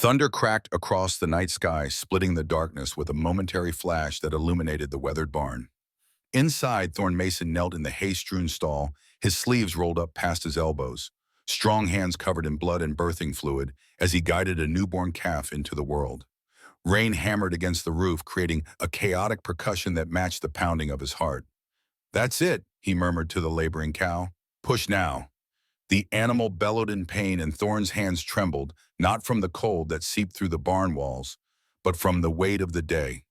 Thunder cracked across the night sky, splitting the darkness with a momentary flash that illuminated the weathered barn. Inside, Thorn Mason knelt in the hay-strewn stall, his sleeves rolled up past his elbows, strong hands covered in blood and birthing fluid as he guided a newborn calf into the world. Rain hammered against the roof, creating a chaotic percussion that matched the pounding of his heart. "That's it," he murmured to the laboring cow. "Push now." The animal bellowed in pain and Thorn's hands trembled, not from the cold that seeped through the barn walls, but from the weight of the day.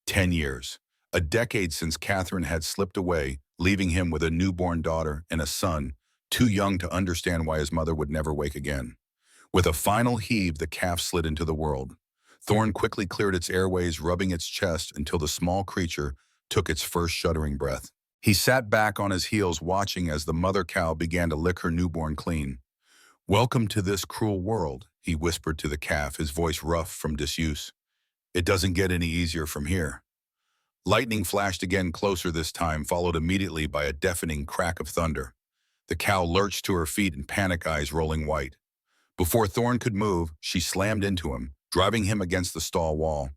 10 years. A decade since Catherine had slipped away, leaving him with a newborn daughter and a son, too young to understand why his mother would never wake again. With a final heave, the calf slid into the world. Thorn quickly cleared its airways, rubbing its chest until the small creature took its first shuddering breath. He sat back on his heels, watching as the mother cow began to lick her newborn clean. "Welcome to this cruel world," he whispered to the calf, his voice rough from disuse. "It doesn't get any easier from here." Lightning flashed again, closer this time, followed immediately by a deafening crack of thunder. The cow lurched to her feet, and panic eyes rolling white. Before Thorn could move, she slammed into him, driving him against the stall wall.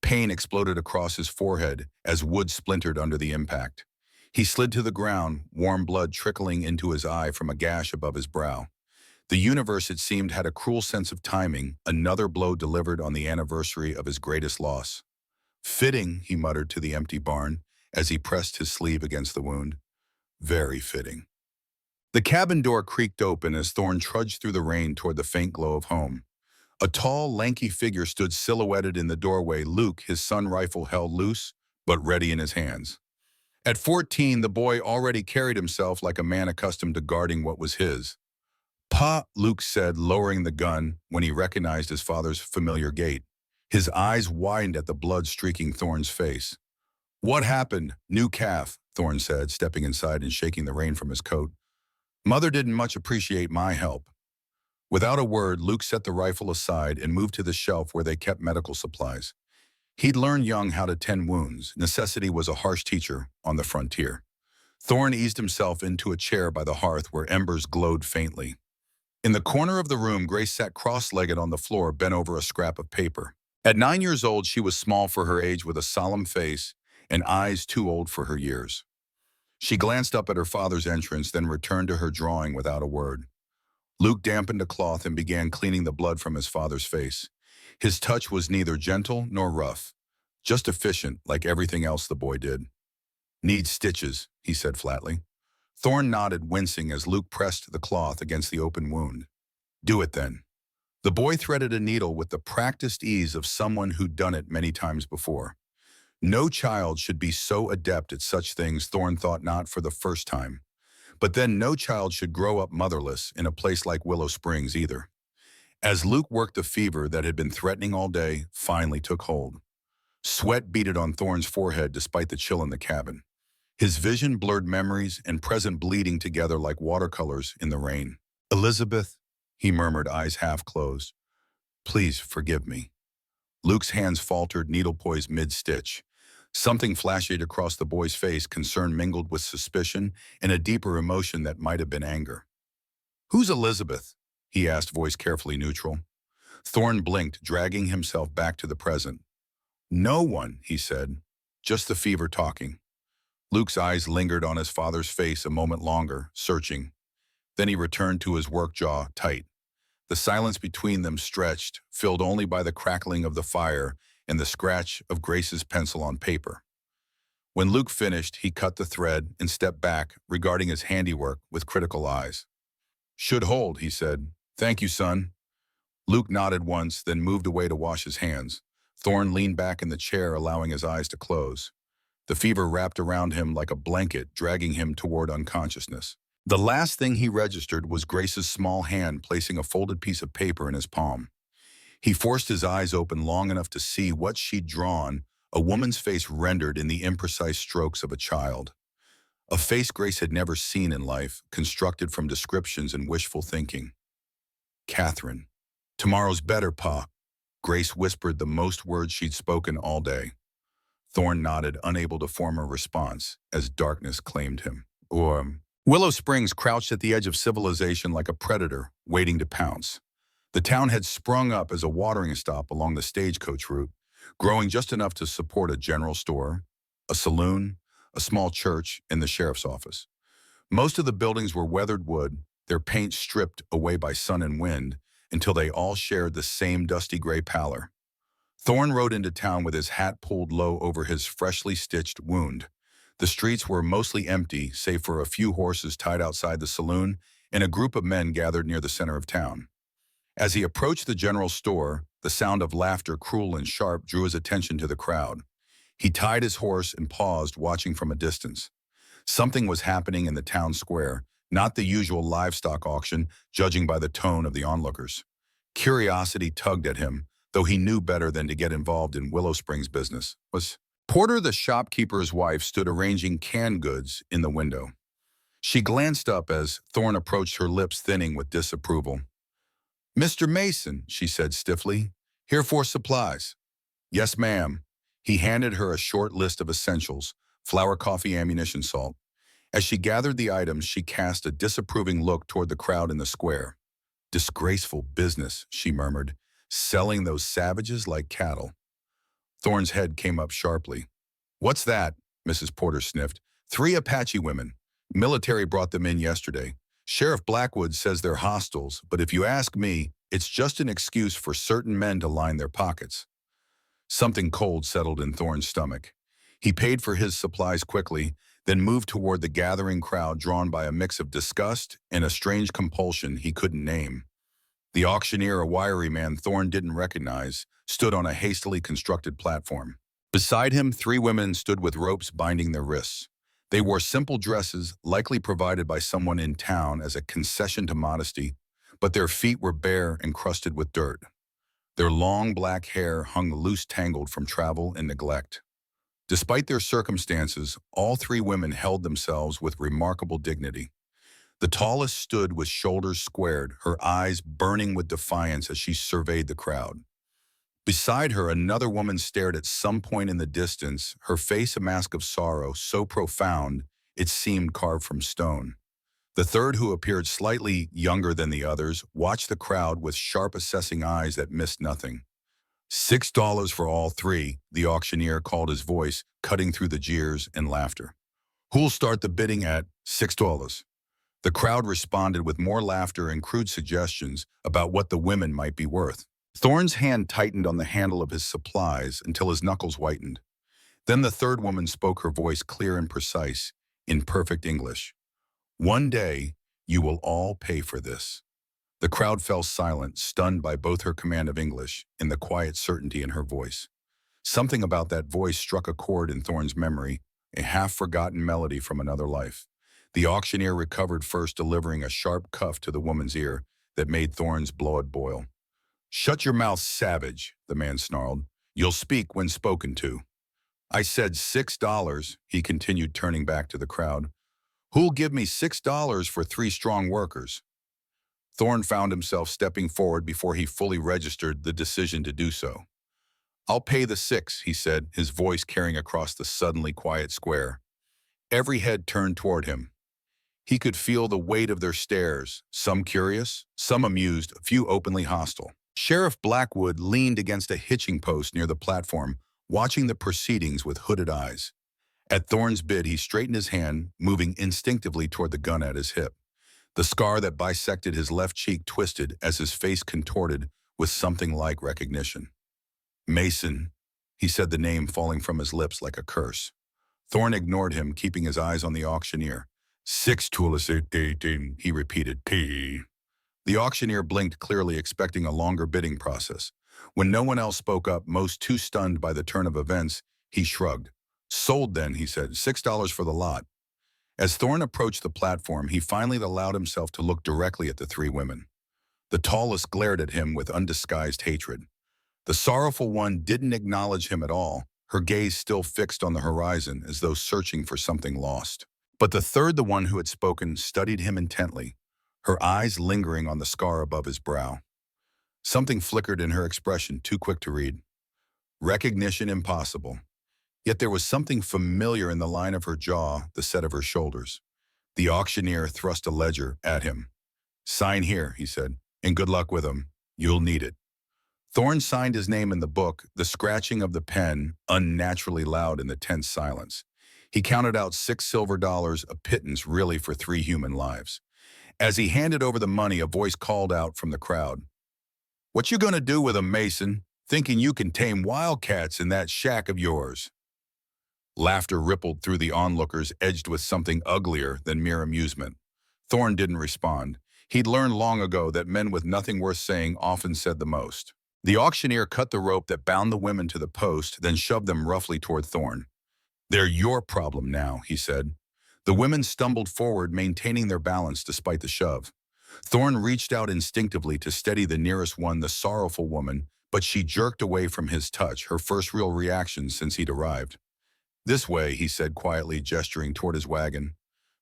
Pain exploded across his forehead as wood splintered under the impact. He slid to the ground, warm blood trickling into his eye from a gash above his brow. The universe, it seemed, had a cruel sense of timing, another blow delivered on the anniversary of his greatest loss. "Fitting," he muttered to the empty barn as he pressed his sleeve against the wound. "Very fitting." The cabin door creaked open as Thorn trudged through the rain toward the faint glow of home. A tall, lanky figure stood silhouetted in the doorway, Luke, his stun rifle held loose, but ready in his hands. At 14, the boy already carried himself like a man accustomed to guarding what was his. "Pa," Luke said, lowering the gun when he recognized his father's familiar gait. His eyes widened at the blood streaking Thorn's face. "What happened, new calf?" Thorn said, stepping inside and shaking the rain from his coat. "Mother didn't much appreciate my help." Without a word, Luke set the rifle aside and moved to the shelf where they kept medical supplies. He'd learned young how to tend wounds. Necessity was a harsh teacher on the frontier. Thorn eased himself into a chair by the hearth where embers glowed faintly. In the corner of the room, Grace sat cross-legged on the floor, bent over a scrap of paper. At 9 years old, she was small for her age, with a solemn face and eyes too old for her years. She glanced up at her father's entrance, then returned to her drawing without a word. Luke dampened a cloth and began cleaning the blood from his father's face. His touch was neither gentle nor rough, just efficient, like everything else the boy did. "Needs stitches," he said flatly. Thorn nodded, wincing as Luke pressed the cloth against the open wound. "Do it then." The boy threaded a needle with the practiced ease of someone who'd done it many times before. No child should be so adept at such things, Thorn thought, not for the first time. But then no child should grow up motherless in a place like Willow Springs either. As Luke worked, the fever that had been threatening all day finally took hold. Sweat beaded on Thorn's forehead despite the chill in the cabin. His vision blurred memories and present bleeding together like watercolors in the rain. "Elizabeth," he murmured, eyes half closed. "Please forgive me." Luke's hands faltered, needle poised mid-stitch. Something flashed across the boy's face, concern mingled with suspicion and a deeper emotion that might have been anger. "Who's Elizabeth?" he asked, voice carefully neutral. Thorn blinked, dragging himself back to the present. "No one," he said. "Just the fever talking." Luke's eyes lingered on his father's face a moment longer, searching. Then he returned to his work, jaw tight. The silence between them stretched, filled only by the crackling of the fire and the scratch of Grace's pencil on paper. When Luke finished, he cut the thread and stepped back, regarding his handiwork with critical eyes. "Should hold," he said. "Thank you, son." Luke nodded once, then moved away to wash his hands. Thorn leaned back in the chair, allowing his eyes to close. The fever wrapped around him like a blanket, dragging him toward unconsciousness. The last thing he registered was Grace's small hand placing a folded piece of paper in his palm. He forced his eyes open long enough to see what she'd drawn, a woman's face rendered in the imprecise strokes of a child. A face Grace had never seen in life, constructed from descriptions and wishful thinking. "Catherine. Tomorrow's better, Pa." Grace whispered the most words she'd spoken all day. Thorn nodded, unable to form a response, as darkness claimed him. Willow Springs crouched at the edge of civilization like a predator, waiting to pounce. The town had sprung up as a watering stop along the stagecoach route, growing just enough to support a general store, a saloon, a small church, and the sheriff's office. Most of the buildings were weathered wood, their paint stripped away by sun and wind, until they all shared the same dusty gray pallor. Thorne rode into town with his hat pulled low over his freshly stitched wound. The streets were mostly empty, save for a few horses tied outside the saloon and a group of men gathered near the center of town. As he approached the general store, the sound of laughter, cruel and sharp, drew his attention to the crowd. He tied his horse and paused, watching from a distance. Something was happening in the town square, not the usual livestock auction, judging by the tone of the onlookers. Curiosity tugged at him, though he knew better than to get involved in Willow Springs business. Porter, the shopkeeper's wife, stood arranging canned goods in the window. She glanced up as Thorne approached, her lips thinning with disapproval. "Mr. Mason," she said stiffly, "here for supplies." "Yes, ma'am." He handed her a short list of essentials: flour, coffee, ammunition, salt. As she gathered the items, she cast a disapproving look toward the crowd in the square. "Disgraceful business," she murmured, "selling those savages like cattle." Thorne's head came up sharply. "What's that?" Mrs. Porter sniffed. "3 Apache women. Military brought them in yesterday. Sheriff Blackwood says they're hostiles, but if you ask me, it's just an excuse for certain men to line their pockets." Something cold settled in Thorne's stomach. He paid for his supplies quickly, then moved toward the gathering crowd, drawn by a mix of disgust and a strange compulsion he couldn't name. The auctioneer, a wiry man Thorne didn't recognize, stood on a hastily constructed platform. Beside him, 3 women stood with ropes binding their wrists. They wore simple dresses, likely provided by someone in town as a concession to modesty, but their feet were bare and crusted with dirt. Their long black hair hung loose, tangled from travel and neglect. Despite their circumstances, all 3 women held themselves with remarkable dignity. The tallest stood with shoulders squared, her eyes burning with defiance as she surveyed the crowd. Beside her, another woman stared at some point in the distance, her face a mask of sorrow so profound it seemed carved from stone. The third, who appeared slightly younger than the others, watched the crowd with sharp, assessing eyes that missed nothing. $6 for all 3, the auctioneer called, his voice cutting through the jeers and laughter. "Who'll start the bidding at $6? The crowd responded with more laughter and crude suggestions about what the women might be worth. Thorne's hand tightened on the handle of his supplies until his knuckles whitened. Then the third woman spoke, her voice clear and precise, in perfect English. "One day, you will all pay for this." The crowd fell silent, stunned by both her command of English and the quiet certainty in her voice. Something about that voice struck a chord in Thorne's memory, a half-forgotten melody from another life. The auctioneer recovered first, delivering a sharp cuff to the woman's ear that made Thorne's blood boil. "Shut your mouth, savage," the man snarled. "You'll speak when spoken to." "I said $6, he continued, turning back to the crowd. "Who'll give me $6 for 3 strong workers?" Thorne found himself stepping forward before he fully registered the decision to do so. "I'll pay the 6, he said, his voice carrying across the suddenly quiet square. Every head turned toward him. He could feel the weight of their stares, some curious, some amused, a few openly hostile. Sheriff Blackwood leaned against a hitching post near the platform, watching the proceedings with hooded eyes. At Thorne's bid, he straightened his hand, moving instinctively toward the gun at his hip. The scar that bisected his left cheek twisted as his face contorted with something like recognition. "Mason," he said, the name falling from his lips like a curse. Thorne ignored him, keeping his eyes on the auctioneer. $6, he repeated. "P." The auctioneer blinked, clearly expecting a longer bidding process. When no one else spoke up, most too stunned by the turn of events, he shrugged. "Sold then," he said, $6 for the lot." As Thorne approached the platform, he finally allowed himself to look directly at the 3 women. The tallest glared at him with undisguised hatred. The sorrowful one didn't acknowledge him at all, her gaze still fixed on the horizon as though searching for something lost. But the third, the one who had spoken, studied him intently, her eyes lingering on the scar above his brow. Something flickered in her expression, too quick to read. Recognition impossible. Yet there was something familiar in the line of her jaw, the set of her shoulders. The auctioneer thrust a ledger at him. "Sign here," he said, "and good luck with them." You'll need it. Thorne signed his name in the book, the scratching of the pen unnaturally loud in the tense silence. He counted out $6 silver, a pittance really for 3 human lives. As he handed over the money, a voice called out from the crowd. What you gonna do with 'em, Mason? Thinking you can tame wildcats in that shack of yours? Laughter rippled through the onlookers, edged with something uglier than mere amusement. Thorne didn't respond. He'd learned long ago that men with nothing worth saying often said the most. The auctioneer cut the rope that bound the women to the post, then shoved them roughly toward Thorne. They're your problem now, he said. The women stumbled forward, maintaining their balance despite the shove. Thorne reached out instinctively to steady the nearest one, the sorrowful woman, but she jerked away from his touch, her first real reaction since he'd arrived. This way, he said quietly, gesturing toward his wagon.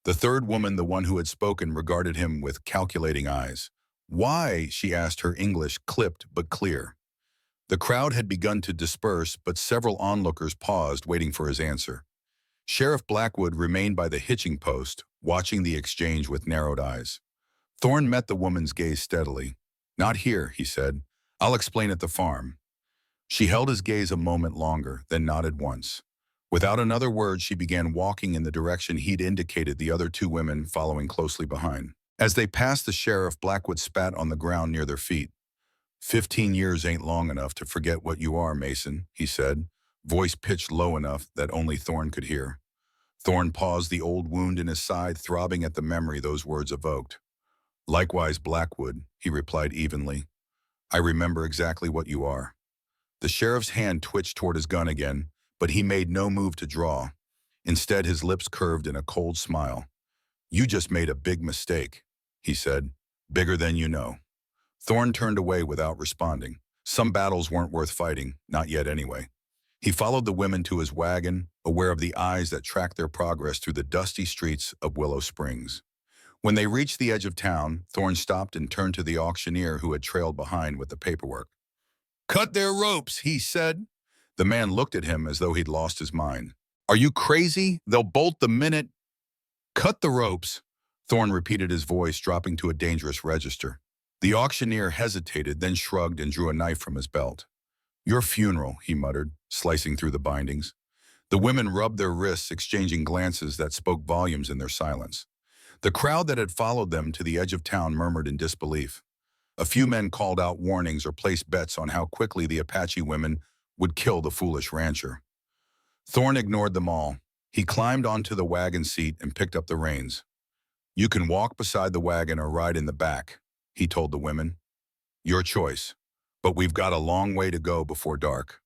The third woman, the one who had spoken, regarded him with calculating eyes. Why? She asked, her English clipped but clear. The crowd had begun to disperse, but several onlookers paused, waiting for his answer. Sheriff Blackwood remained by the hitching post, watching the exchange with narrowed eyes. Thorne met the woman's gaze steadily. Not here, he said. I'll explain at the farm. She held his gaze a moment longer, then nodded once. Without another word, she began walking in the direction he'd indicated, the other 2 women following closely behind. As they passed the sheriff, Blackwood spat on the ground near their feet. 15 years ain't long enough to forget what you are, Mason, he said, voice pitched low enough that only Thorne could hear. Thorne paused, the old wound in his side throbbing at the memory those words evoked. Likewise, Blackwood, he replied evenly. I remember exactly what you are. The sheriff's hand twitched toward his gun again, but he made no move to draw. Instead, his lips curved in a cold smile. You just made a big mistake, he said. Bigger than you know. Thorne turned away without responding. Some battles weren't worth fighting, not yet anyway. He followed the women to his wagon, aware of the eyes that tracked their progress through the dusty streets of Willow Springs. When they reached the edge of town, Thorne stopped and turned to the auctioneer who had trailed behind with the paperwork. Cut their ropes, he said. The man looked at him as though he'd lost his mind. Are you crazy? They'll bolt the minute. Cut the ropes, Thorne repeated, his voice dropping to a dangerous register. The auctioneer hesitated, then shrugged and drew a knife from his belt. Your funeral, he muttered, slicing through the bindings. The women rubbed their wrists, exchanging glances that spoke volumes in their silence. The crowd that had followed them to the edge of town murmured in disbelief. A few men called out warnings or placed bets on how quickly the Apache women would kill the foolish rancher. Thorne ignored them all. He climbed onto the wagon seat and picked up the reins. You can walk beside the wagon or ride in the back, he told the women. Your choice, but we've got a long way to go before dark.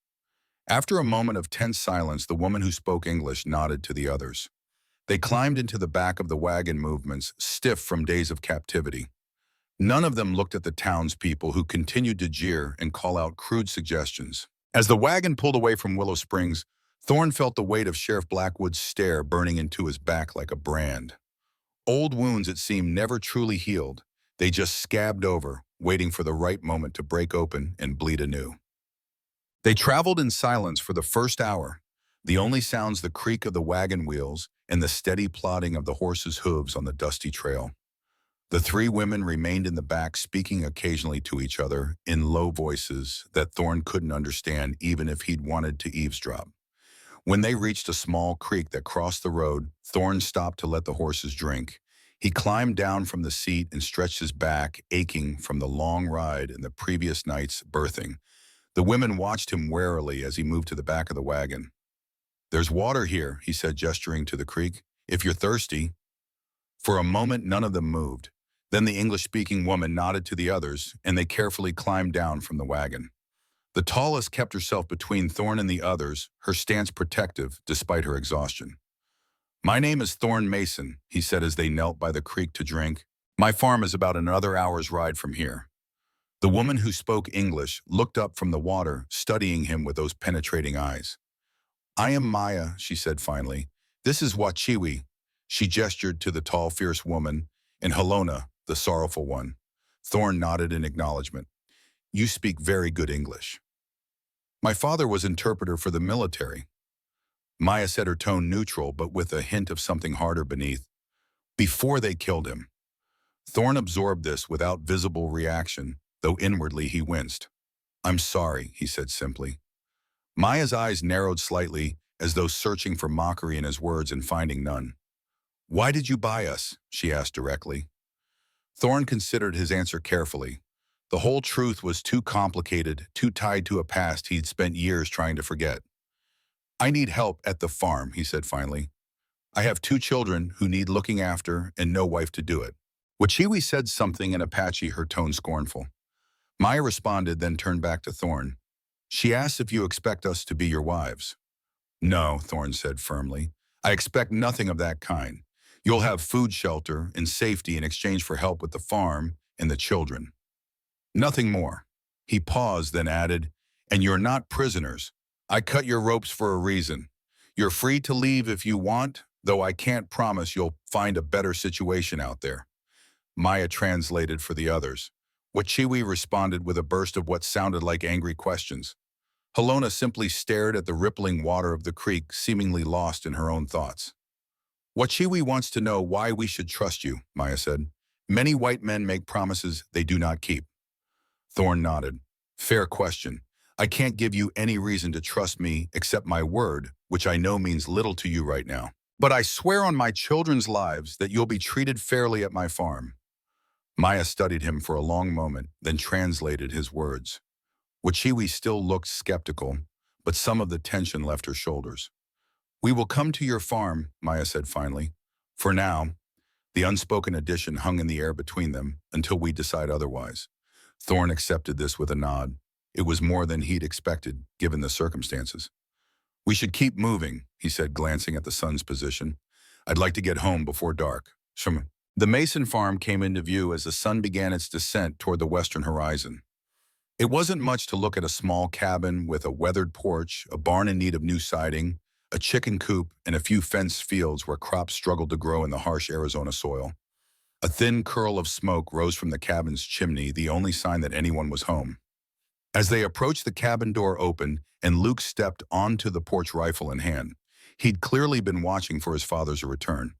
After a moment of tense silence, the woman who spoke English nodded to the others. They climbed into the back of the wagon, movements stiff from days of captivity. None of them looked at the townspeople, who continued to jeer and call out crude suggestions. As the wagon pulled away from Willow Springs, Thorne felt the weight of Sheriff Blackwood's stare burning into his back like a brand. Old wounds, it seemed, never truly healed. They just scabbed over, waiting for the right moment to break open and bleed anew. They traveled in silence for the first hour, the only sounds the creak of the wagon wheels and the steady plodding of the horses' hooves on the dusty trail. The 3 women remained in the back, speaking occasionally to each other in low voices that Thorne couldn't understand even if he'd wanted to eavesdrop. When they reached a small creek that crossed the road, Thorne stopped to let the horses drink. He climbed down from the seat and stretched his back, aching from the long ride and the previous night's birthing. The women watched him warily as he moved to the back of the wagon. There's water here, he said, gesturing to the creek, if you're thirsty. For a moment, none of them moved. Then the English-speaking woman nodded to the others, and they carefully climbed down from the wagon. The tallest kept herself between Thorne and the others, her stance protective despite her exhaustion. My name is Thorne Mason, he said as they knelt by the creek to drink. My farm is about another hour's ride from here. The woman who spoke English looked up from the water, studying him with those penetrating eyes. I am Maya, she said finally. This is Wachiwi. She gestured to the tall, fierce woman, and Helona, the sorrowful one. Thorne nodded in acknowledgement. You speak very good English. My father was interpreter for the military. Maya said, her tone neutral, but with a hint of something harder beneath. Before they killed him. Thorne absorbed this without visible reaction, though inwardly he winced. "I'm sorry," he said simply. Maya's eyes narrowed slightly, as though searching for mockery in his words and finding none. "Why did you buy us?" she asked directly. Thorne considered his answer carefully. The whole truth was too complicated, too tied to a past he'd spent years trying to forget. "I need help at the farm," he said finally. "I have 2 children who need looking after and no wife to do it." Wachiwi said something in Apache, her tone scornful. Maya responded, then turned back to Thorne. "She asked if you expect us to be your wives." "No," Thorne said firmly. "I expect nothing of that kind. You'll have food, shelter, and safety in exchange for help with the farm and the children. Nothing more." He paused, then added, "And you're not prisoners. I cut your ropes for a reason. You're free to leave if you want, though I can't promise you'll find a better situation out there." Maya translated for the others. Wachiwi responded with a burst of what sounded like angry questions. Halona simply stared at the rippling water of the creek, seemingly lost in her own thoughts. "Wachiwi wants to know why we should trust you," Maya said. "Many white men make promises they do not keep." Thorne nodded. "Fair question. I can't give you any reason to trust me except my word, which I know means little to you right now. But I swear on my children's lives that you'll be treated fairly at my farm." Maya studied him for a long moment, then translated his words. Wachiwi still looked skeptical, but some of the tension left her shoulders. "We will come to your farm," Maya said finally. "For now." The unspoken addition hung in the air between them until we decide otherwise. Thorne accepted this with a nod. It was more than he'd expected, given the circumstances. "We should keep moving," he said, glancing at the sun's position. "I'd like to get home before dark." The Mason farm came into view as the sun began its descent toward the western horizon. It wasn't much to look at: a small cabin with a weathered porch, a barn in need of new siding, a chicken coop, and a few fenced fields where crops struggled to grow in the harsh Arizona soil. A thin curl of smoke rose from the cabin's chimney, the only sign that anyone was home. As they approached, the cabin door opened, and Luke stepped onto the porch, rifle in hand. He'd clearly been watching for his father's return.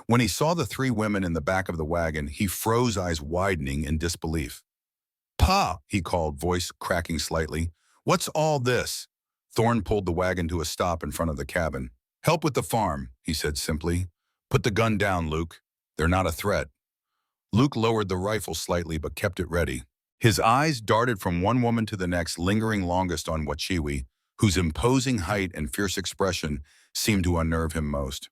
When he saw the 3 women in the back of the wagon, he froze, eyes widening in disbelief. "Pa!" he called, voice cracking slightly. "What's all this?" Thorne pulled the wagon to a stop in front of the cabin. "Help with the farm," he said simply. "Put the gun down, Luke. They're not a threat." Luke lowered the rifle slightly but kept it ready. His eyes darted from one woman to the next, lingering longest on Wachiwi, whose imposing height and fierce expression seemed to unnerve him most.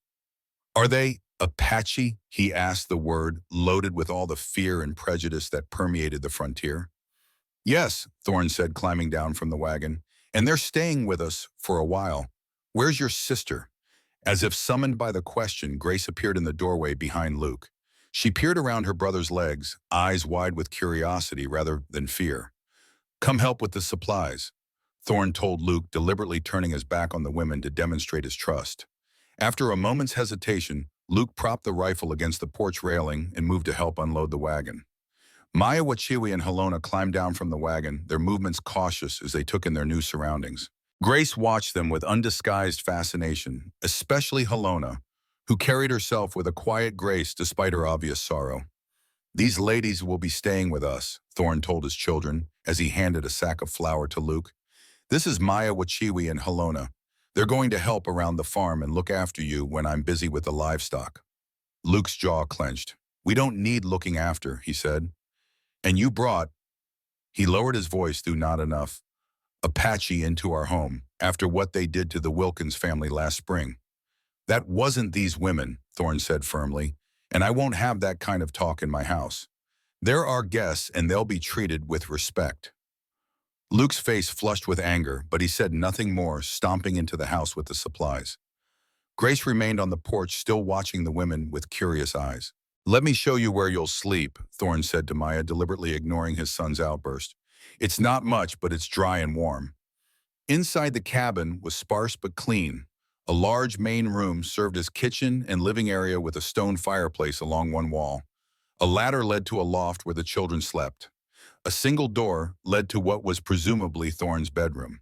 "Are they Apache?" he asked, the word loaded with all the fear and prejudice that permeated the frontier. "Yes," Thorne said, climbing down from the wagon, "and they're staying with us for a while. Where's your sister?" As if summoned by the question, Grace appeared in the doorway behind Luke. She peered around her brother's legs, eyes wide with curiosity rather than fear. "Come help with the supplies," Thorne told Luke, deliberately turning his back on the women to demonstrate his trust. After a moment's hesitation, Luke propped the rifle against the porch railing and moved to help unload the wagon. Maya, Wachiwi, and Halona climbed down from the wagon, their movements cautious as they took in their new surroundings. Grace watched them with undisguised fascination, especially Halona, who carried herself with a quiet grace despite her obvious sorrow. "These ladies will be staying with us," Thorne told his children as he handed a sack of flour to Luke. "This is Maya, Wachiwi, and Halona. They're going to help around the farm and look after you when I'm busy with the livestock." Luke's jaw clenched. "We don't need looking after," he said. "And you brought—" He lowered his voice, though not enough. "Apache into our home, after what they did to the Wilkins family last spring." "That wasn't these women," Thorne said firmly, "and I won't have that kind of talk in my house. They're our guests, and they'll be treated with respect." Luke's face flushed with anger, but he said nothing more, stomping into the house with the supplies. Grace remained on the porch, still watching the women with curious eyes. "Let me show you where you'll sleep," Thorne said to Maya, deliberately ignoring his son's outburst. "It's not much, but it's dry and warm." Inside the cabin was sparse but clean. A large main room served as kitchen and living area with a stone fireplace along one wall. A ladder led to a loft where the children slept. A single door led to what was presumably Thorne's bedroom.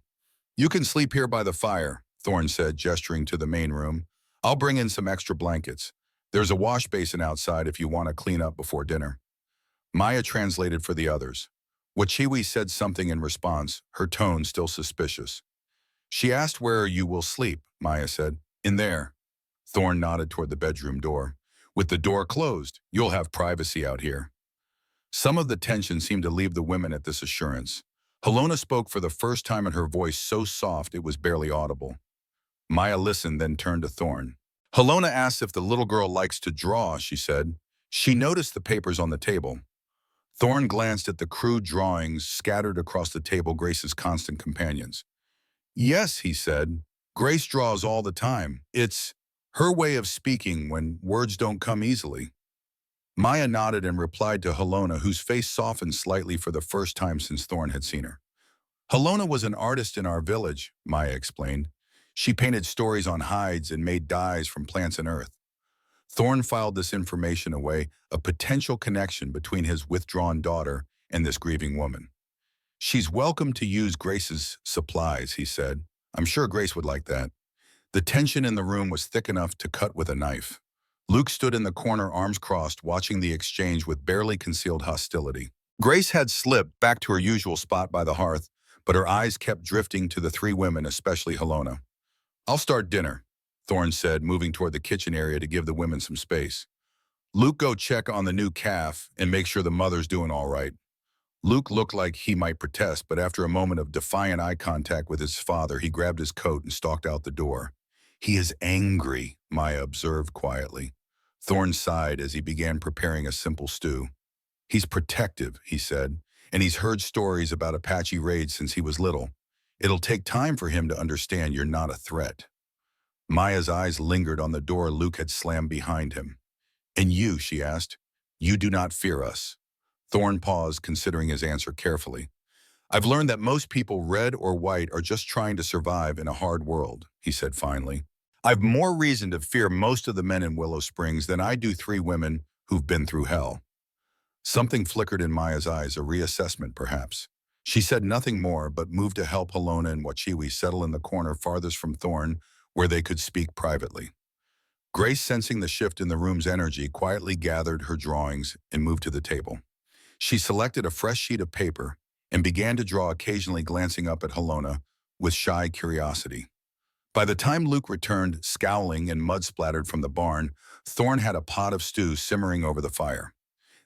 "You can sleep here by the fire," Thorne said, gesturing to the main room. "I'll bring in some extra blankets. There's a wash basin outside if you want to clean up before dinner." Maya translated for the others. Wachiwi said something in response, her tone still suspicious. She asked where you will sleep, Maya said. In there. Thorn nodded toward the bedroom door. With the door closed, you'll have privacy out here. Some of the tension seemed to leave the women at this assurance. Helona spoke for the first time and her voice so soft it was barely audible. Maya listened, then turned to Thorn. Helona asked if the little girl likes to draw, she said. She noticed the papers on the table. Thorn glanced at the crude drawings scattered across the table, Grace's constant companions. Yes, he said. Grace draws all the time. It's her way of speaking when words don't come easily. Maya nodded and replied to Helona, whose face softened slightly for the first time since Thorn had seen her. Helona was an artist in our village, Maya explained. She painted stories on hides and made dyes from plants and earth. Thorn filed this information away, a potential connection between his withdrawn daughter and this grieving woman. She's welcome to use Grace's supplies, he said. I'm sure Grace would like that. The tension in the room was thick enough to cut with a knife. Luke stood in the corner, arms crossed, watching the exchange with barely concealed hostility. Grace had slipped back to her usual spot by the hearth, but her eyes kept drifting to the three women, especially Helona. I'll start dinner, Thorn said, moving toward the kitchen area to give the women some space. Luke, go check on the new calf and make sure the mother's doing all right. Luke looked like he might protest, but after a moment of defiant eye contact with his father, he grabbed his coat and stalked out the door. He is angry, Maya observed quietly. Thorn sighed as he began preparing a simple stew. He's protective, he said, and he's heard stories about Apache raids since he was little. It'll take time for him to understand you're not a threat. Maya's eyes lingered on the door Luke had slammed behind him. And you, she asked, you do not fear us. Thorn paused, considering his answer carefully. I've learned that most people, red or white, are just trying to survive in a hard world, he said finally. I've more reason to fear most of the men in Willow Springs than I do three women who've been through hell. Something flickered in Maya's eyes, a reassessment perhaps. She said nothing more, but moved to help Helona and Wachiwi settle in the corner farthest from Thorn, where they could speak privately. Grace, sensing the shift in the room's energy, quietly gathered her drawings and moved to the table. She selected a fresh sheet of paper and began to draw, occasionally glancing up at Helona with shy curiosity. By the time Luke returned, scowling and mud-splattered from the barn, Thorn had a pot of stew simmering over the fire.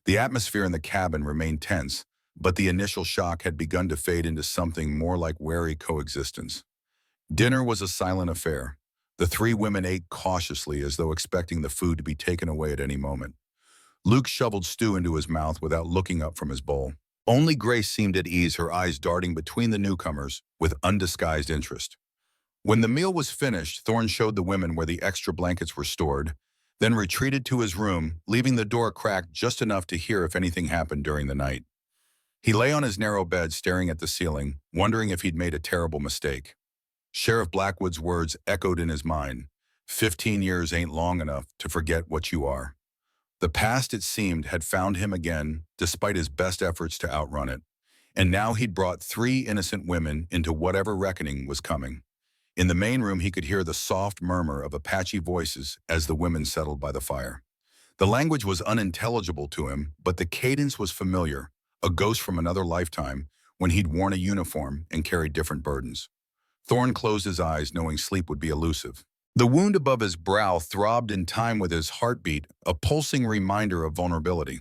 The atmosphere in the cabin remained tense, but the initial shock had begun to fade into something more like wary coexistence. Dinner was a silent affair. The three women ate cautiously, as though expecting the food to be taken away at any moment. Luke shoveled stew into his mouth without looking up from his bowl. Only Grace seemed at ease, her eyes darting between the newcomers with undisguised interest. When the meal was finished, Thorn showed the women where the extra blankets were stored, then retreated to his room, leaving the door cracked just enough to hear if anything happened during the night. He lay on his narrow bed, staring at the ceiling, wondering if he'd made a terrible mistake. Sheriff Blackwood's words echoed in his mind. 15 years ain't long enough to forget what you are. The past, it seemed, had found him again, despite his best efforts to outrun it. And now he'd brought three innocent women into whatever reckoning was coming. In the main room, he could hear the soft murmur of Apache voices as the women settled by the fire. The language was unintelligible to him, but the cadence was familiar, a ghost from another lifetime when he'd worn a uniform and carried different burdens. Thorn closed his eyes, knowing sleep would be elusive. The wound above his brow throbbed in time with his heartbeat, a pulsing reminder of vulnerability.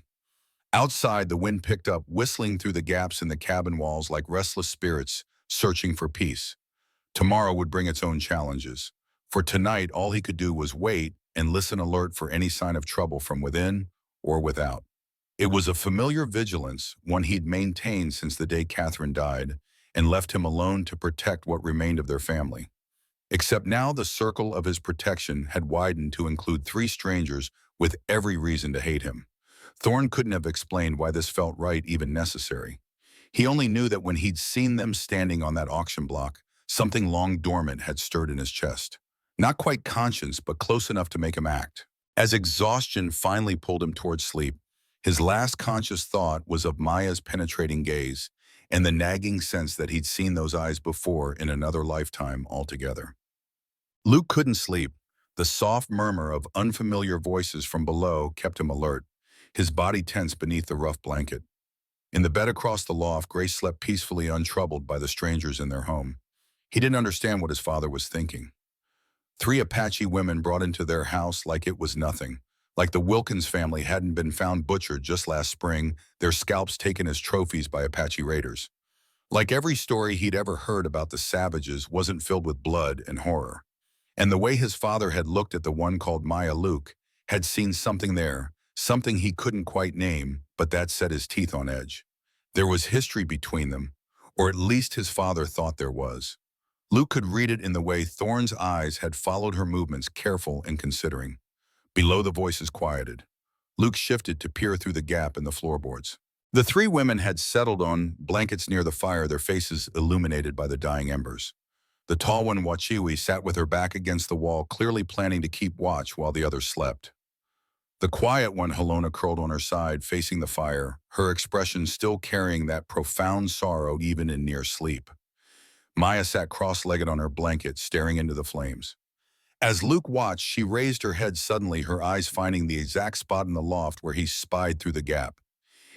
Outside, the wind picked up, whistling through the gaps in the cabin walls like restless spirits searching for peace. Tomorrow would bring its own challenges. For tonight, all he could do was wait and listen, alert for any sign of trouble from within or without. It was a familiar vigilance, one he'd maintained since the day Catherine died and left him alone to protect what remained of their family. Except now the circle of his protection had widened to include three strangers with every reason to hate him. Thorn couldn't have explained why this felt right, even necessary. He only knew that when he'd seen them standing on that auction block, something long dormant had stirred in his chest. Not quite conscience, but close enough to make him act. As exhaustion finally pulled him towards sleep, his last conscious thought was of Maya's penetrating gaze and the nagging sense that he'd seen those eyes before in another lifetime altogether. Luke couldn't sleep. The soft murmur of unfamiliar voices from below kept him alert, his body tense beneath the rough blanket. In the bed across the loft, Grace slept peacefully, untroubled by the strangers in their home. He didn't understand what his father was thinking. Three Apache women brought into their house like it was nothing. Like the Wilkins family hadn't been found butchered just last spring, their scalps taken as trophies by Apache raiders. Like every story he'd ever heard about the savages wasn't filled with blood and horror. And the way his father had looked at the one called Maya Luke had seen something there, something he couldn't quite name, but that set his teeth on edge. There was history between them, or at least his father thought there was. Luke could read it in the way Thorne's eyes had followed her movements, careful and considering. Below, the voices quieted. Luke shifted to peer through the gap in the floorboards. The three women had settled on blankets near the fire, their faces illuminated by the dying embers. The tall one, Wachiwi, sat with her back against the wall, clearly planning to keep watch while the others slept. The quiet one, Helona, curled on her side, facing the fire, her expression still carrying that profound sorrow even in near sleep. Maya sat cross-legged on her blanket, staring into the flames. As Luke watched, she raised her head suddenly, her eyes finding the exact spot in the loft where he spied through the gap.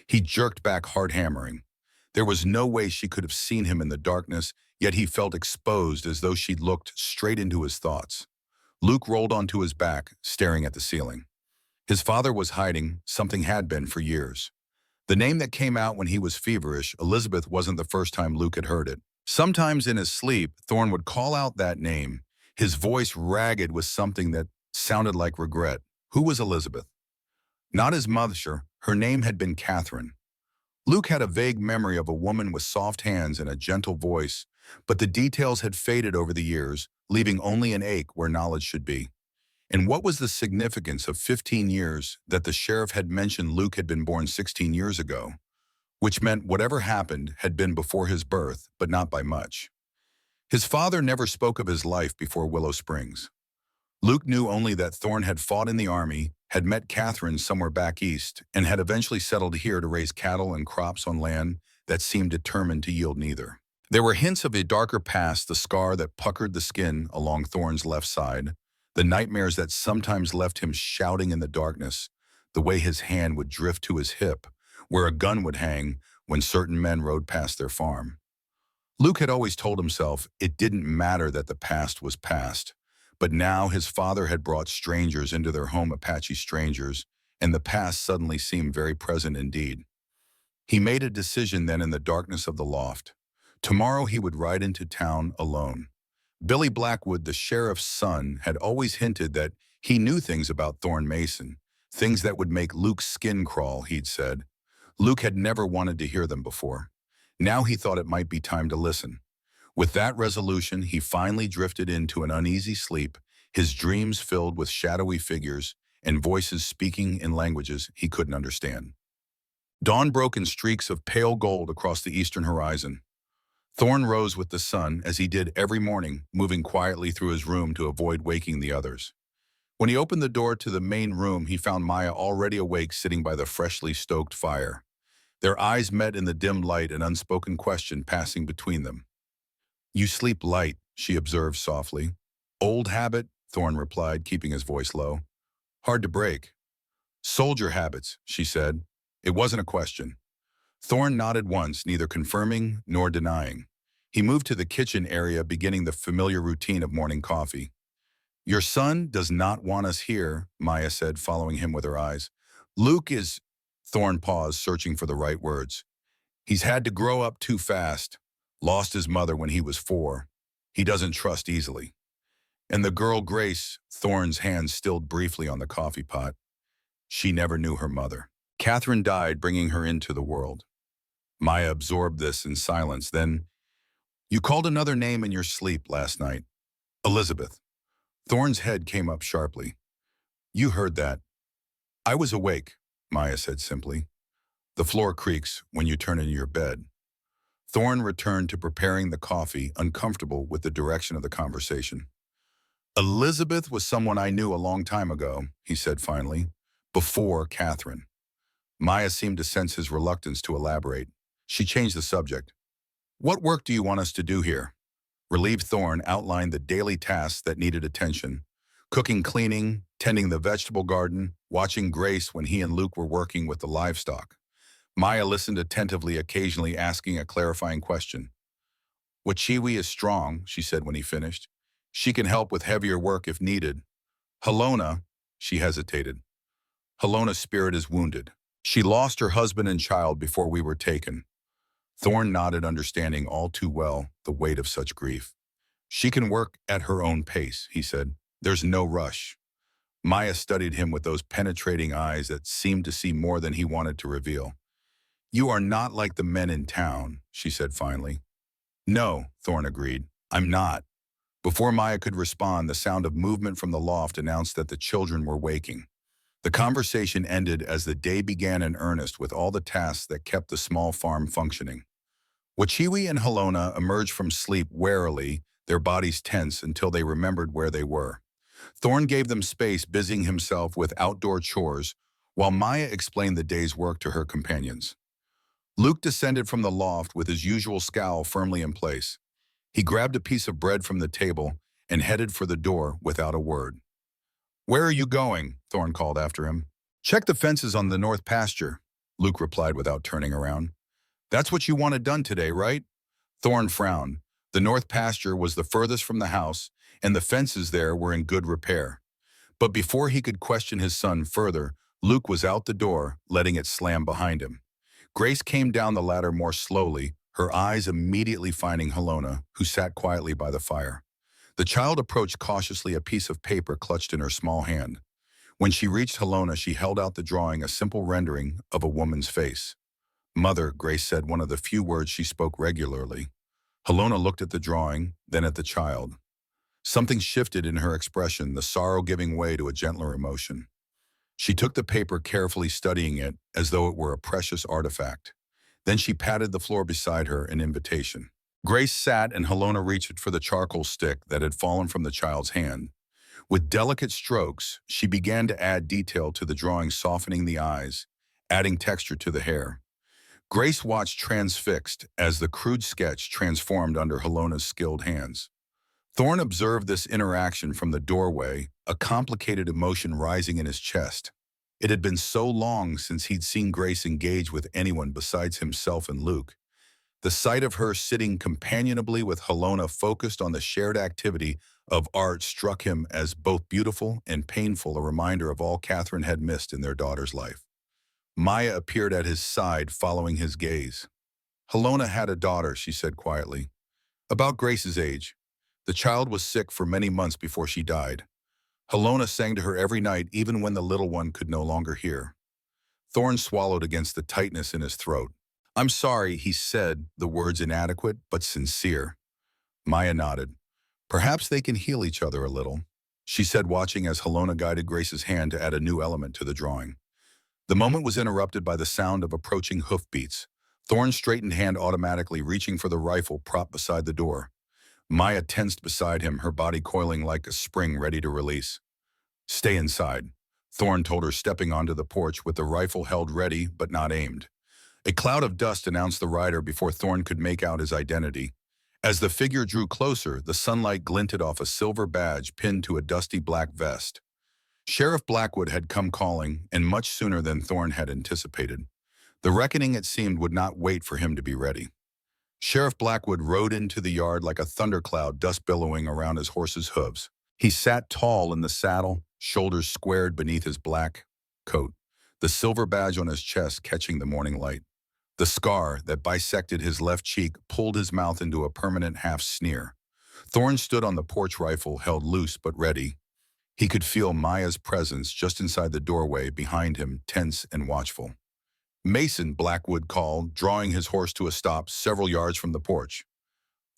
He jerked back, hard hammering. There was no way she could have seen him in the darkness, yet he felt exposed, as though she'd looked straight into his thoughts. Luke rolled onto his back, staring at the ceiling. His father was hiding, something had been for years. The name that came out when he was feverish, Elizabeth, wasn't the first time Luke had heard it. Sometimes in his sleep, Thorne would call out that name, his voice ragged with something that sounded like regret. Who was Elizabeth? Not his mother. Her name had been Catherine. Luke had a vague memory of a woman with soft hands and a gentle voice, but the details had faded over the years, leaving only an ache where knowledge should be. And what was the significance of 15 years that the sheriff had mentioned Luke had been born 16 years ago, which meant whatever happened had been before his birth, but not by much. His father never spoke of his life before Willow Springs. Luke knew only that Thorne had fought in the army, had met Catherine somewhere back east, and had eventually settled here to raise cattle and crops on land that seemed determined to yield neither. There were hints of a darker past, the scar that puckered the skin along Thorne's left side, the nightmares that sometimes left him shouting in the darkness, the way his hand would drift to his hip, where a gun would hang when certain men rode past their farm. Luke had always told himself it didn't matter that the past was past, but now his father had brought strangers into their home, Apache strangers, and the past suddenly seemed very present indeed. He made a decision then in the darkness of the loft. Tomorrow he would ride into town alone. Billy Blackwood, the sheriff's son, had always hinted that he knew things about Thorne Mason, things that would make Luke's skin crawl, he'd said. Luke had never wanted to hear them before. Now he thought it might be time to listen. With that resolution, he finally drifted into an uneasy sleep, his dreams filled with shadowy figures and voices speaking in languages he couldn't understand. Dawn broke in streaks of pale gold across the eastern horizon. Thorne rose with the sun, as he did every morning, moving quietly through his room to avoid waking the others. When he opened the door to the main room, he found Maya already awake, sitting by the freshly stoked fire. Their eyes met in the dim light, an unspoken question passing between them. "You sleep light," she observed softly. "Old habit," Thorne replied, keeping his voice low. "Hard to break." "Soldier habits," she said. It wasn't a question. Thorne nodded once, neither confirming nor denying. He moved to the kitchen area, beginning the familiar routine of morning coffee. "Your son does not want us here," Maya said, following him with her eyes. "Luke is—" Thorne paused, searching for the right words. "He's had to grow up too fast. Lost his mother when he was 4. He doesn't trust easily." And the girl Grace, Thorne's hand stilled briefly on the coffee pot. She never knew her mother. Catherine died, bringing her into the world. Maya absorbed this in silence. Then, "You called another name in your sleep last night. Elizabeth." Thorne's head came up sharply. "You heard that." "I was awake," Maya said simply. "The floor creaks when you turn into your bed." Thorne returned to preparing the coffee, uncomfortable with the direction of the conversation. "Elizabeth was someone I knew a long time ago," he said finally, "before Catherine." Maya seemed to sense his reluctance to elaborate. She changed the subject. "What work do you want us to do here?" Relieved Thorne outlined the daily tasks that needed attention: cooking, cleaning, tending the vegetable garden, watching Grace when he and Luke were working with the livestock. Maya listened attentively, occasionally asking a clarifying question. Wachiwi is strong, she said when he finished. She can help with heavier work if needed. Halona, she hesitated. Halona's spirit is wounded. She lost her husband and child before we were taken. Thorn nodded, understanding all too well the weight of such grief. She can work at her own pace, he said. There's no rush. Maya studied him with those penetrating eyes that seemed to see more than he wanted to reveal. You are not like the men in town, she said finally. No, Thorn agreed. I'm not. Before Maya could respond, the sound of movement from the loft announced that the children were waking. The conversation ended as the day began in earnest with all the tasks that kept the small farm functioning. Wachiwi and Halona emerged from sleep warily, their bodies tense until they remembered where they were. Thorn gave them space, busying himself with outdoor chores, while Maya explained the day's work to her companions. Luke descended from the loft with his usual scowl firmly in place. He grabbed a piece of bread from the table and headed for the door without a word. Where are you going? Thorn called after him. Check the fences on the north pasture, Luke replied without turning around. That's what you wanted done today, right? Thorn frowned. The north pasture was the furthest from the house, and the fences there were in good repair. But before he could question his son further, Luke was out the door, letting it slam behind him. Grace came down the ladder more slowly, her eyes immediately finding Halona, who sat quietly by the fire. The child approached cautiously, a piece of paper clutched in her small hand. When she reached Halona, she held out the drawing, a simple rendering of a woman's face. Mother, Grace said, one of the few words she spoke regularly. Halona looked at the drawing, then at the child. Something shifted in her expression, the sorrow giving way to a gentler emotion. She took the paper, carefully studying it as though it were a precious artifact. Then she patted the floor beside her, an invitation. Grace sat and Halona reached for the charcoal stick that had fallen from the child's hand. With delicate strokes, she began to add detail to the drawing, softening the eyes, adding texture to the hair. Grace watched transfixed as the crude sketch transformed under Halona's skilled hands. Thorn observed this interaction from the doorway, a complicated emotion rising in his chest. It had been so long since he'd seen Grace engage with anyone besides himself and Luke. The sight of her sitting companionably with Halona, focused on the shared activity of art, struck him as both beautiful and painful, a reminder of all Catherine had missed in their daughter's life. Maya appeared at his side, following his gaze. Halona had a daughter, she said quietly. About Grace's age. The child was sick for many months before she died. Halona sang to her every night, even when the little one could no longer hear. Thorn swallowed against the tightness in his throat. I'm sorry, he said, the words inadequate but sincere. Maya nodded. Perhaps they can heal each other a little, she said, watching as Halona guided Grace's hand to add a new element to the drawing. The moment was interrupted by the sound of approaching hoofbeats. Thorn's straightened hand automatically reaching for the rifle propped beside the door. Maya tensed beside him, her body coiling like a spring ready to release. Stay inside, Thorn told her, stepping onto the porch with the rifle held ready but not aimed. A cloud of dust announced the rider before Thorn could make out his identity. As the figure drew closer, the sunlight glinted off a silver badge pinned to a dusty black vest. Sheriff Blackwood had come calling, and much sooner than Thorn had anticipated. The reckoning, it seemed, would not wait for him to be ready. Sheriff Blackwood rode into the yard like a thundercloud, dust billowing around his horse's hooves. He sat tall in the saddle, shoulders squared beneath his black coat, the silver badge on his chest catching the morning light. The scar that bisected his left cheek pulled his mouth into a permanent half-sneer. Thorn stood on the porch, rifle held loose but ready. He could feel Maya's presence just inside the doorway behind him, tense and watchful. Mason, Blackwood called, drawing his horse to a stop several yards from the porch.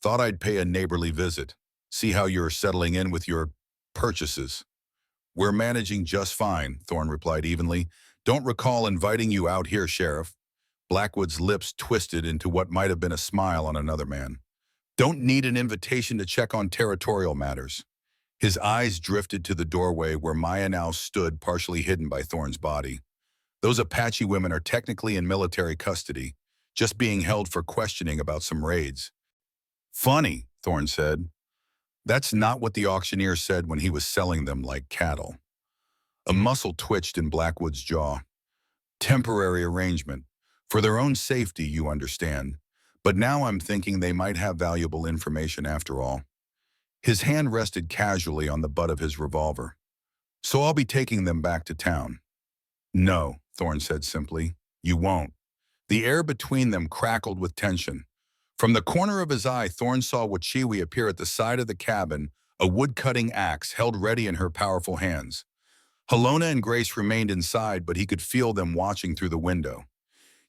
Thought I'd pay a neighborly visit. See how you're settling in with your purchases. We're managing just fine, Thorn replied evenly. Don't recall inviting you out here, Sheriff. Blackwood's lips twisted into what might have been a smile on another man. Don't need an invitation to check on territorial matters. His eyes drifted to the doorway where Maya now stood, partially hidden by Thorn's body. Those Apache women are technically in military custody, just being held for questioning about some raids. Funny, Thorn said. That's not what the auctioneer said when he was selling them like cattle. A muscle twitched in Blackwood's jaw. Temporary arrangement. For their own safety, you understand. But now I'm thinking they might have valuable information after all. His hand rested casually on the butt of his revolver. So I'll be taking them back to town. No, Thorne said simply. You won't. The air between them crackled with tension. From the corner of his eye, Thorne saw Wachiwi appear at the side of the cabin, a wood-cutting axe held ready in her powerful hands. Helena and Grace remained inside, but he could feel them watching through the window.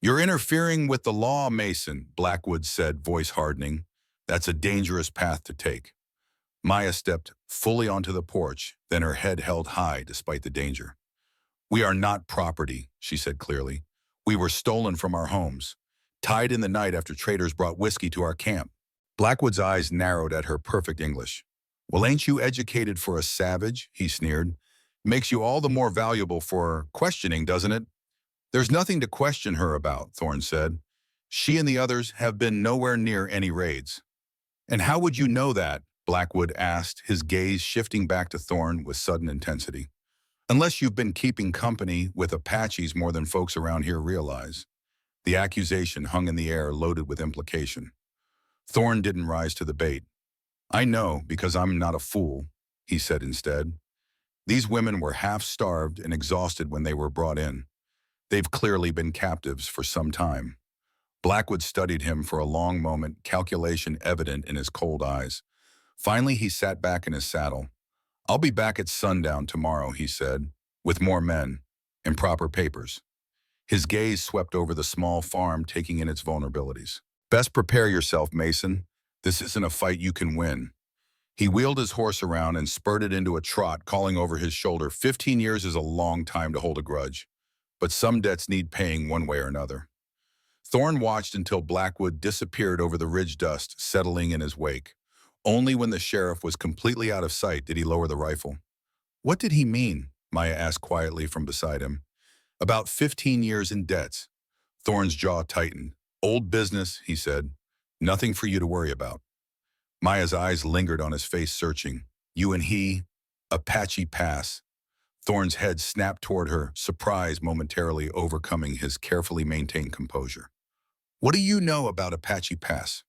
You're interfering with the law, Mason, Blackwood said, voice hardening. That's a dangerous path to take. Maya stepped fully onto the porch, then her head held high despite the danger. We are not property, she said clearly. We were stolen from our homes, tied in the night after traders brought whiskey to our camp. Blackwood's eyes narrowed at her perfect English. Well, ain't you educated for a savage? He sneered. Makes you all the more valuable for questioning, doesn't it? There's nothing to question her about, Thorne said. She and the others have been nowhere near any raids. And how would you know that? Blackwood asked, his gaze shifting back to Thorne with sudden intensity. Unless you've been keeping company with Apaches more than folks around here realize. The accusation hung in the air, loaded with implication. Thorne didn't rise to the bait. I know because I'm not a fool, he said instead. These women were half-starved and exhausted when they were brought in. They've clearly been captives for some time. Blackwood studied him for a long moment, calculation evident in his cold eyes. Finally, he sat back in his saddle. I'll be back at sundown tomorrow, he said, with more men and proper papers. His gaze swept over the small farm, taking in its vulnerabilities. Best prepare yourself, Mason. This isn't a fight you can win. He wheeled his horse around and spurted into a trot, calling over his shoulder, 15 years is a long time to hold a grudge, but some debts need paying one way or another. Thorne watched until Blackwood disappeared over the ridge dust, settling in his wake. Only when the sheriff was completely out of sight did he lower the rifle. What did he mean? Maya asked quietly from beside him. About 15 years in debts. Thorne's jaw tightened. Old business, he said. Nothing for you to worry about. Maya's eyes lingered on his face, searching. You and he, Apache Pass. Thorne's head snapped toward her, surprise momentarily overcoming his carefully maintained composure. What do you know about Apache Pass?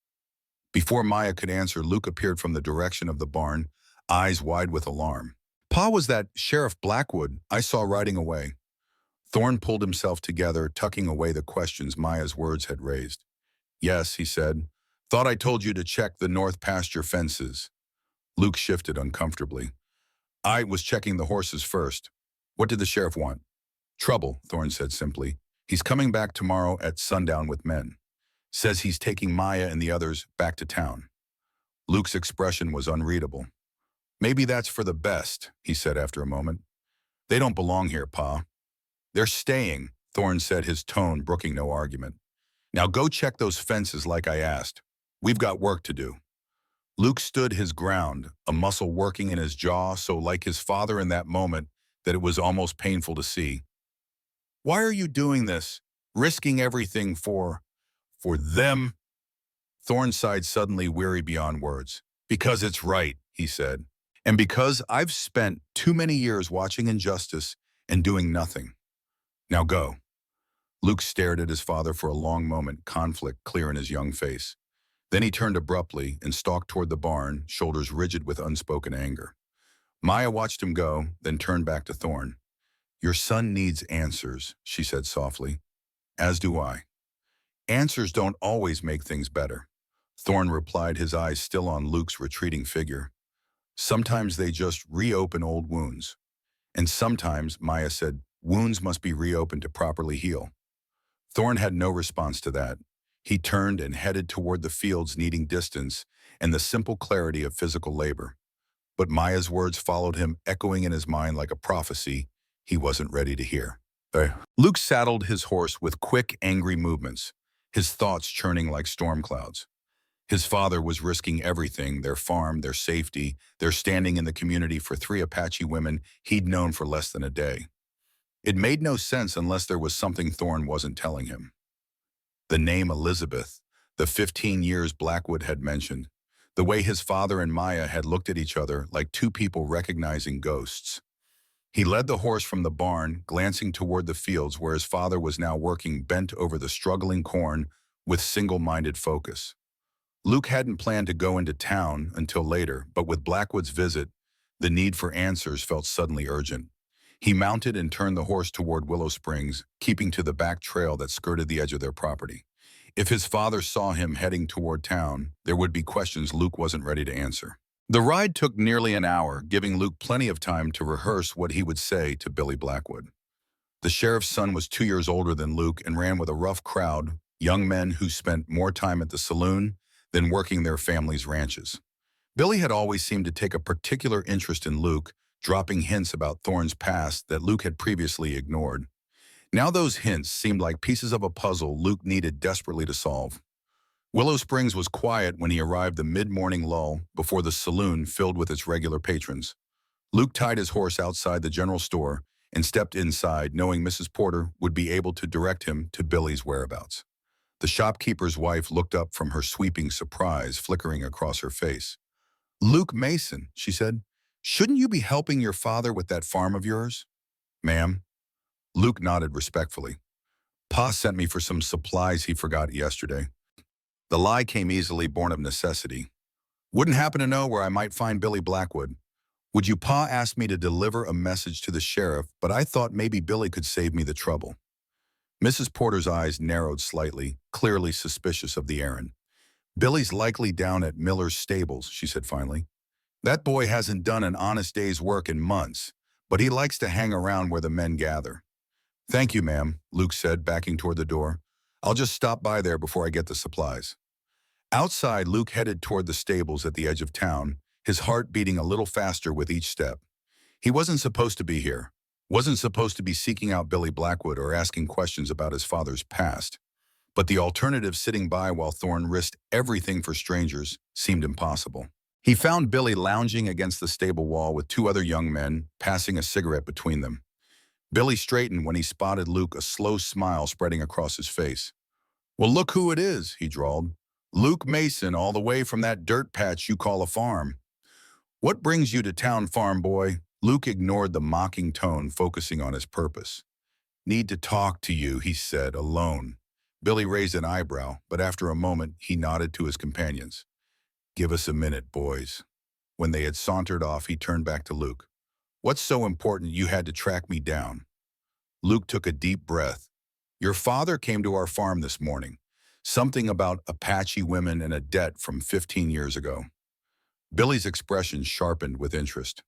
Before Maya could answer, Luke appeared from the direction of the barn, eyes wide with alarm. Pa, was that Sheriff Blackwood I saw riding away? Thorne pulled himself together, tucking away the questions Maya's words had raised. Yes, he said. Thought I told you to check the north pasture fences. Luke shifted uncomfortably. I was checking the horses first. What did the sheriff want? Trouble, Thorne said simply. He's coming back tomorrow at sundown with men. Says he's taking Maya and the others back to town. Luke's expression was unreadable. Maybe that's for the best, he said after a moment. They don't belong here, Pa. They're staying, Thorne said, his tone brooking no argument. Now go check those fences like I asked. We've got work to do. Luke stood his ground, a muscle working in his jaw so like his father in that moment that it was almost painful to see. Why are you doing this? Risking everything for them? Thorne sighed, suddenly weary beyond words. Because it's right, he said. And because I've spent too many years watching injustice and doing nothing. Now go. Luke stared at his father for a long moment, conflict clear in his young face. Then he turned abruptly and stalked toward the barn, shoulders rigid with unspoken anger. Maya watched him go, then turned back to Thorne. Your son needs answers, she said softly. As do I. Answers don't always make things better. Thorne replied, his eyes still on Luke's retreating figure. Sometimes they just reopen old wounds. And sometimes, Maya said, wounds must be reopened to properly heal. Thorne had no response to that. He turned and headed toward the fields, needing distance and the simple clarity of physical labor. But Maya's words followed him, echoing in his mind like a prophecy he wasn't ready to hear. Luke saddled his horse with quick, angry movements, his thoughts churning like storm clouds. His father was risking everything, their farm, their safety, their standing in the community for 3 Apache women he'd known for less than a day. It made no sense unless there was something Thorne wasn't telling him. The name Elizabeth, the 15 years Blackwood had mentioned, the way his father and Maya had looked at each other like two people recognizing ghosts. He led the horse from the barn, glancing toward the fields where his father was now working bent over the struggling corn with single-minded focus. Luke hadn't planned to go into town until later, but with Blackwood's visit, the need for answers felt suddenly urgent. He mounted and turned the horse toward Willow Springs, keeping to the back trail that skirted the edge of their property. If his father saw him heading toward town, there would be questions Luke wasn't ready to answer. The ride took nearly an hour, giving Luke plenty of time to rehearse what he would say to Billy Blackwood. The sheriff's son was 2 years older than Luke and ran with a rough crowd, young men who spent more time at the saloon than working their families' ranches. Billy had always seemed to take a particular interest in Luke, dropping hints about Thorne's past that Luke had previously ignored. Now those hints seemed like pieces of a puzzle Luke needed desperately to solve. Willow Springs was quiet when he arrived the mid-morning lull before the saloon filled with its regular patrons. Luke tied his horse outside the general store and stepped inside, knowing Mrs. Porter would be able to direct him to Billy's whereabouts. The shopkeeper's wife looked up from her sweeping surprise flickering across her face. "Luke Mason," she said, "shouldn't you be helping your father with that farm of yours?" "Ma'am." Luke nodded respectfully. "Pa sent me for some supplies he forgot yesterday." The lie came easily, born of necessity. "Wouldn't happen to know where I might find Billy Blackwood. Would you Pa asked me to deliver a message to the sheriff, but I thought maybe Billy could save me the trouble." Mrs. Porter's eyes narrowed slightly, clearly suspicious of the errand. "Billy's likely down at Miller's stables," she said finally. "That boy hasn't done an honest day's work in months, but he likes to hang around where the men gather." "Thank you, ma'am," Luke said, backing toward the door. "I'll just stop by there before I get the supplies." Outside, Luke headed toward the stables at the edge of town, his heart beating a little faster with each step. He wasn't supposed to be here, wasn't supposed to be seeking out Billy Blackwood or asking questions about his father's past. But the alternative, sitting by while Thorne risked everything for strangers, seemed impossible. He found Billy lounging against the stable wall with two other young men, passing a cigarette between them. Billy straightened when he spotted Luke, a slow smile spreading across his face. "Well, look who it is," he drawled. "Luke Mason, all the way from that dirt patch you call a farm." "What brings you to town, farm boy?" Luke ignored the mocking tone, focusing on his purpose. "Need to talk to you," he said, alone. Billy raised an eyebrow, but after a moment, he nodded to his companions. "Give us a minute, boys." When they had sauntered off, he turned back to Luke. "What's so important you had to track me down?" Luke took a deep breath. "Your father came to our farm this morning. Something about Apache women and a debt from 15 years ago." Billy's expression sharpened with interest.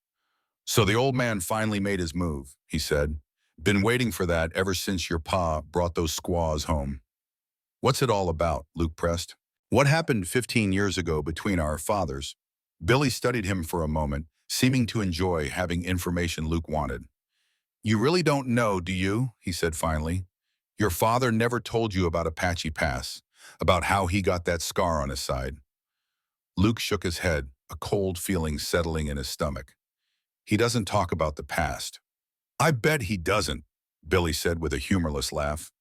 "So the old man finally made his move," he said. "Been waiting for that ever since your pa brought those squaws home." "What's it all about?" Luke pressed. "What happened 15 years ago between our fathers?" Billy studied him for a moment, seeming to enjoy having information Luke wanted. "You really don't know, do you?" he said finally. "Your father never told you about Apache Pass, about how he got that scar on his side." Luke shook his head, a cold feeling settling in his stomach. "He doesn't talk about the past." "I bet he doesn't," Billy said with a humorless laugh.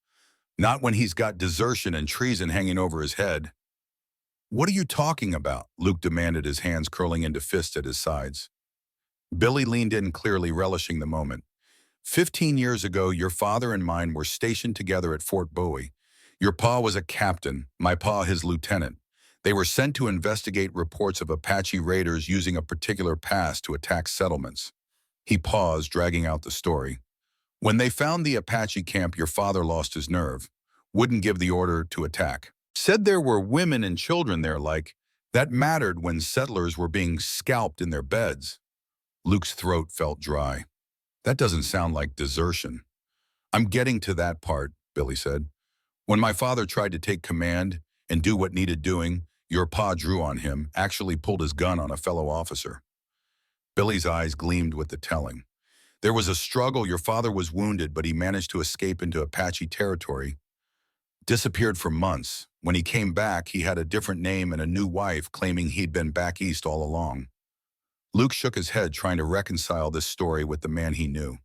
"Not when he's got desertion and treason hanging over his head." "What are you talking about?" Luke demanded, his hands curling into fists at his sides. Billy leaned in, clearly relishing the moment. 15 years ago, your father and mine were stationed together at Fort Bowie. Your pa was a captain, my pa his lieutenant. They were sent to investigate reports of Apache raiders using a particular pass to attack settlements." He paused, dragging out the story. "When they found the Apache camp, your father lost his nerve. Wouldn't give the order to attack. Said there were women and children there, like that mattered when settlers were being scalped in their beds." Luke's throat felt dry. "That doesn't sound like desertion." "I'm getting to that part," Billy said. "When my father tried to take command and do what needed doing, your pa drew on him, actually pulled his gun on a fellow officer." Billy's eyes gleamed with the telling. "There was a struggle, your father was wounded, but he managed to escape into Apache territory. Disappeared for months. When he came back, he had a different name and a new wife, claiming he'd been back east all along." Luke shook his head, trying to reconcile this story with the man he knew.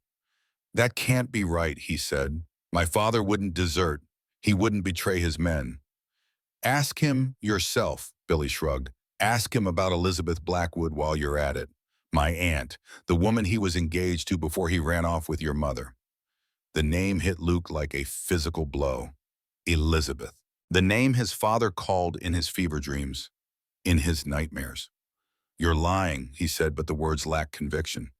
"That can't be right," he said. "My father wouldn't desert. He wouldn't betray his men." "Ask him yourself," Billy shrugged. "Ask him about Elizabeth Blackwood while you're at it. My aunt, the woman he was engaged to before he ran off with your mother. The name hit Luke like a physical blow. Elizabeth. The name his father called in his fever dreams, in his nightmares. You're lying, he said, but the words lacked conviction.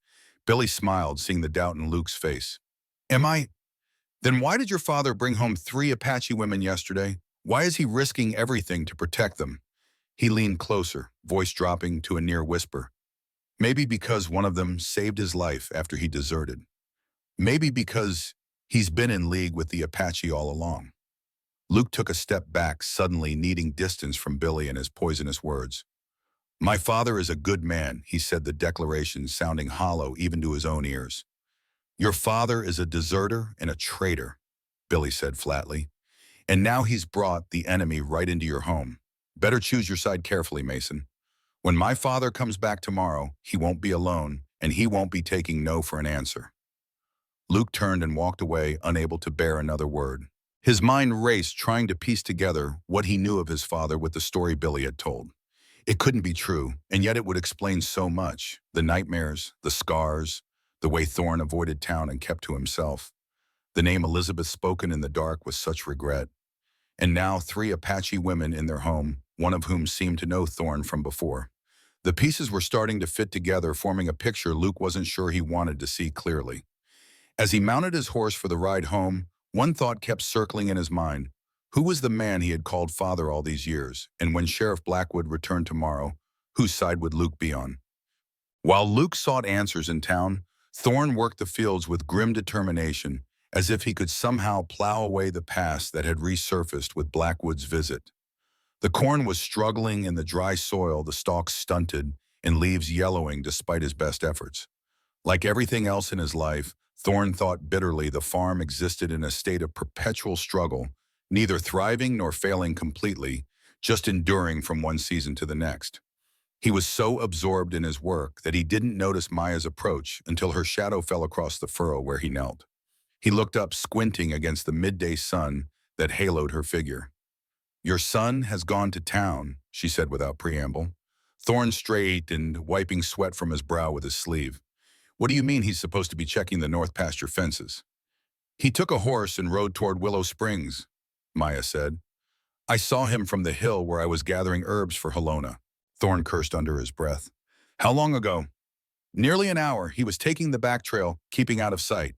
Billy smiled, seeing the doubt in Luke's face. Am I? Then why did your father bring home 3 Apache women yesterday? Why is he risking everything to protect them? He leaned closer, voice dropping to a near whisper. Maybe because one of them saved his life after he deserted. Maybe because he's been in league with the Apache all along. Luke took a step back, suddenly needing distance from Billy and his poisonous words. My father is a good man, he said, the declaration sounding hollow even to his own ears. Your father is a deserter and a traitor, Billy said flatly. And now he's brought the enemy right into your home. Better choose your side carefully, Mason. When my father comes back tomorrow, he won't be alone, and he won't be taking no for an answer. Luke turned and walked away, unable to bear another word. His mind raced, trying to piece together what he knew of his father with the story Billy had told. It couldn't be true, and yet it would explain so much. The nightmares, the scars, the way Thorne avoided town and kept to himself. The name Elizabeth spoken in the dark with such regret. And now 3 Apache women in their home, one of whom seemed to know Thorne from before. The pieces were starting to fit together, forming a picture Luke wasn't sure he wanted to see clearly. As he mounted his horse for the ride home, one thought kept circling in his mind. Who was the man he had called father all these years? And when Sheriff Blackwood returned tomorrow, whose side would Luke be on? While Luke sought answers in town, Thorne worked the fields with grim determination, as if he could somehow plow away the past that had resurfaced with Blackwood's visit. The corn was struggling in the dry soil, the stalks stunted, and leaves yellowing despite his best efforts. Like everything else in his life, Thorne thought bitterly the farm existed in a state of perpetual struggle, neither thriving nor failing completely, just enduring from one season to the next. He was so absorbed in his work that he didn't notice Maya's approach until her shadow fell across the furrow where he knelt. He looked up, squinting against the midday sun that haloed her figure. Your son has gone to town, she said without preamble. Thorne straightened, wiping sweat from his brow with his sleeve. What do you mean he's supposed to be checking the north pasture fences? He took a horse and rode toward Willow Springs, Maya said. I saw him from the hill where I was gathering herbs for Helona. Thorne cursed under his breath. How long ago? Nearly an hour. He was taking the back trail, keeping out of sight.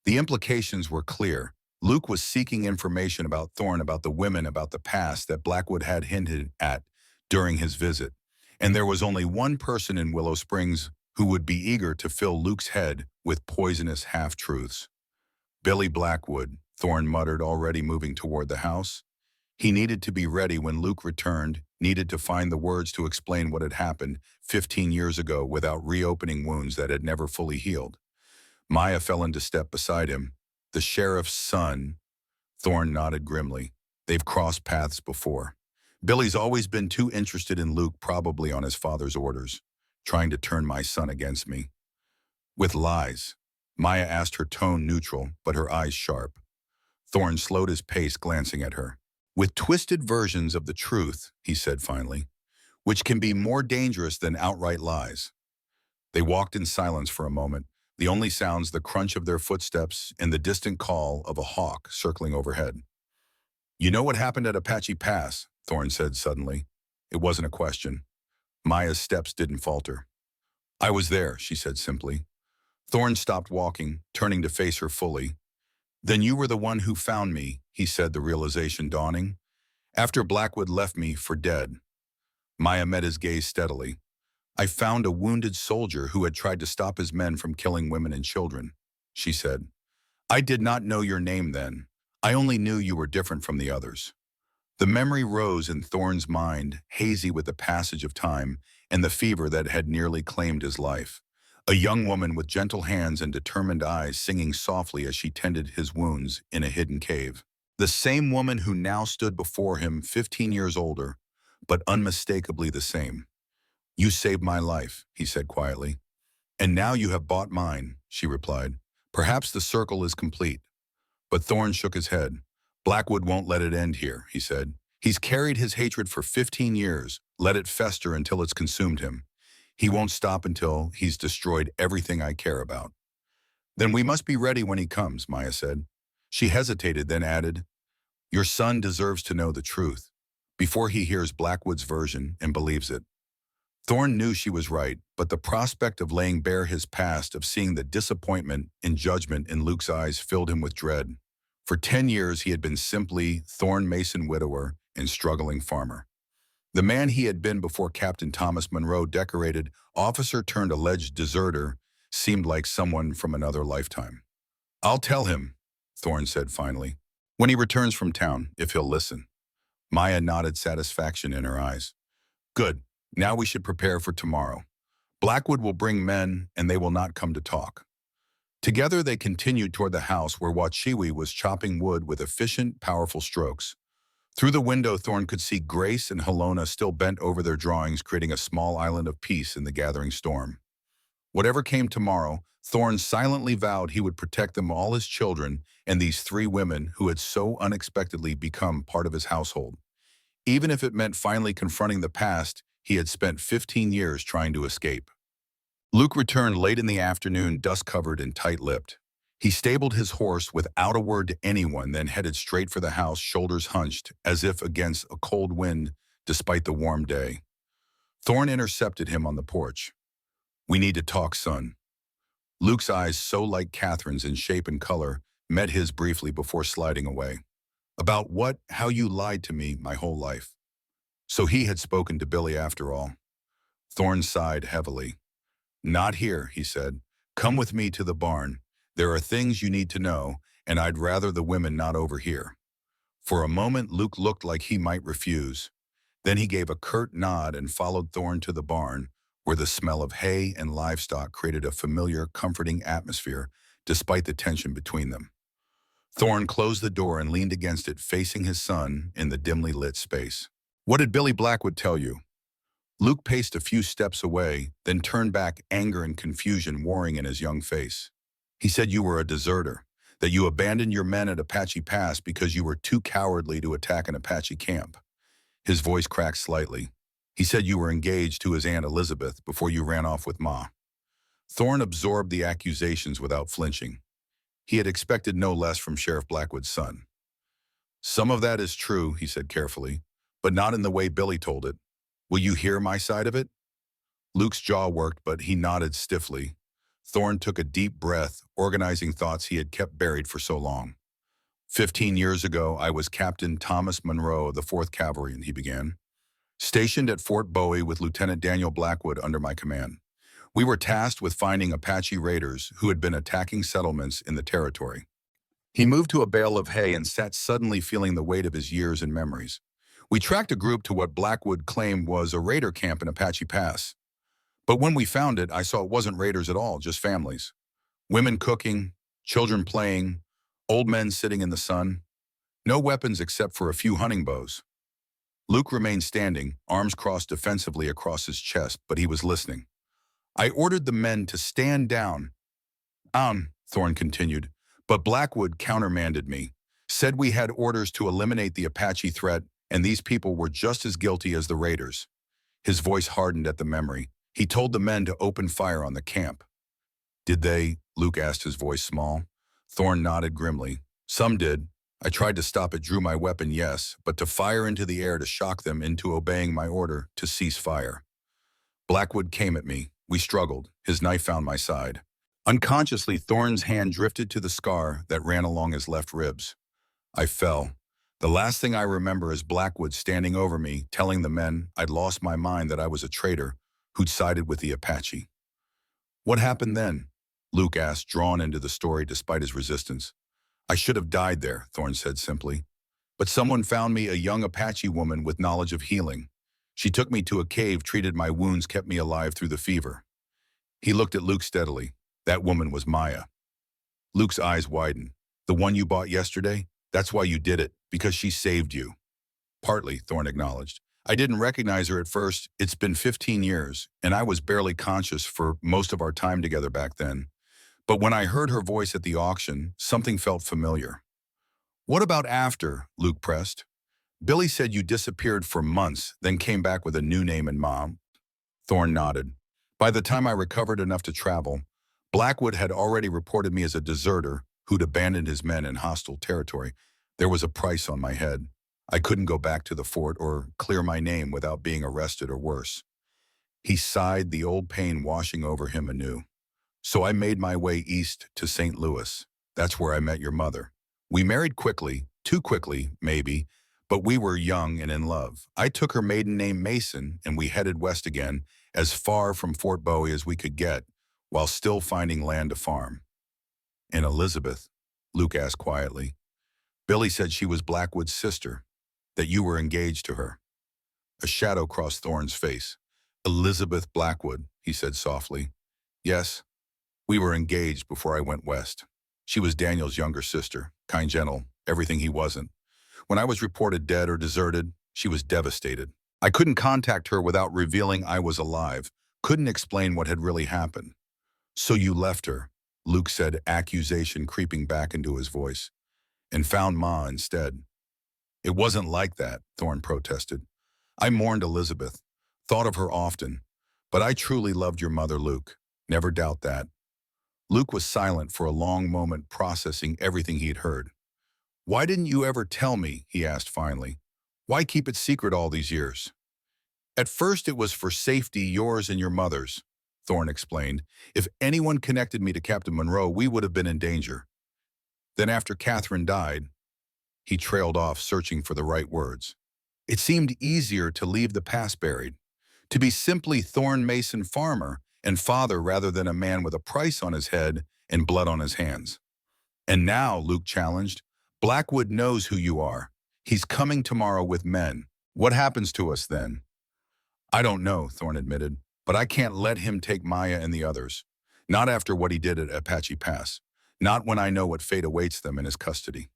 The implications were clear. Luke was seeking information about Thorne, about the women, about the past that Blackwood had hinted at during his visit. And there was only one person in Willow Springs who would be eager to fill Luke's head with poisonous half-truths. Billy Blackwood, Thorne muttered, already moving toward the house. He needed to be ready when Luke returned, needed to find the words to explain what had happened 15 years ago without reopening wounds that had never fully healed. Maya fell into step beside him. The sheriff's son. Thorne nodded grimly. They've crossed paths before. Billy's always been too interested in Luke, probably on his father's orders, trying to turn my son against me. With lies. Maya asked, her tone neutral, but her eyes sharp. Thorne slowed his pace, glancing at her. With twisted versions of the truth, he said finally, which can be more dangerous than outright lies. They walked in silence for a moment, the only sounds the crunch of their footsteps and the distant call of a hawk circling overhead. You know what happened at Apache Pass, Thorne said suddenly. It wasn't a question. Maya's steps didn't falter. I was there, she said simply. Thorne stopped walking, turning to face her fully. Then you were the one who found me, he said, the realization dawning. After Blackwood left me for dead. Maya met his gaze steadily. I found a wounded soldier who had tried to stop his men from killing women and children, she said. I did not know your name then. I only knew you were different from the others. The memory rose in Thorne's mind, hazy with the passage of time and the fever that had nearly claimed his life. A young woman with gentle hands and determined eyes singing softly as she tended his wounds in a hidden cave. The same woman who now stood before him, 15 years older, but unmistakably the same. You saved my life, he said quietly. And now you have bought mine, she replied. Perhaps the circle is complete. But Thorne shook his head. Blackwood won't let it end here, he said. He's carried his hatred for 15 years, let it fester until it's consumed him. He won't stop until he's destroyed everything I care about. Then we must be ready when he comes, Maya said. She hesitated, then added, your son deserves to know the truth before he hears Blackwood's version and believes it. Thorne knew she was right, but the prospect of laying bare his past, of seeing the disappointment and judgment in Luke's eyes filled him with dread. For 10 years he had been simply Thorne Mason widower and struggling farmer. The man he had been before Captain Thomas Monroe, decorated officer turned alleged deserter, seemed like someone from another lifetime. I'll tell him, Thorne said finally, when he returns from town, if he'll listen. Maya nodded, satisfaction in her eyes. Good. Now we should prepare for tomorrow. Blackwood will bring men, and they will not come to talk. Together they continued toward the house where Wachiwi was chopping wood with efficient, powerful strokes. Through the window, Thorne could see Grace and Helena still bent over their drawings, creating a small island of peace in the gathering storm. Whatever came tomorrow, Thorne silently vowed he would protect them, all his children, and these three women who had so unexpectedly become part of his household. Even if it meant finally confronting the past he had spent 15 years trying to escape. Luke returned late in the afternoon, dust-covered and tight-lipped. He stabled his horse without a word to anyone, then headed straight for the house, shoulders hunched, as if against a cold wind despite the warm day. Thorne intercepted him on the porch. We need to talk, son. Luke's eyes, so like Catherine's in shape and color, met his briefly before sliding away. About what? How you lied to me my whole life. So he had spoken to Billy after all. Thorne sighed heavily. Not here, he said. Come with me to the barn. There are things you need to know, and I'd rather the women not overhear. For a moment, Luke looked like he might refuse. Then he gave a curt nod and followed Thorne to the barn, where the smell of hay and livestock created a familiar, comforting atmosphere, despite the tension between them. Thorne closed the door and leaned against it, facing his son in the dimly lit space. What did Billy Blackwood tell you? Luke paced a few steps away, then turned back, anger and confusion warring in his young face. He said you were a deserter, that you abandoned your men at Apache Pass because you were too cowardly to attack an Apache camp. His voice cracked slightly. He said you were engaged to his Aunt Elizabeth before you ran off with Ma. Thorne absorbed the accusations without flinching. He had expected no less from Sheriff Blackwood's son. Some of that is true, he said carefully, but not in the way Billy told it. Will you hear my side of it? Luke's jaw worked, but he nodded stiffly. Thorne took a deep breath, organizing thoughts he had kept buried for so long. 15 years ago, I was Captain Thomas Monroe of the 4th Cavalry, he began, stationed at Fort Bowie with Lieutenant Daniel Blackwood under my command. We were tasked with finding Apache raiders who had been attacking settlements in the territory. He moved to a bale of hay and sat suddenly, feeling the weight of his years and memories. We tracked a group to what Blackwood claimed was a raider camp in Apache Pass. But when we found it, I saw it wasn't raiders at all, just families. Women cooking, children playing, old men sitting in the sun. No weapons except for a few hunting bows. Luke remained standing, arms crossed defensively across his chest, but he was listening. I ordered the men to stand down. Thorne continued, but Blackwood countermanded me, said we had orders to eliminate the Apache threat, and these people were just as guilty as the raiders. His voice hardened at the memory. He told the men to open fire on the camp. Did they? Luke asked, his voice small. Thorne nodded grimly. Some did. I tried to stop it, drew my weapon, yes, but to fire into the air to shock them into obeying my order to cease fire. Blackwood came at me. We struggled. His knife found my side. Unconsciously, Thorne's hand drifted to the scar that ran along his left ribs. I fell. The last thing I remember is Blackwood standing over me, telling the men I'd lost my mind, that I was a traitor who'd sided with the Apache. What happened then? Luke asked, drawn into the story despite his resistance. I should have died there, Thorne said simply. But someone found me, a young Apache woman with knowledge of healing. She took me to a cave, treated my wounds, kept me alive through the fever. He looked at Luke steadily. That woman was Maya. Luke's eyes widened. The one you bought yesterday? That's why you did it, because she saved you. Partly, Thorne acknowledged. I didn't recognize her at first. It's been 15 years, and I was barely conscious for most of our time together back then. But when I heard her voice at the auction, something felt familiar. What about after? Luke pressed. Billy said you disappeared for months, then came back with a new name and mom. Thorne nodded. By the time I recovered enough to travel, Blackwood had already reported me as a deserter who'd abandoned his men in hostile territory. There was a price on my head. I couldn't go back to the fort or clear my name without being arrested or worse. He sighed, the old pain washing over him anew. So I made my way east to St. Louis. That's where I met your mother. We married quickly, too quickly, maybe, but we were young and in love. I took her maiden name Mason, and we headed west again, as far from Fort Bowie as we could get, while still finding land to farm. And Elizabeth? Luke asked quietly. Billy said she was Blackwood's sister, that you were engaged to her. A shadow crossed Thorne's face. Elizabeth Blackwood, he said softly. Yes, we were engaged before I went west. She was Daniel's younger sister, kind, gentle, everything he wasn't. When I was reported dead or deserted, she was devastated. I couldn't contact her without revealing I was alive, couldn't explain what had really happened. So you left her, Luke said, accusation creeping back into his voice, and found Ma instead. It wasn't like that, Thorne protested. I mourned Elizabeth, thought of her often, but I truly loved your mother, Luke. Never doubt that. Luke was silent for a long moment, processing everything he'd heard. Why didn't you ever tell me, he asked finally. Why keep it secret all these years? At first it was for safety, yours and your mother's, Thorne explained. If anyone connected me to Captain Monroe, we would have been in danger. Then after Catherine died, he trailed off, searching for the right words. It seemed easier to leave the past buried, to be simply Thorne Mason farmer and father rather than a man with a price on his head and blood on his hands. And now, Luke challenged, Blackwood knows who you are. He's coming tomorrow with men. What happens to us then? I don't know, Thorne admitted, but I can't let him take Maya and the others. Not after what he did at Apache Pass. Not when I know what fate awaits them in his custody.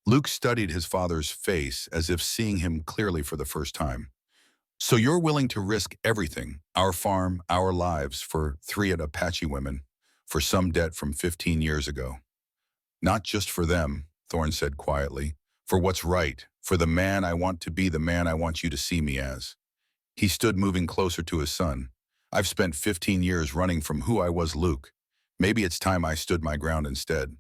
Luke studied his father's face as if seeing him clearly for the first time. So you're willing to risk everything, our farm, our lives, for 3 Apache women, for some debt from 15 years ago. Not just for them, Thorne said quietly, for what's right, for the man I want to be, the man I want you to see me as. He stood, moving closer to his son. I've spent 15 years running from who I was, Luke. Maybe it's time I stood my ground instead.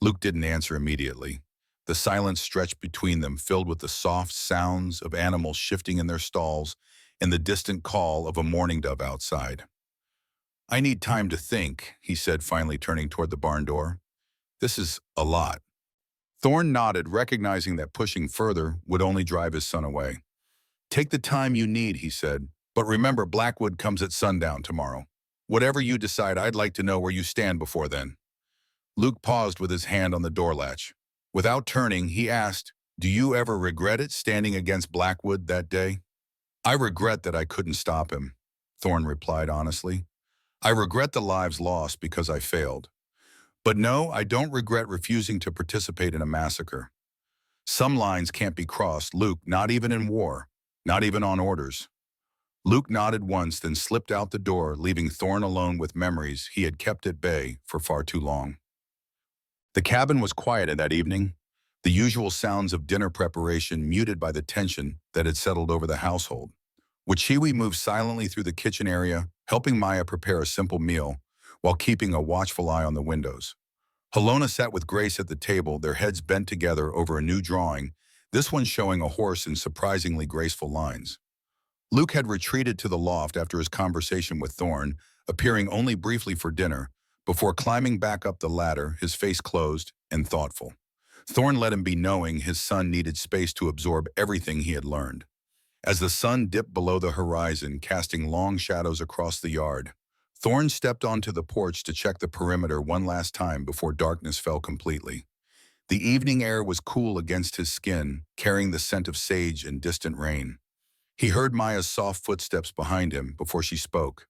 Luke didn't answer immediately. The silence stretched between them, filled with the soft sounds of animals shifting in their stalls and the distant call of a mourning dove outside. I need time to think, he said, finally turning toward the barn door. This is a lot. Thorne nodded, recognizing that pushing further would only drive his son away. Take the time you need, he said, but remember Blackwood comes at sundown tomorrow. Whatever you decide, I'd like to know where you stand before then. Luke paused with his hand on the door latch. Without turning, he asked, do you ever regret it, standing against Blackwood that day? I regret that I couldn't stop him, Thorne replied honestly. I regret the lives lost because I failed. But no, I don't regret refusing to participate in a massacre. Some lines can't be crossed, Luke, not even in war, not even on orders. Luke nodded once, then slipped out the door, leaving Thorne alone with memories he had kept at bay for far too long. The cabin was quiet that evening, the usual sounds of dinner preparation muted by the tension that had settled over the household. Wichiwi moved silently through the kitchen area, helping Maya prepare a simple meal, while keeping a watchful eye on the windows. Helona sat with Grace at the table, their heads bent together over a new drawing, this one showing a horse in surprisingly graceful lines. Luke had retreated to the loft after his conversation with Thorne, appearing only briefly for dinner, before climbing back up the ladder, his face closed and thoughtful. Thorne let him be, knowing his son needed space to absorb everything he had learned. As the sun dipped below the horizon, casting long shadows across the yard, Thorne stepped onto the porch to check the perimeter one last time before darkness fell completely. The evening air was cool against his skin, carrying the scent of sage and distant rain. He heard Maya's soft footsteps behind him before she spoke.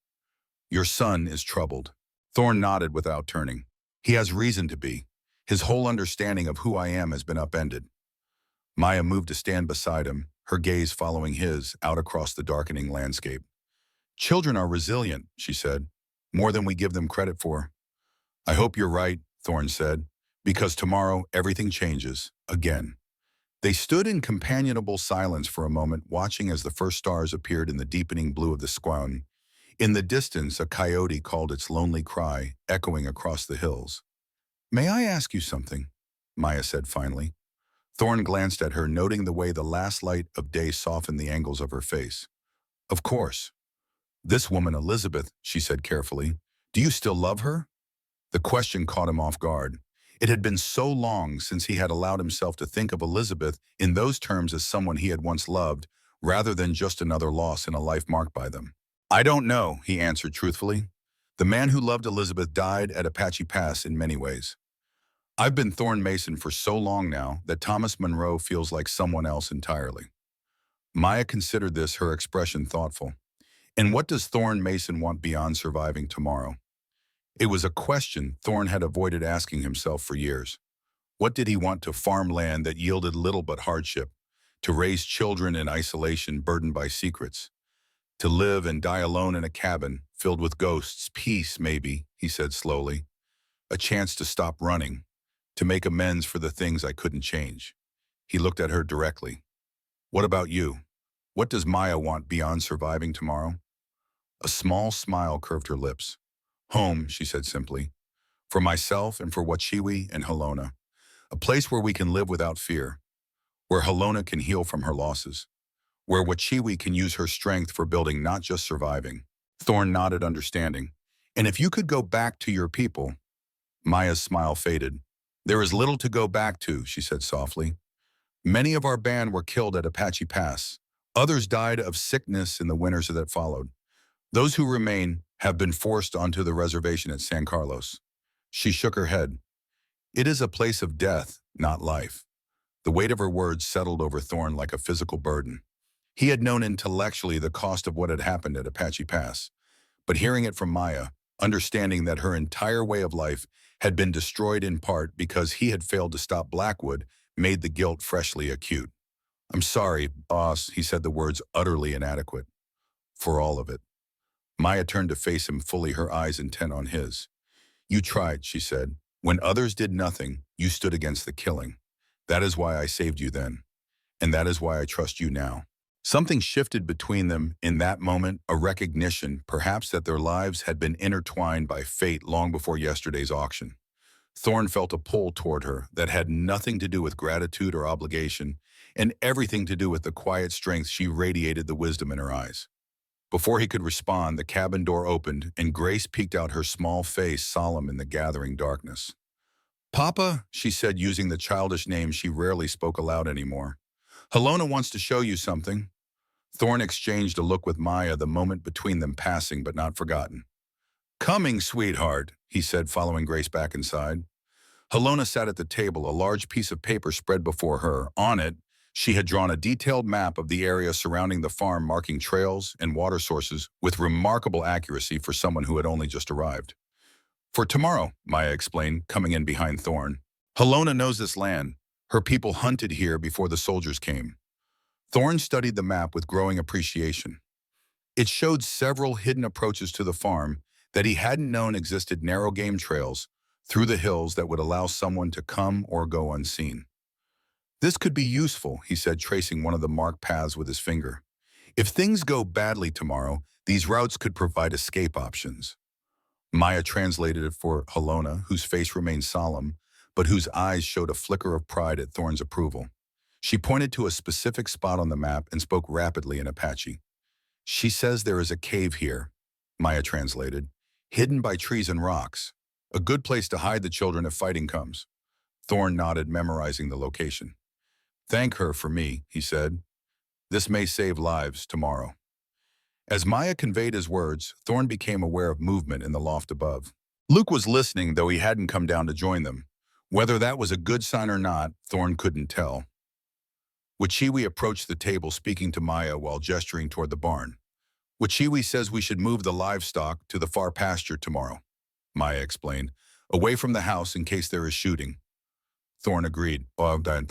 Your son is troubled. Thorne nodded without turning. He has reason to be. His whole understanding of who I am has been upended. Maya moved to stand beside him, her gaze following his out across the darkening landscape. Children are resilient, she said, more than we give them credit for. I hope you're right, Thorne said, because tomorrow everything changes, again. They stood in companionable silence for a moment, watching as the first stars appeared in the deepening blue of the sky. In the distance, a coyote called its lonely cry, echoing across the hills. "May I ask you something?" Maya said finally. Thorn glanced at her, noting the way the last light of day softened the angles of her face. "Of course. This woman, Elizabeth," she said carefully. "Do you still love her?" The question caught him off guard. It had been so long since he had allowed himself to think of Elizabeth in those terms as someone he had once loved, rather than just another loss in a life marked by them. "I don't know," he answered truthfully. "The man who loved Elizabeth died at Apache Pass in many ways. I've been Thorn Mason for so long now that Thomas Monroe feels like someone else entirely." Maya considered this, her expression thoughtful. "And what does Thorn Mason want beyond surviving tomorrow?" It was a question Thorn had avoided asking himself for years. What did he want? To farm land that yielded little but hardship, to raise children in isolation burdened by secrets, to live and die alone in a cabin filled with ghosts? Peace, maybe, he said slowly. A chance to stop running, to make amends for the things I couldn't change. He looked at her directly. "What about you? What does Maya want beyond surviving tomorrow?" A small smile curved her lips. "Home," she said simply. "For myself and for Wachiwi and Halona. A place where we can live without fear. Where Halona can heal from her losses. Where Wachiwi can use her strength for building, not just surviving." Thorn nodded, understanding. "And if you could go back to your people?" Maya's smile faded. "There is little to go back to," she said softly. "Many of our band were killed at Apache Pass. Others died of sickness in the winters that followed. Those who remain have been forced onto the reservation at San Carlos." She shook her head. "It is a place of death, not life." The weight of her words settled over Thorn like a physical burden. He had known intellectually the cost of what had happened at Apache Pass, but hearing it from Maya, understanding that her entire way of life had been destroyed in part because he had failed to stop Blackwood, made the guilt freshly acute. "I'm sorry, boss," he said, the words utterly inadequate. "For all of it." Maya turned to face him fully, her eyes intent on his. "You tried," she said. "When others did nothing, you stood against the killing. That is why I saved you then. And that is why I trust you now." Something shifted between them in that moment, a recognition, perhaps, that their lives had been intertwined by fate long before yesterday's auction. Thorn felt a pull toward her that had nothing to do with gratitude or obligation, and everything to do with the quiet strength she radiated, the wisdom in her eyes. Before he could respond, the cabin door opened, and Grace peeked out, her small face solemn in the gathering darkness. "Papa," she said, using the childish name she rarely spoke aloud anymore. "Halona wants to show you something." Thorn exchanged a look with Maya, the moment between them passing but not forgotten. "Coming, sweetheart," he said, following Grace back inside. Halona sat at the table, a large piece of paper spread before her. On it, she had drawn a detailed map of the area surrounding the farm, marking trails and water sources with remarkable accuracy for someone who had only just arrived. "For tomorrow," Maya explained, coming in behind Thorn. "Halona knows this land. Her people hunted here before the soldiers came." Thorn studied the map with growing appreciation. It showed several hidden approaches to the farm that he hadn't known existed, narrow game trails through the hills that would allow someone to come or go unseen. "This could be useful," he said, tracing one of the marked paths with his finger. "If things go badly tomorrow, these routes could provide escape options." Maya translated it for Halona, whose face remained solemn, but whose eyes showed a flicker of pride at Thorn's approval. She pointed to a specific spot on the map and spoke rapidly in Apache. "She says there is a cave here," Maya translated, "hidden by trees and rocks. A good place to hide the children if fighting comes." Thorn nodded, memorizing the location. "Thank her for me," he said. "This may save lives tomorrow." As Maya conveyed his words, Thorn became aware of movement in the loft above. Luke was listening, though he hadn't come down to join them. Whether that was a good sign or not, Thorn couldn't tell. Wachiwi approached the table, speaking to Maya while gesturing toward the barn. "Wachiwi says we should move the livestock to the far pasture tomorrow," Maya explained, "away from the house in case there is shooting." Thorn agreed. "Oh, good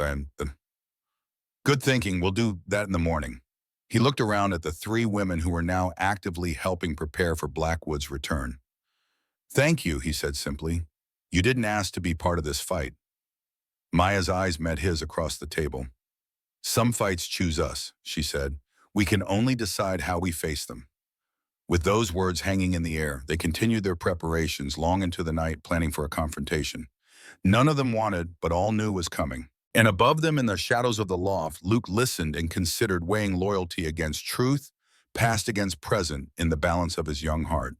thinking. We'll do that in the morning." He looked around at the three women who were now actively helping prepare for Blackwood's return. "Thank you," he said simply. "You didn't ask to be part of this fight." Maya's eyes met his across the table. "Some fights choose us," she said. "We can only decide how we face them." With those words hanging in the air, they continued their preparations long into the night, planning for a confrontation. None of them wanted, but all knew was coming. And above them in the shadows of the loft, Luke listened and considered, weighing loyalty against truth, past against present, in the balance of his young heart.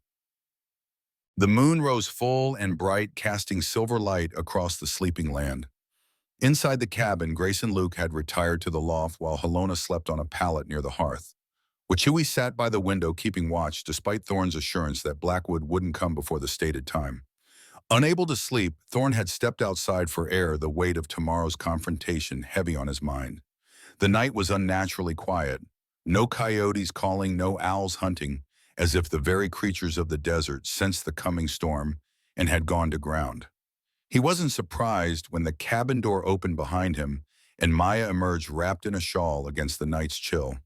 The moon rose full and bright, casting silver light across the sleeping land. Inside the cabin, Grace and Luke had retired to the loft while Helena slept on a pallet near the hearth. Wachui sat by the window keeping watch despite Thorne's assurance that Blackwood wouldn't come before the stated time. Unable to sleep, Thorne had stepped outside for air, the weight of tomorrow's confrontation heavy on his mind. The night was unnaturally quiet. No coyotes calling, no owls hunting, as if the very creatures of the desert sensed the coming storm and had gone to ground. He wasn't surprised when the cabin door opened behind him and Maya emerged wrapped in a shawl against the night's chill.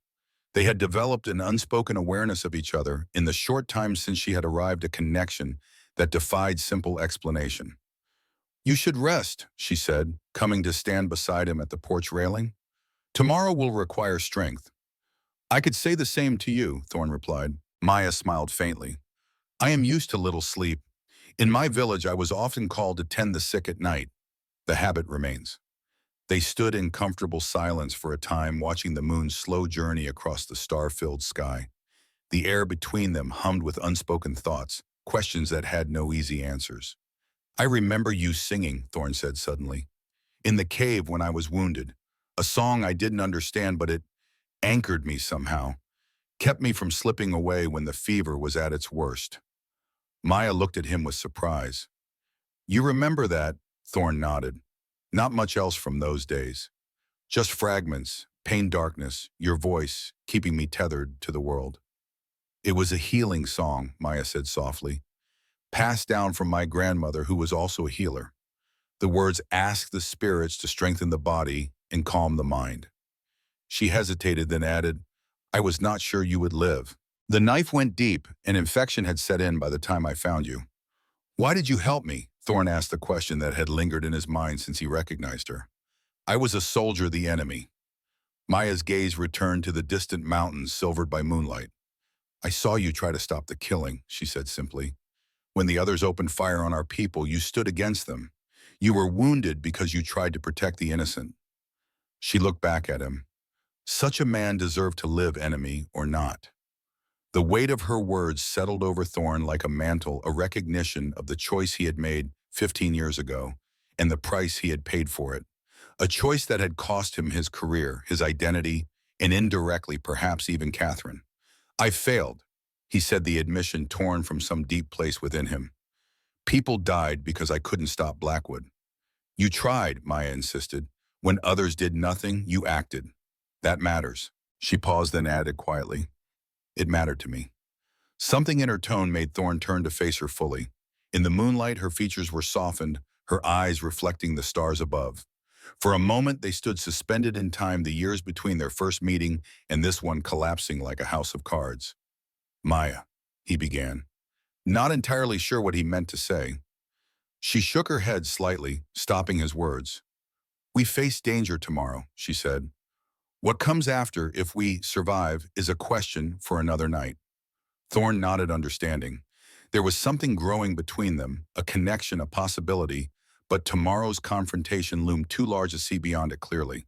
They had developed an unspoken awareness of each other in the short time since she had arrived, a connection that defied simple explanation. "You should rest," she said, coming to stand beside him at the porch railing. "Tomorrow will require strength." "I could say the same to you," Thorne replied. Maya smiled faintly. "I am used to little sleep. In my village, I was often called to tend the sick at night. The habit remains." They stood in comfortable silence for a time, watching the moon's slow journey across the star-filled sky. The air between them hummed with unspoken thoughts, questions that had no easy answers. "I remember you singing," Thorne said suddenly, "in the cave when I was wounded. A song I didn't understand, but it anchored me somehow, kept me from slipping away when the fever was at its worst." Maya looked at him with surprise. "You remember that?" Thorne nodded. "Not much else from those days. Just fragments, pain, darkness, your voice, keeping me tethered to the world." "It was a healing song," Maya said softly, "passed down from my grandmother, who was also a healer. The words ask the spirits to strengthen the body and calm the mind." She hesitated, then added, "I was not sure you would live. The knife went deep, and infection had set in by the time I found you." "Why did you help me?" Thorne asked the question that had lingered in his mind since he recognized her. "I was a soldier of the enemy." Maya's gaze returned to the distant mountains silvered by moonlight. "I saw you try to stop the killing," she said simply. "When the others opened fire on our people, you stood against them. You were wounded because you tried to protect the innocent." She looked back at him. Such a man deserved to live, enemy or not. The weight of her words settled over Thorne like a mantle, a recognition of the choice he had made 15 years ago and the price he had paid for it. A choice that had cost him his career, his identity, and indirectly perhaps even Catherine. "I failed," he said, the admission torn from some deep place within him. "People died because I couldn't stop Blackwood." "You tried," Maya insisted. "When others did nothing, you acted. That matters." She paused, then added quietly, "It mattered to me." Something in her tone made Thorne turn to face her fully. In the moonlight, her features were softened, her eyes reflecting the stars above. For a moment, they stood suspended in time, the years between their first meeting and this one collapsing like a house of cards. "Maya," he began, not entirely sure what he meant to say. She shook her head slightly, stopping his words. "We face danger tomorrow," she said. "What comes after, if we survive, is a question for another night." Thorne nodded, understanding. There was something growing between them, a connection, a possibility, but tomorrow's confrontation loomed too large to see beyond it clearly.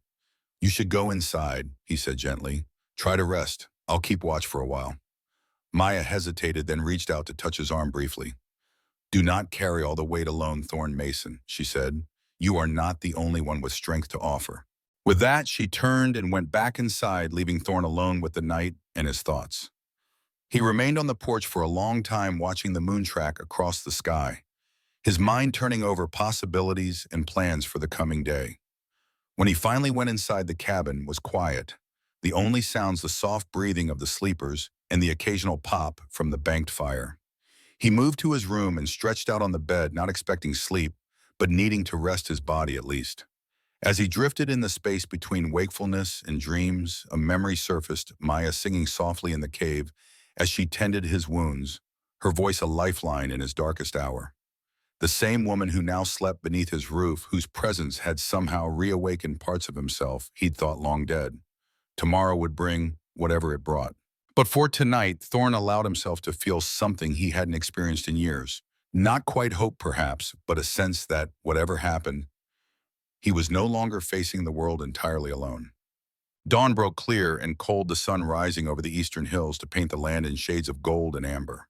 "You should go inside," he said gently. "Try to rest. I'll keep watch for a while." Maya hesitated, then reached out to touch his arm briefly. "Do not carry all the weight alone, Thorne Mason," she said. "You are not the only one with strength to offer." With that, she turned and went back inside, leaving Thorne alone with the night and his thoughts. He remained on the porch for a long time, watching the moon track across the sky, his mind turning over possibilities and plans for the coming day. When he finally went inside, the cabin was quiet. The only sounds the soft breathing of the sleepers and the occasional pop from the banked fire. He moved to his room and stretched out on the bed, not expecting sleep, but needing to rest his body at least. As he drifted in the space between wakefulness and dreams, a memory surfaced, Maya singing softly in the cave as she tended his wounds, her voice a lifeline in his darkest hour. The same woman who now slept beneath his roof, whose presence had somehow reawakened parts of himself he'd thought long dead. Tomorrow would bring whatever it brought. But for tonight, Thorn allowed himself to feel something he hadn't experienced in years. Not quite hope, perhaps, but a sense that, whatever happened, he was no longer facing the world entirely alone. Dawn broke clear and cold, the sun rising over the eastern hills to paint the land in shades of gold and amber.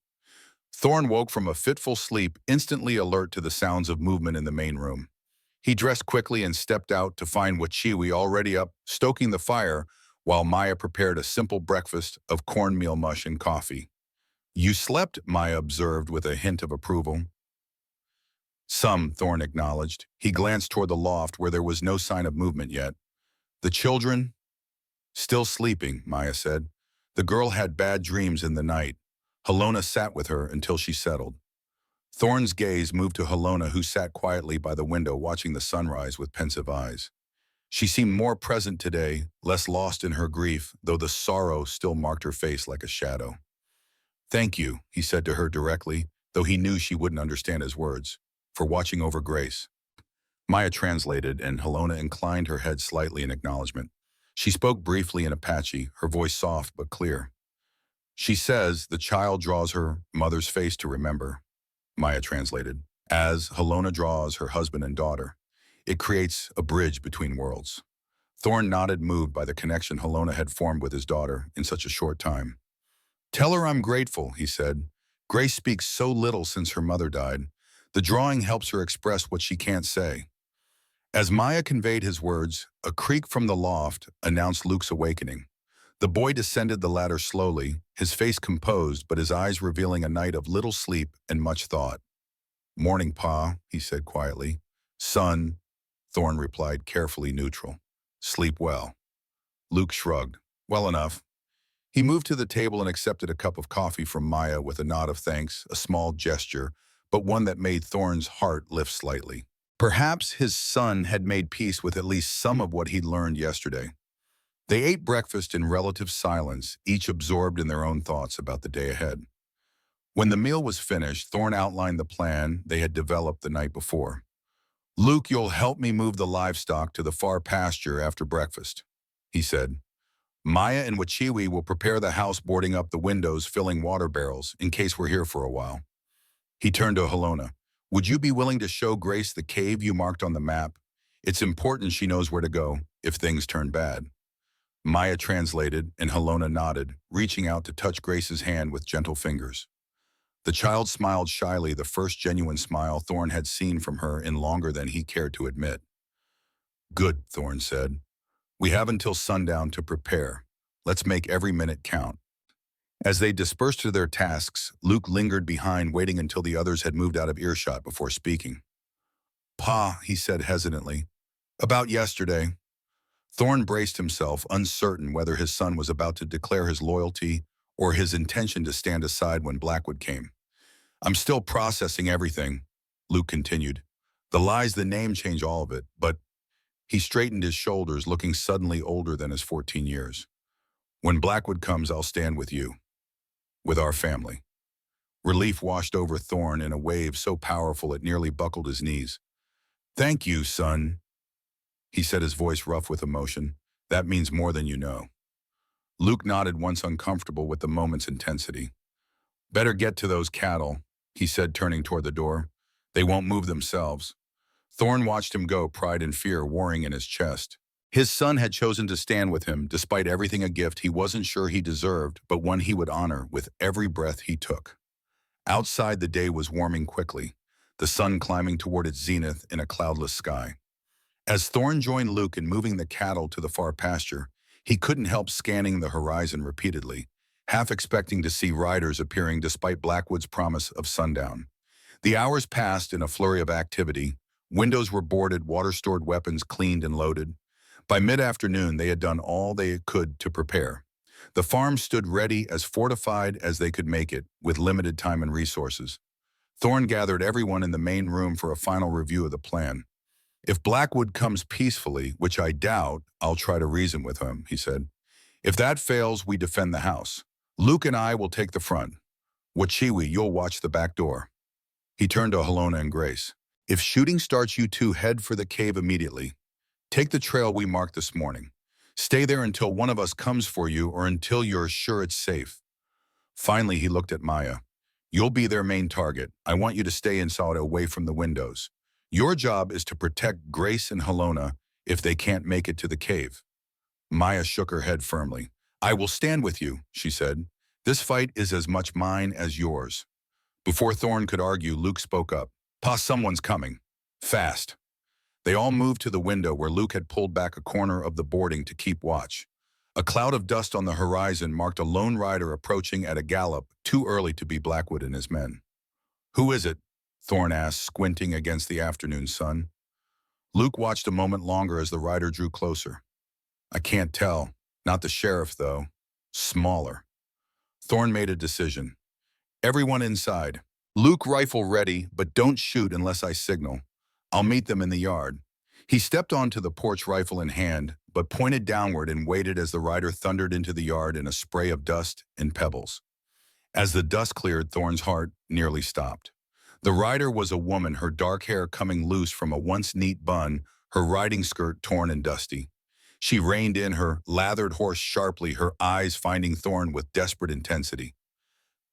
Thorn woke from a fitful sleep, instantly alert to the sounds of movement in the main room. He dressed quickly and stepped out to find Wachiwi already up, stoking the fire, while Maya prepared a simple breakfast of cornmeal mush and coffee. "You slept," Maya observed with a hint of approval. "Some," Thorn acknowledged. He glanced toward the loft where there was no sign of movement yet. "The children?" "Still sleeping," Maya said. "The girl had bad dreams in the night. Helona sat with her until she settled." Thorn's gaze moved to Helona, who sat quietly by the window watching the sunrise with pensive eyes. She seemed more present today, less lost in her grief, though the sorrow still marked her face like a shadow. "Thank you," he said to her directly, though he knew she wouldn't understand his words, "for watching over Grace." Maya translated, and Helona inclined her head slightly in acknowledgement. She spoke briefly in Apache, her voice soft but clear. "She says the child draws her mother's face to remember," Maya translated, "as Helona draws her husband and daughter. It creates a bridge between worlds." Thorn nodded, moved by the connection Helona had formed with his daughter in such a short time. "Tell her I'm grateful," he said. "Grace speaks so little since her mother died. The drawing helps her express what she can't say." As Maya conveyed his words, a creak from the loft announced Luke's awakening. The boy descended the ladder slowly, his face composed but his eyes revealing a night of little sleep and much thought. "Morning, Pa," he said quietly. "Son," Thorn replied, carefully neutral. "Sleep well." Luke shrugged. "Well enough." He moved to the table and accepted a cup of coffee from Maya with a nod of thanks, a small gesture, but one that made Thorn's heart lift slightly. Perhaps his son had made peace with at least some of what he'd learned yesterday. They ate breakfast in relative silence, each absorbed in their own thoughts about the day ahead. When the meal was finished, Thorn outlined the plan they had developed the night before. "Luke, you'll help me move the livestock to the far pasture after breakfast," he said. "Maya and Wachiwi will prepare the house, boarding up the windows, filling water barrels, in case we're here for a while." He turned to Helona. "Would you be willing to show Grace the cave you marked on the map? It's important she knows where to go if things turn bad." Maya translated, and Helona nodded, reaching out to touch Grace's hand with gentle fingers. The child smiled shyly, the first genuine smile Thorn had seen from her in longer than he cared to admit. "Good," Thorn said. "We have until sundown to prepare. Let's make every minute count." As they dispersed to their tasks, Luke lingered behind, waiting until the others had moved out of earshot before speaking. "Pa," he said hesitantly, "about yesterday." Thorn braced himself, uncertain whether his son was about to declare his loyalty or his intention to stand aside when Blackwood came. "I'm still processing everything," Luke continued. "The lie's the name change all of it, but—" He straightened his shoulders, looking suddenly older than his 14 years. "When Blackwood comes, I'll stand with you. With our family." Relief washed over Thorn in a wave so powerful it nearly buckled his knees. "Thank you, son," he said, his voice rough with emotion. "That means more than you know." Luke nodded, once uncomfortable with the moment's intensity. "Better get to those cattle," he said, turning toward the door. "They won't move themselves." Thorn watched him go, pride and fear warring in his chest. His son had chosen to stand with him, despite everything, a gift he wasn't sure he deserved, but one he would honor with every breath he took. Outside, the day was warming quickly, the sun climbing toward its zenith in a cloudless sky. As Thorn joined Luke in moving the cattle to the far pasture, he couldn't help scanning the horizon repeatedly, half expecting to see riders appearing despite Blackwood's promise of sundown. The hours passed in a flurry of activity. Windows were boarded, water-stored weapons cleaned and loaded. By mid-afternoon, they had done all they could to prepare. The farm stood ready, as fortified as they could make it, with limited time and resources. Thorn gathered everyone in the main room for a final review of the plan. "If Blackwood comes peacefully, which I doubt, I'll try to reason with him," he said. "If that fails, we defend the house. Luke and I will take the front. Wachiwi, you'll watch the back door." He turned to Helona and Grace. "If shooting starts, you two head for the cave immediately. Take the trail we marked this morning. Stay there until one of us comes for you or until you're sure it's safe. Finally, he looked at Maya. You'll be their main target. I want you to stay inside away from the windows. Your job is to protect Grace and Helona if they can't make it to the cave. Maya shook her head firmly. I will stand with you, she said. This fight is as much mine as yours. Before Thorn could argue, Luke spoke up. Pa, someone's coming. Fast. They all moved to the window where Luke had pulled back a corner of the boarding to keep watch. A cloud of dust on the horizon marked a lone rider approaching at a gallop, too early to be Blackwood and his men. Who is it? Thorn asked, squinting against the afternoon sun. Luke watched a moment longer as the rider drew closer. I can't tell. Not the sheriff, though. Smaller. Thorn made a decision. Everyone inside. Luke, rifle ready, but don't shoot unless I signal. I'll meet them in the yard. He stepped onto the porch, rifle in hand, but pointed downward and waited as the rider thundered into the yard in a spray of dust and pebbles. As the dust cleared, Thorn's heart nearly stopped. The rider was a woman, her dark hair coming loose from a once neat bun, her riding skirt torn and dusty. She reined in her lathered horse sharply, her eyes finding Thorn with desperate intensity.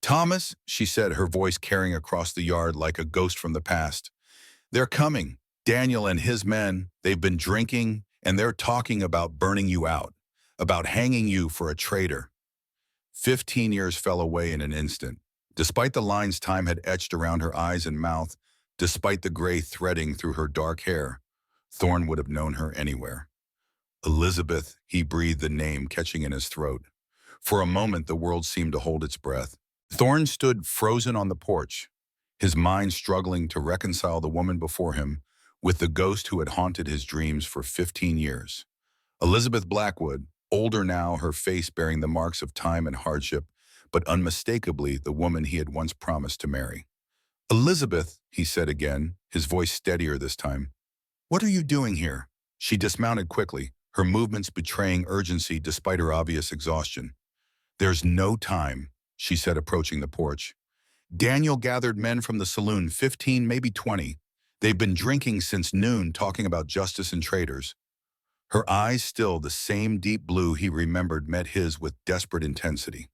Thomas, she said, her voice carrying across the yard like a ghost from the past. They're coming. Daniel and his men, they've been drinking, and they're talking about burning you out, about hanging you for a traitor. 15 years fell away in an instant. Despite the lines time had etched around her eyes and mouth, despite the gray threading through her dark hair, Thorn would have known her anywhere. Elizabeth, he breathed the name, catching in his throat. For a moment, the world seemed to hold its breath. Thorn stood frozen on the porch, his mind struggling to reconcile the woman before him with the ghost who had haunted his dreams for 15 years. Elizabeth Blackwood, older now, her face bearing the marks of time and hardship, but unmistakably the woman he had once promised to marry. Elizabeth, he said again, his voice steadier this time. What are you doing here? She dismounted quickly, her movements betraying urgency despite her obvious exhaustion. There's no time, she said, approaching the porch. Daniel gathered men from the saloon, 15, maybe 20. They've been drinking since noon, talking about justice and traitors. Her eyes, still the same deep blue he remembered, met his with desperate intensity.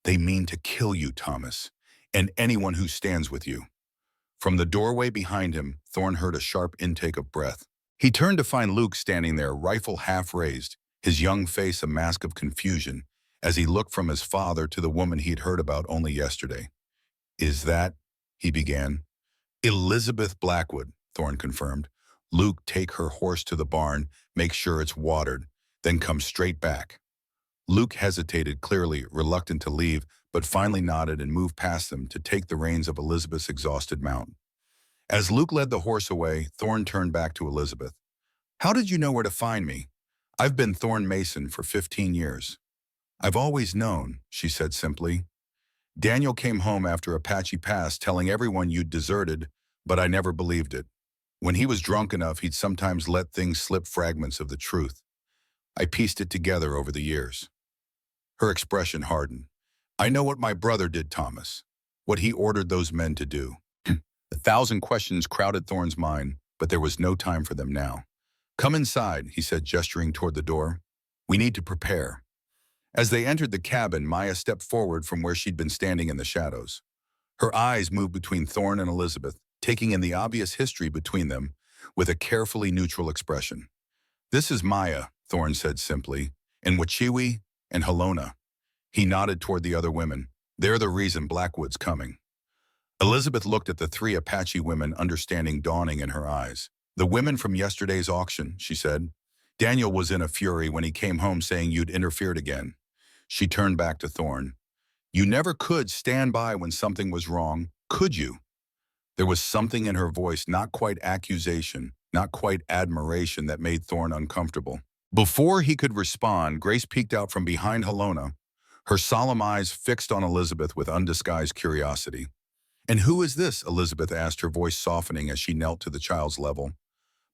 They mean to kill you, Thomas, and anyone who stands with you. From the doorway behind him, Thorn heard a sharp intake of breath. He turned to find Luke standing there, rifle half raised, his young face a mask of confusion, as he looked from his father to the woman he'd heard about only yesterday. Is that, he began. Elizabeth Blackwood, Thorn confirmed. Luke, take her horse to the barn, make sure it's watered, then come straight back. Luke hesitated, clearly reluctant to leave, but finally nodded and moved past them to take the reins of Elizabeth's exhausted mount. As Luke led the horse away, Thorn turned back to Elizabeth. How did you know where to find me? I've been Thorn Mason for 15 years. I've always known, she said simply. Daniel came home after Apache passed telling everyone you'd deserted, but I never believed it. When he was drunk enough, he'd sometimes let things slip, fragments of the truth. I pieced it together over the years. Her expression hardened. I know what my brother did, Thomas. What he ordered those men to do. 1,000 questions crowded Thorn's mind, but there was no time for them now. Come inside, he said, gesturing toward the door. We need to prepare. As they entered the cabin, Maya stepped forward from where she'd been standing in the shadows. Her eyes moved between Thorn and Elizabeth, taking in the obvious history between them with a carefully neutral expression. This is Maya, Thorn said simply, and Wachiwi and Helona. He nodded toward the other women. They're the reason Blackwood's coming. Elizabeth looked at the 3 Apache women, understanding dawning in her eyes. The women from yesterday's auction, she said. Daniel was in a fury when he came home saying you'd interfered again. She turned back to Thorn. You never could stand by when something was wrong, could you? There was something in her voice, not quite accusation, not quite admiration, that made Thorn uncomfortable. Before he could respond, Grace peeked out from behind Helona, her solemn eyes fixed on Elizabeth with undisguised curiosity. And who is this? Elizabeth asked, her voice softening as she knelt to the child's level.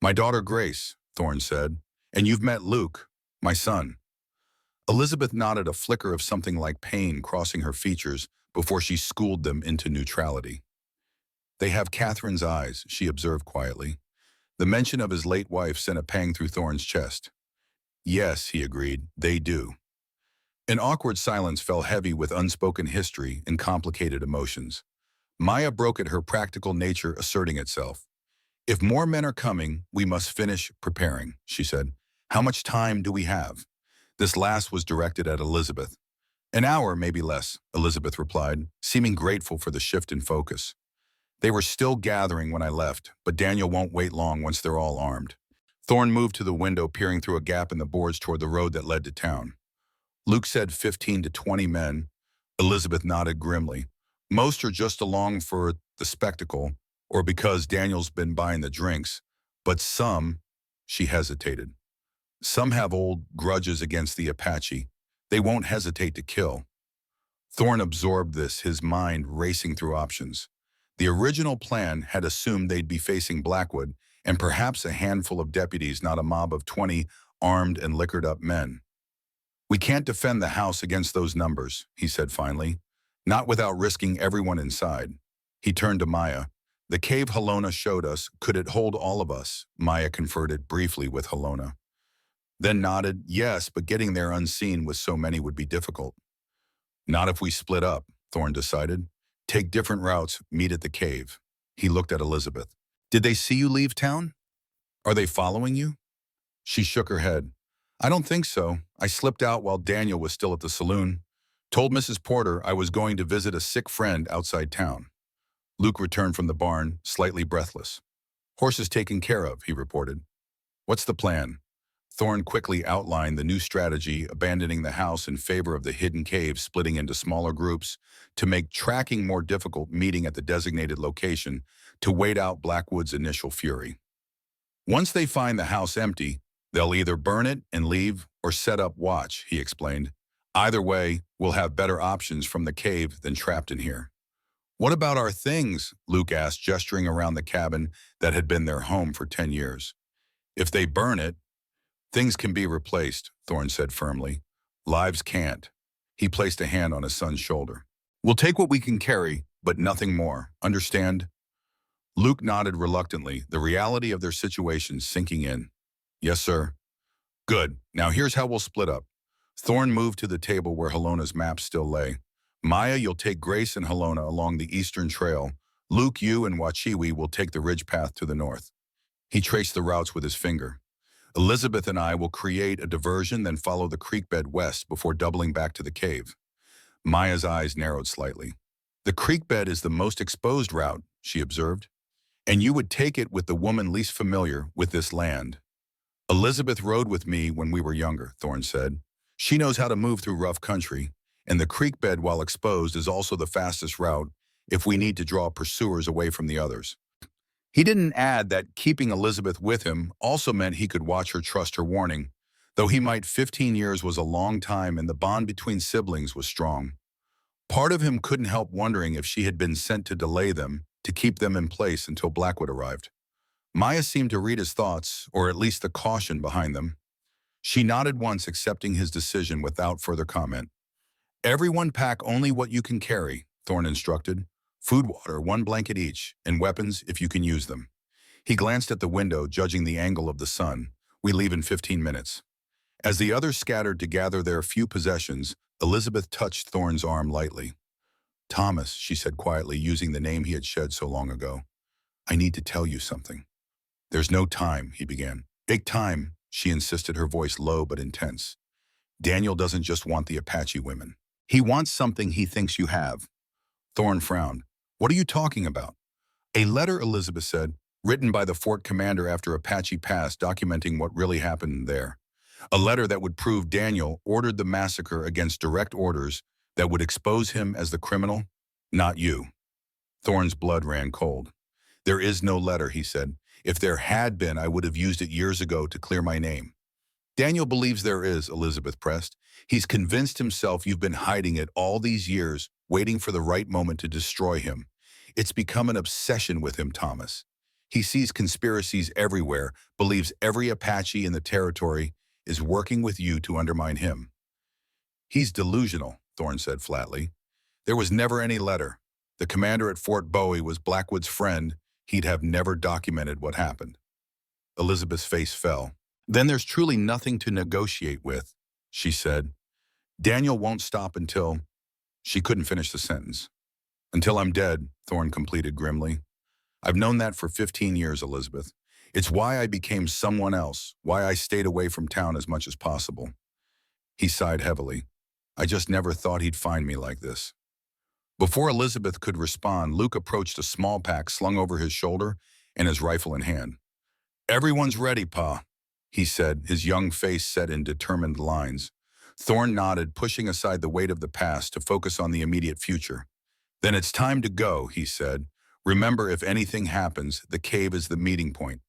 My daughter Grace, Thorn said. And you've met Luke, my son. Elizabeth nodded, a flicker of something like pain crossing her features before she schooled them into neutrality. They have Catherine's eyes, she observed quietly. The mention of his late wife sent a pang through Thorn's chest. Yes, he agreed, they do. An awkward silence fell heavy with unspoken history and complicated emotions. Maya broke it, her practical nature asserting itself. If more men are coming, we must finish preparing, she said. How much time do we have? This last was directed at Elizabeth. An hour, maybe less, Elizabeth replied, seeming grateful for the shift in focus. They were still gathering when I left, but Daniel won't wait long once they're all armed. Thorne moved to the window, peering through a gap in the boards toward the road that led to town. Luke said 15 to 20 men. Elizabeth nodded grimly. Most are just along for the spectacle, or because Daniel's been buying the drinks. But some, she hesitated. Some have old grudges against the Apache. They won't hesitate to kill. Thorne absorbed this, his mind racing through options. The original plan had assumed they'd be facing Blackwood and perhaps a handful of deputies, not a mob of 20 armed and liquored-up men. We can't defend the house against those numbers, he said finally, not without risking everyone inside. He turned to Maya. The cave Helona showed us, could it hold all of us? Maya conferred it briefly with Helona. Then nodded, yes, but getting there unseen with so many would be difficult. Not if we split up, Thorne decided. Take different routes, meet at the cave. He looked at Elizabeth. Did they see you leave town? Are they following you? She shook her head. I don't think so. I slipped out while Daniel was still at the saloon. Told Mrs. Porter I was going to visit a sick friend outside town. Luke returned from the barn, slightly breathless. Horses taken care of, he reported. What's the plan? Thorne quickly outlined the new strategy, abandoning the house in favor of the hidden cave, splitting into smaller groups to make tracking more difficult, meeting at the designated location to wait out Blackwood's initial fury. Once they find the house empty, they'll either burn it and leave or set up watch, he explained. Either way, we'll have better options from the cave than trapped in here. What about our things? Luke asked, gesturing around the cabin that had been their home for 10 years. If they burn it, things can be replaced, Thorne said firmly. Lives can't. He placed a hand on his son's shoulder. We'll take what we can carry, but nothing more. Understand? Luke nodded reluctantly, the reality of their situation sinking in. Yes, sir. Good. Now here's how we'll split up. Thorne moved to the table where Helona's map still lay. Maya, you'll take Grace and Helona along the eastern trail. Luke, you and Wachiwi will take the ridge path to the north. He traced the routes with his finger. Elizabeth and I will create a diversion, then follow the creek bed west before doubling back to the cave. Maya's eyes narrowed slightly. The creek bed is the most exposed route, she observed. And you would take it with the woman least familiar with this land. Elizabeth rode with me when we were younger, Thorne said. She knows how to move through rough country, and the creek bed, while exposed, is also the fastest route if we need to draw pursuers away from the others. He didn't add that keeping Elizabeth with him also meant he could watch her trust her warning, though he might. 15 years was a long time and the bond between siblings was strong. Part of him couldn't help wondering if she had been sent to delay them, to keep them in place until Blackwood arrived. Maya seemed to read his thoughts, or at least the caution behind them. She nodded once, accepting his decision without further comment. Everyone pack only what you can carry, Thorne instructed. Food, water, one blanket each, and weapons if you can use them. He glanced at the window, judging the angle of the sun. We leave in 15 minutes. As the others scattered to gather their few possessions, Elizabeth touched Thorne's arm lightly. Thomas, she said quietly, using the name he had shed so long ago. I need to tell you something. There's no time, he began. Take time, she insisted, her voice low but intense. Daniel doesn't just want the Apache women. He wants something he thinks you have. Thorne frowned. What are you talking about? A letter, Elizabeth said, written by the fort commander after Apache passed, documenting what really happened there. A letter that would prove Daniel ordered the massacre against direct orders that would expose him as the criminal, not you. Thorne's blood ran cold. There is no letter, he said. If there had been, I would have used it years ago to clear my name. Daniel believes there is, Elizabeth pressed. He's convinced himself you've been hiding it all these years, waiting for the right moment to destroy him. It's become an obsession with him, Thomas. He sees conspiracies everywhere, believes every Apache in the territory is working with you to undermine him. He's delusional, Thorne said flatly. There was never any letter. The commander at Fort Bowie was Blackwood's friend. He'd have never documented what happened. Elizabeth's face fell. Then there's truly nothing to negotiate with, she said. Daniel won't stop until... She couldn't finish the sentence. Until I'm dead, Thorne completed grimly. I've known that for 15 years, Elizabeth. It's why I became someone else, why I stayed away from town as much as possible. He sighed heavily. I just never thought he'd find me like this. Before Elizabeth could respond, Luke approached a small pack slung over his shoulder and his rifle in hand. Everyone's ready, Pa, he said, his young face set in determined lines. Thorne nodded, pushing aside the weight of the past to focus on the immediate future. Then it's time to go, he said. Remember, if anything happens, the cave is the meeting point.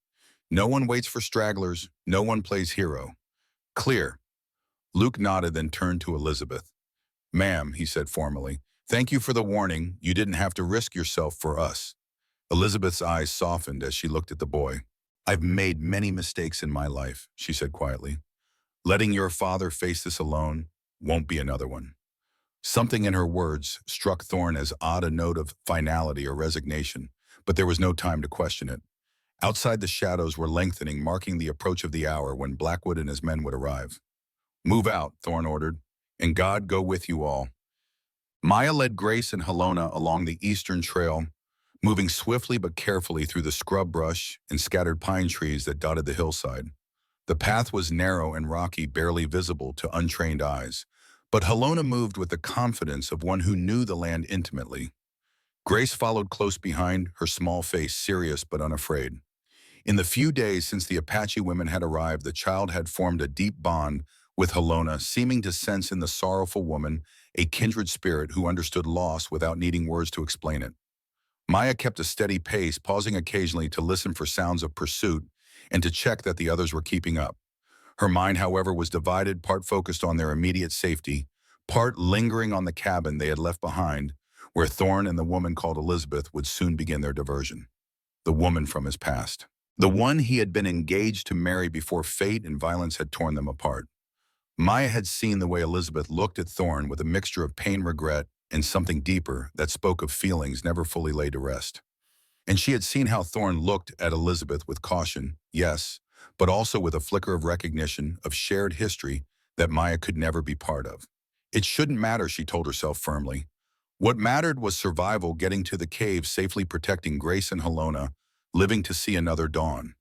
No one waits for stragglers, no one plays hero. Clear. Luke nodded, then turned to Elizabeth. Ma'am, he said formally, thank you for the warning. You didn't have to risk yourself for us. Elizabeth's eyes softened as she looked at the boy. I've made many mistakes in my life, she said quietly. Letting your father face this alone won't be another one. Something in her words struck Thorne as odd, a note of finality or resignation, but there was no time to question it. Outside, the shadows were lengthening, marking the approach of the hour when Blackwood and his men would arrive. Move out, Thorne ordered, and God go with you all. Maya led Grace and Helona along the eastern trail, moving swiftly but carefully through the scrub brush and scattered pine trees that dotted the hillside. The path was narrow and rocky, barely visible to untrained eyes, but Helona moved with the confidence of one who knew the land intimately. Grace followed close behind, her small face serious but unafraid. In the few days since the Apache women had arrived, the child had formed a deep bond with Helona, seeming to sense in the sorrowful woman a kindred spirit who understood loss without needing words to explain it. Maya kept a steady pace, pausing occasionally to listen for sounds of pursuit and to check that the others were keeping up. Her mind, however, was divided, part focused on their immediate safety, part lingering on the cabin they had left behind, where Thorne and the woman called Elizabeth would soon begin their diversion. The woman from his past. The one he had been engaged to marry before fate and violence had torn them apart. Maya had seen the way Elizabeth looked at Thorne with a mixture of pain, regret, and something deeper that spoke of feelings never fully laid to rest. And she had seen how Thorne looked at Elizabeth with caution, yes, but also with a flicker of recognition of shared history that Maya could never be part of. It shouldn't matter, she told herself firmly. What mattered was survival, getting to the cave, safely protecting Grace and Helona, living to see another dawn.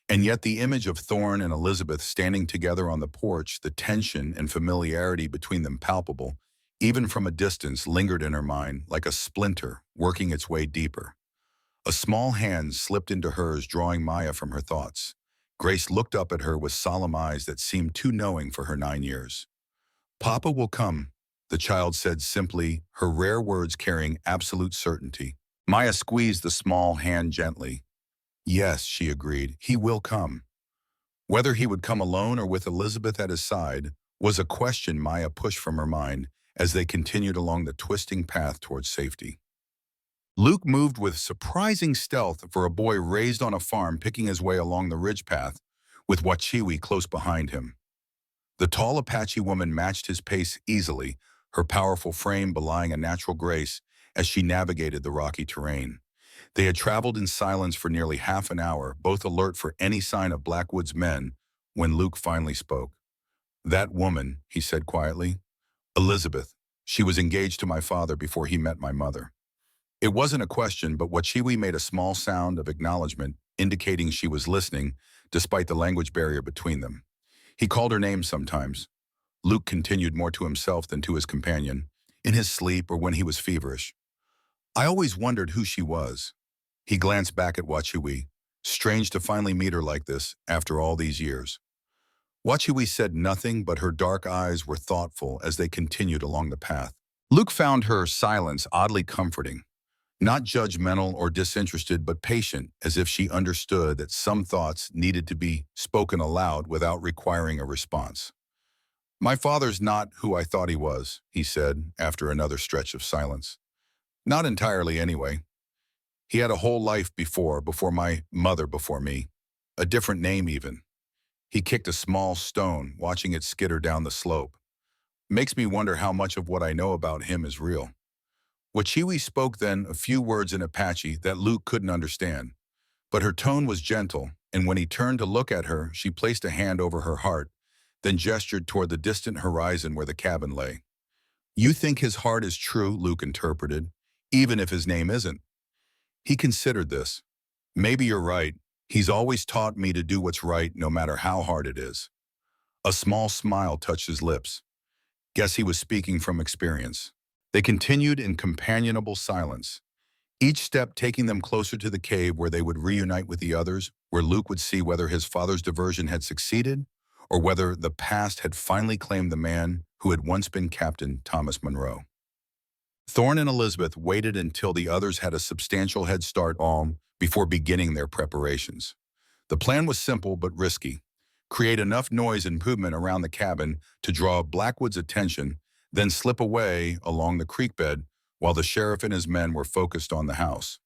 And yet the image of Thorne and Elizabeth standing together on the porch, the tension and familiarity between them palpable, even from a distance, lingered in her mind like a splinter working its way deeper. A small hand slipped into hers, drawing Maya from her thoughts. Grace looked up at her with solemn eyes that seemed too knowing for her 9 years. Papa will come, the child said simply, her rare words carrying absolute certainty. Maya squeezed the small hand gently. Yes, she agreed, he will come. Whether he would come alone or with Elizabeth at his side was a question Maya pushed from her mind as they continued along the twisting path towards safety. Luke moved with surprising stealth for a boy raised on a farm, picking his way along the ridge path, with Wachiwi close behind him. The tall Apache woman matched his pace easily, her powerful frame belying a natural grace as she navigated the rocky terrain. They had traveled in silence for nearly half an hour, both alert for any sign of Blackwood's men, when Luke finally spoke. That woman, he said quietly. Elizabeth. She was engaged to my father before he met my mother. It wasn't a question, but Wachiwi made a small sound of acknowledgement, indicating she was listening, despite the language barrier between them. He called her name sometimes. Luke continued, more to himself than to his companion, in his sleep or when he was feverish. I always wondered who she was. He glanced back at Wachiwi. Strange to finally meet her like this, after all these years. Wachiwi said nothing, but her dark eyes were thoughtful as they continued along the path. Luke found her silence oddly comforting. Not judgmental or disinterested, but patient, as if she understood that some thoughts needed to be spoken aloud without requiring a response. My father's not who I thought he was, he said, after another stretch of silence. Not entirely, anyway. He had a whole life before my mother before me. A different name, even. He kicked a small stone, watching it skitter down the slope. Makes me wonder how much of what I know about him is real. Wachiwi spoke then a few words in Apache that Luke couldn't understand, But her tone was gentle, and when he turned to look at her, she placed a hand over her heart, then gestured toward the distant horizon where the cabin lay. You think his heart is true, Luke interpreted, even if his name isn't. He considered this. Maybe you're right. He's always taught me to do what's right no matter how hard it is. A small smile touched his lips. Guess he was speaking from experience. They continued in companionable silence, each step taking them closer to the cave where they would reunite with the others, where Luke would see whether his father's diversion had succeeded or whether the past had finally claimed the man who had once been Captain Thomas Monroe. Thorne and Elizabeth waited until the others had a substantial head start on before beginning their preparations. The plan was simple but risky. Create enough noise and movement around the cabin to draw Blackwood's attention, then slip away along the creek bed while the sheriff and his men were focused on the house.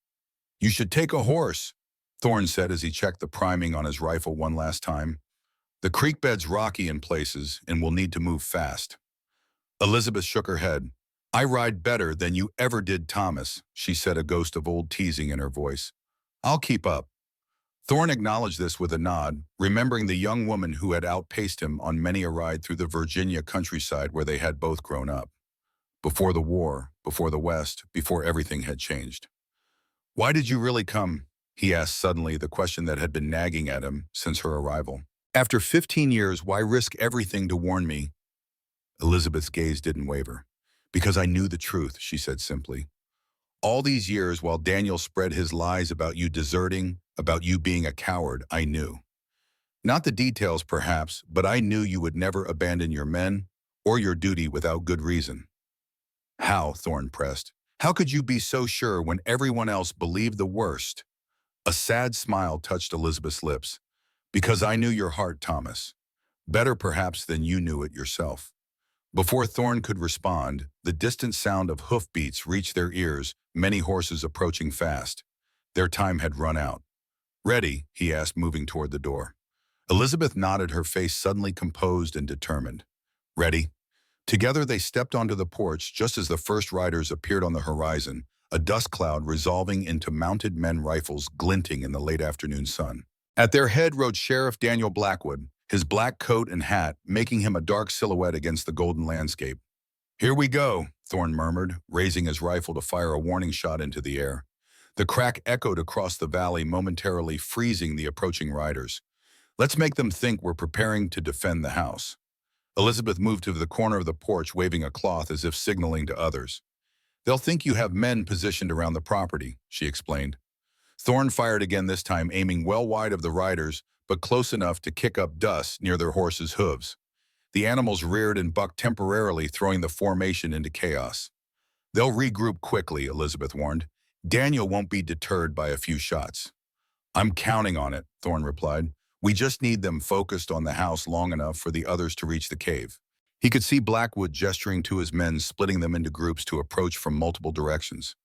You should take a horse, Thorne said as he checked the priming on his rifle one last time. The creek bed's rocky in places and will need to move fast. Elizabeth shook her head. I ride better than you ever did, Thomas, she said, a ghost of old teasing in her voice. I'll keep up. Thorne acknowledged this with a nod, remembering the young woman who had outpaced him on many a ride through the Virginia countryside where they had both grown up. Before the war, before the West, before everything had changed. Why did you really come? He asked suddenly, the question that had been nagging at him since her arrival. After 15 years, why risk everything to warn me? Elizabeth's gaze didn't waver. Because I knew the truth, she said simply. All these years while Daniel spread his lies about you deserting, about you being a coward, I knew. Not the details, perhaps, but I knew you would never abandon your men or your duty without good reason. How, Thorne pressed. How could you be so sure when everyone else believed the worst? A sad smile touched Elizabeth's lips. Because I knew your heart, Thomas. Better perhaps than you knew it yourself. Before Thorne could respond, the distant sound of hoofbeats reached their ears, many horses approaching fast. Their time had run out. Ready? He asked, moving toward the door. Elizabeth nodded, her face suddenly composed and determined. Ready? Together they stepped onto the porch just as the first riders appeared on the horizon, a dust cloud resolving into mounted men rifles glinting in the late afternoon sun. At their head rode Sheriff Daniel Blackwood, his black coat and hat making him a dark silhouette against the golden landscape. Here we go, Thorne murmured, raising his rifle to fire a warning shot into the air. The crack echoed across the valley, momentarily freezing the approaching riders. Let's make them think we're preparing to defend the house. Elizabeth moved to the corner of the porch, waving a cloth as if signaling to others. They'll think you have men positioned around the property, she explained. Thorne fired again, this time aiming well wide of the riders, but close enough to kick up dust near their horses' hooves. The animals reared and bucked temporarily, throwing the formation into chaos. They'll regroup quickly, Elizabeth warned. Daniel won't be deterred by a few shots. I'm counting on it, Thorne replied. We just need them focused on the house long enough for the others to reach the cave. He could see Blackwood gesturing to his men, splitting them into groups to approach from multiple directions.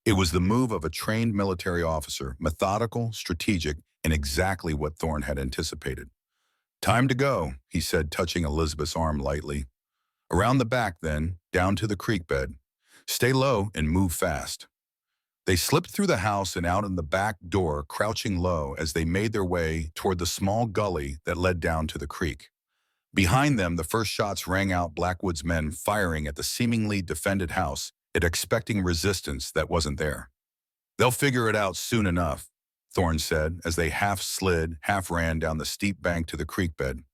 It was the move of a trained military officer, methodical, strategic, and exactly what Thorne had anticipated. Time to go, he said, touching Elizabeth's arm lightly. Around the back, then, down to the creek bed. Stay low and move fast. They slipped through the house and out in the back door, crouching low as they made their way toward the small gully that led down to the creek. Behind them, the first shots rang out, Blackwood's men firing at the seemingly defended house, expecting resistance that wasn't there. They'll figure it out soon enough, Thorne said as they half slid, half ran down the steep bank to the creek bed.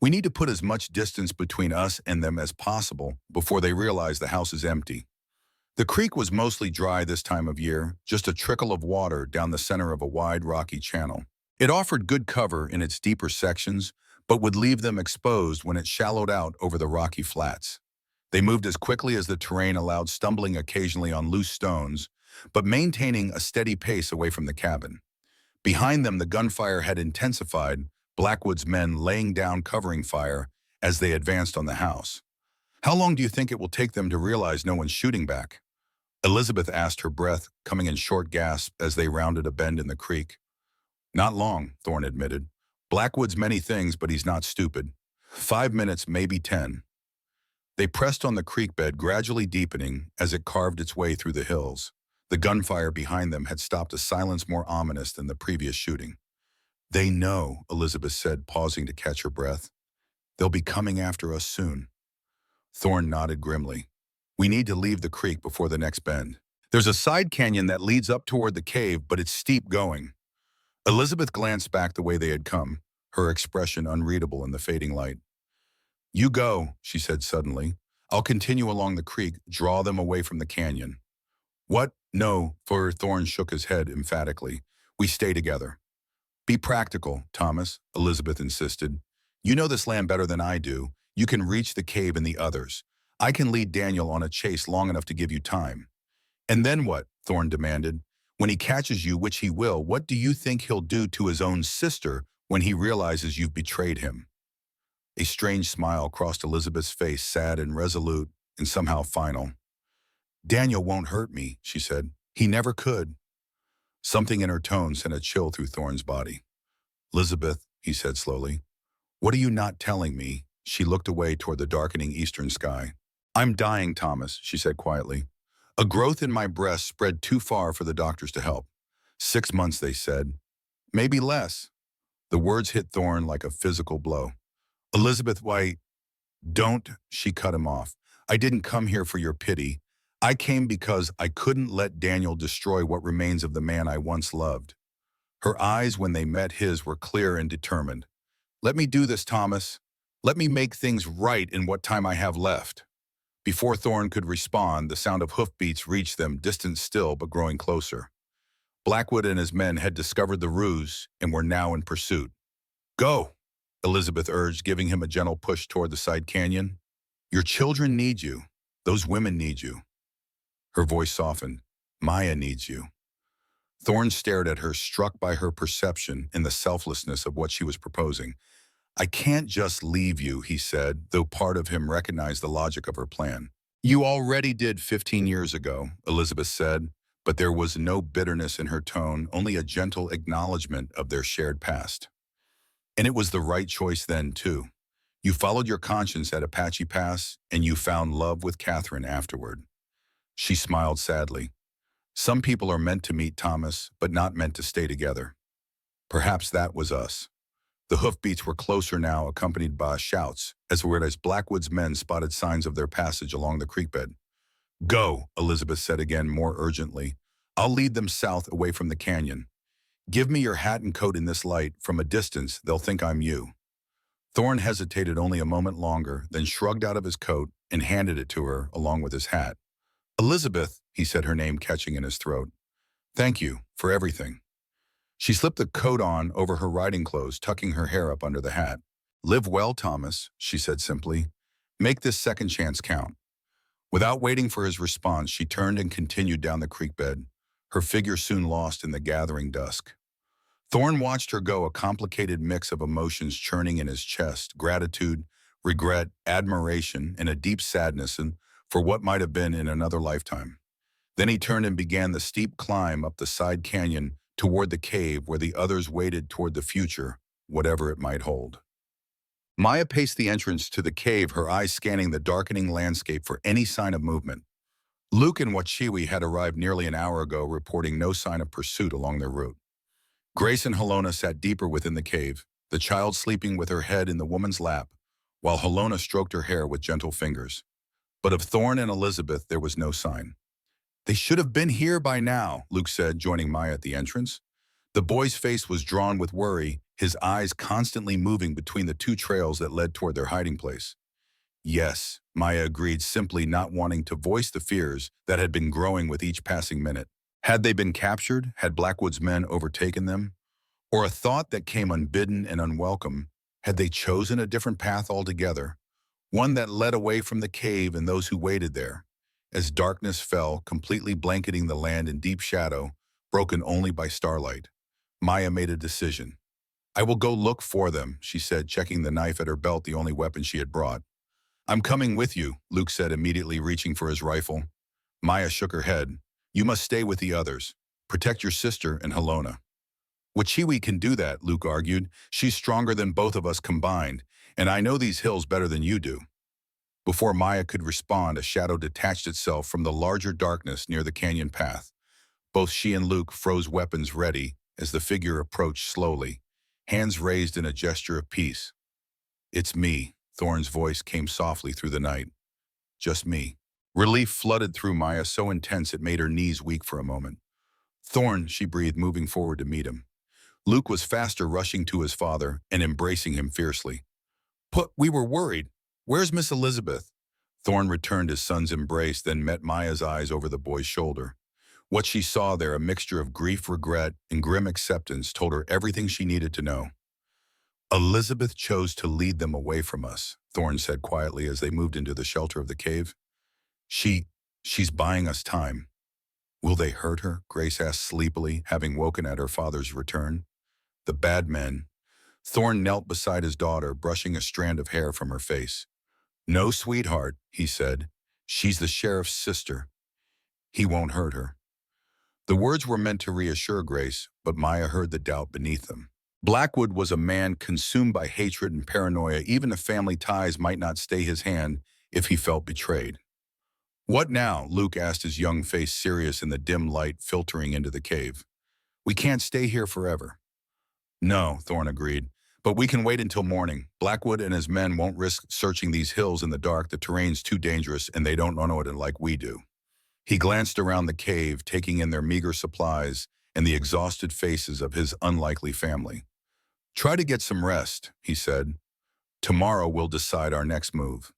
We need to put as much distance between us and them as possible before they realize the house is empty. The creek was mostly dry this time of year, just a trickle of water down the center of a wide rocky channel. It offered good cover in its deeper sections, but would leave them exposed when it shallowed out over the rocky flats. They moved as quickly as the terrain allowed, stumbling occasionally on loose stones, but maintaining a steady pace away from the cabin. Behind them, the gunfire had intensified, Blackwood's men laying down covering fire as they advanced on the house. How long do you think it will take them to realize no one's shooting back? Elizabeth asked, her breath coming in short gasps as they rounded a bend in the creek. Not long, Thorne admitted. Blackwood's many things, but he's not stupid. 5 minutes, maybe 10. They pressed on the creek bed, gradually deepening as it carved its way through the hills. The gunfire behind them had stopped a silence more ominous than the previous shooting. "They know," Elizabeth said, pausing to catch her breath. "They'll be coming after us soon." Thorne nodded grimly. "We need to leave the creek before the next bend. There's a side canyon that leads up toward the cave, but it's steep going." Elizabeth glanced back the way they had come, her expression unreadable in the fading light. "You go," she said suddenly. "I'll continue along the creek, draw them away from the canyon." "What? No," for Thorne shook his head emphatically. "We stay together." "Be practical, Thomas," Elizabeth insisted. "You know this land better than I do. You can reach the cave and the others. I can lead Daniel on a chase long enough to give you time." "And then what?" Thorne demanded. "When he catches you, which he will, what do you think he'll do to his own sister when he realizes you've betrayed him?" A strange smile crossed Elizabeth's face, sad and resolute, and somehow final. "Daniel won't hurt me," she said. "He never could." Something in her tone sent a chill through Thorne's body. "Elizabeth," he said slowly, "what are you not telling me?" She looked away toward the darkening eastern sky. "I'm dying, Thomas," she said quietly. "A growth in my breast spread too far for the doctors to help. 6 months, they said. Maybe less." The words hit Thorne like a physical blow. "Elizabeth, why, don't," she cut him off. "I didn't come here for your pity. I came because I couldn't let Daniel destroy what remains of the man I once loved." Her eyes, when they met his, were clear and determined. "Let me do this, Thomas. Let me make things right in what time I have left." Before Thorne could respond, the sound of hoofbeats reached them, distant still but growing closer. Blackwood and his men had discovered the ruse and were now in pursuit. "Go," Elizabeth urged, giving him a gentle push toward the side canyon. "Your children need you. Those women need you." Her voice softened. "Maya needs you." Thorne stared at her, struck by her perception and the selflessness of what she was proposing. "I can't just leave you," he said, though part of him recognized the logic of her plan. "You already did 15 years ago," Elizabeth said, but there was no bitterness in her tone, only a gentle acknowledgement of their shared past. "And it was the right choice then, too. You followed your conscience at Apache Pass, and you found love with Catherine afterward." She smiled sadly. "Some people are meant to meet, Thomas, but not meant to stay together. Perhaps that was us." The hoofbeats were closer now, accompanied by shouts, as Blackwood's men spotted signs of their passage along the creek bed. "Go," Elizabeth said again, more urgently. "I'll lead them south away from the canyon. Give me your hat and coat in this light. From a distance, they'll think I'm you." Thorne hesitated only a moment longer, then shrugged out of his coat and handed it to her along with his hat. "Elizabeth," he said, her name catching in his throat. "Thank you for everything." She slipped the coat on over her riding clothes, tucking her hair up under the hat. "Live well, Thomas," she said simply. "Make this second chance count." Without waiting for his response, she turned and continued down the creek bed, her figure soon lost in the gathering dusk. Thorne watched her go, a complicated mix of emotions churning in his chest: gratitude, regret, admiration, and a deep sadness for what might have been in another lifetime. Then he turned and began the steep climb up the side canyon toward the cave where the others waited toward the future, whatever it might hold. Maya paced the entrance to the cave, her eyes scanning the darkening landscape for any sign of movement. Luke and Wachiwi had arrived nearly an hour ago, reporting no sign of pursuit along their route. Grace and Helona sat deeper within the cave, the child sleeping with her head in the woman's lap, while Helona stroked her hair with gentle fingers. But of Thorne and Elizabeth there was no sign. "They should have been here by now," Luke said, joining Maya at the entrance. The boy's face was drawn with worry, his eyes constantly moving between the two trails that led toward their hiding place. "Yes," Maya agreed, simply not wanting to voice the fears that had been growing with each passing minute. Had they been captured? Had Blackwood's men overtaken them? Or a thought that came unbidden and unwelcome: had they chosen a different path altogether, one that led away from the cave and those who waited there? As darkness fell, completely blanketing the land in deep shadow, broken only by starlight, Maya made a decision. "I will go look for them," she said, checking the knife at her belt, the only weapon she had brought. "I'm coming with you," Luke said, immediately reaching for his rifle. Maya shook her head. "You must stay with the others. Protect your sister and Helona." "Wachiwi can do that," Luke argued. "She's stronger than both of us combined, and I know these hills better than you do." Before Maya could respond, a shadow detached itself from the larger darkness near the canyon path. Both she and Luke froze weapons ready as the figure approached slowly, hands raised in a gesture of peace. "It's me," Thorne's voice came softly through the night. "Just me." Relief flooded through Maya so intense it made her knees weak for a moment. "Thorne," she breathed, moving forward to meet him. Luke was faster, rushing to his father and embracing him fiercely. We were worried. Where's Miss Elizabeth?" Thorne returned his son's embrace, then met Maya's eyes over the boy's shoulder. What she saw there, a mixture of grief, regret, and grim acceptance, told her everything she needed to know. "Elizabeth chose to lead them away from us," Thorne said quietly as they moved into the shelter of the cave. She's buying us time." "Will they hurt her?" Grace asked sleepily, having woken at her father's return. "The bad men." Thorne knelt beside his daughter, brushing a strand of hair from her face. "No, sweetheart," he said. "She's the sheriff's sister. He won't hurt her." The words were meant to reassure Grace, but Maya heard the doubt beneath them. Blackwood was a man consumed by hatred and paranoia. Even if family ties might not stay his hand if he felt betrayed. "What now?" Luke asked, his young face serious in the dim light filtering into the cave. "We can't stay here forever." "No," Thorne agreed, "but we can wait until morning. Blackwood and his men won't risk searching these hills in the dark. The terrain's too dangerous, and they don't know it like we do." He glanced around the cave, taking in their meager supplies and the exhausted faces of his unlikely family. "Try to get some rest," he said. "Tomorrow we'll decide our next move."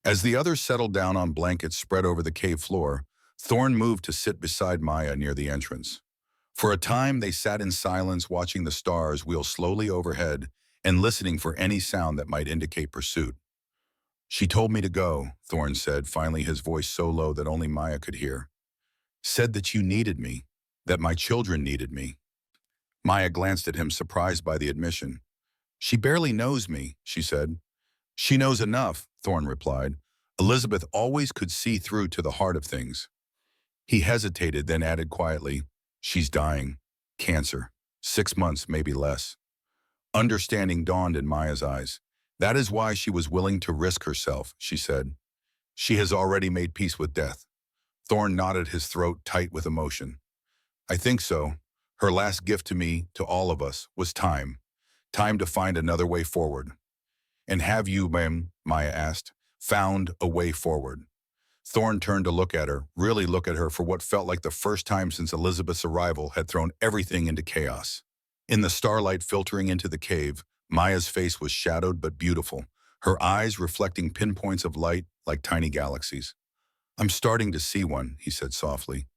As the others settled down on blankets spread over the cave floor, Thorne moved to sit beside Maya near the entrance. For a time, they sat in silence, watching the stars wheel slowly overhead and listening for any sound that might indicate pursuit. "She told me to go," Thorne said, finally, his voice so low that only Maya could hear. "Said that you needed me, that my children needed me." Maya glanced at him, surprised by the admission. "She barely knows me," she said. "She knows enough," Thorne replied. "Elizabeth always could see through to the heart of things." He hesitated, then added quietly, "She's dying. Cancer. 6 months, maybe less." Understanding dawned in Maya's eyes. "That is why she was willing to risk herself," she said. "She has already made peace with death." Thorne nodded, his throat tight with emotion. "I think so. Her last gift to me, to all of us, was time. Time to find another way forward." "And have you, ma'am," Maya asked, "found a way forward?" Thorne turned to look at her, really look at her, for what felt like the first time since Elizabeth's arrival had thrown everything into chaos. In the starlight filtering into the cave, Maya's face was shadowed but beautiful, her eyes reflecting pinpoints of light like tiny galaxies. "I'm starting to see one," he said softly.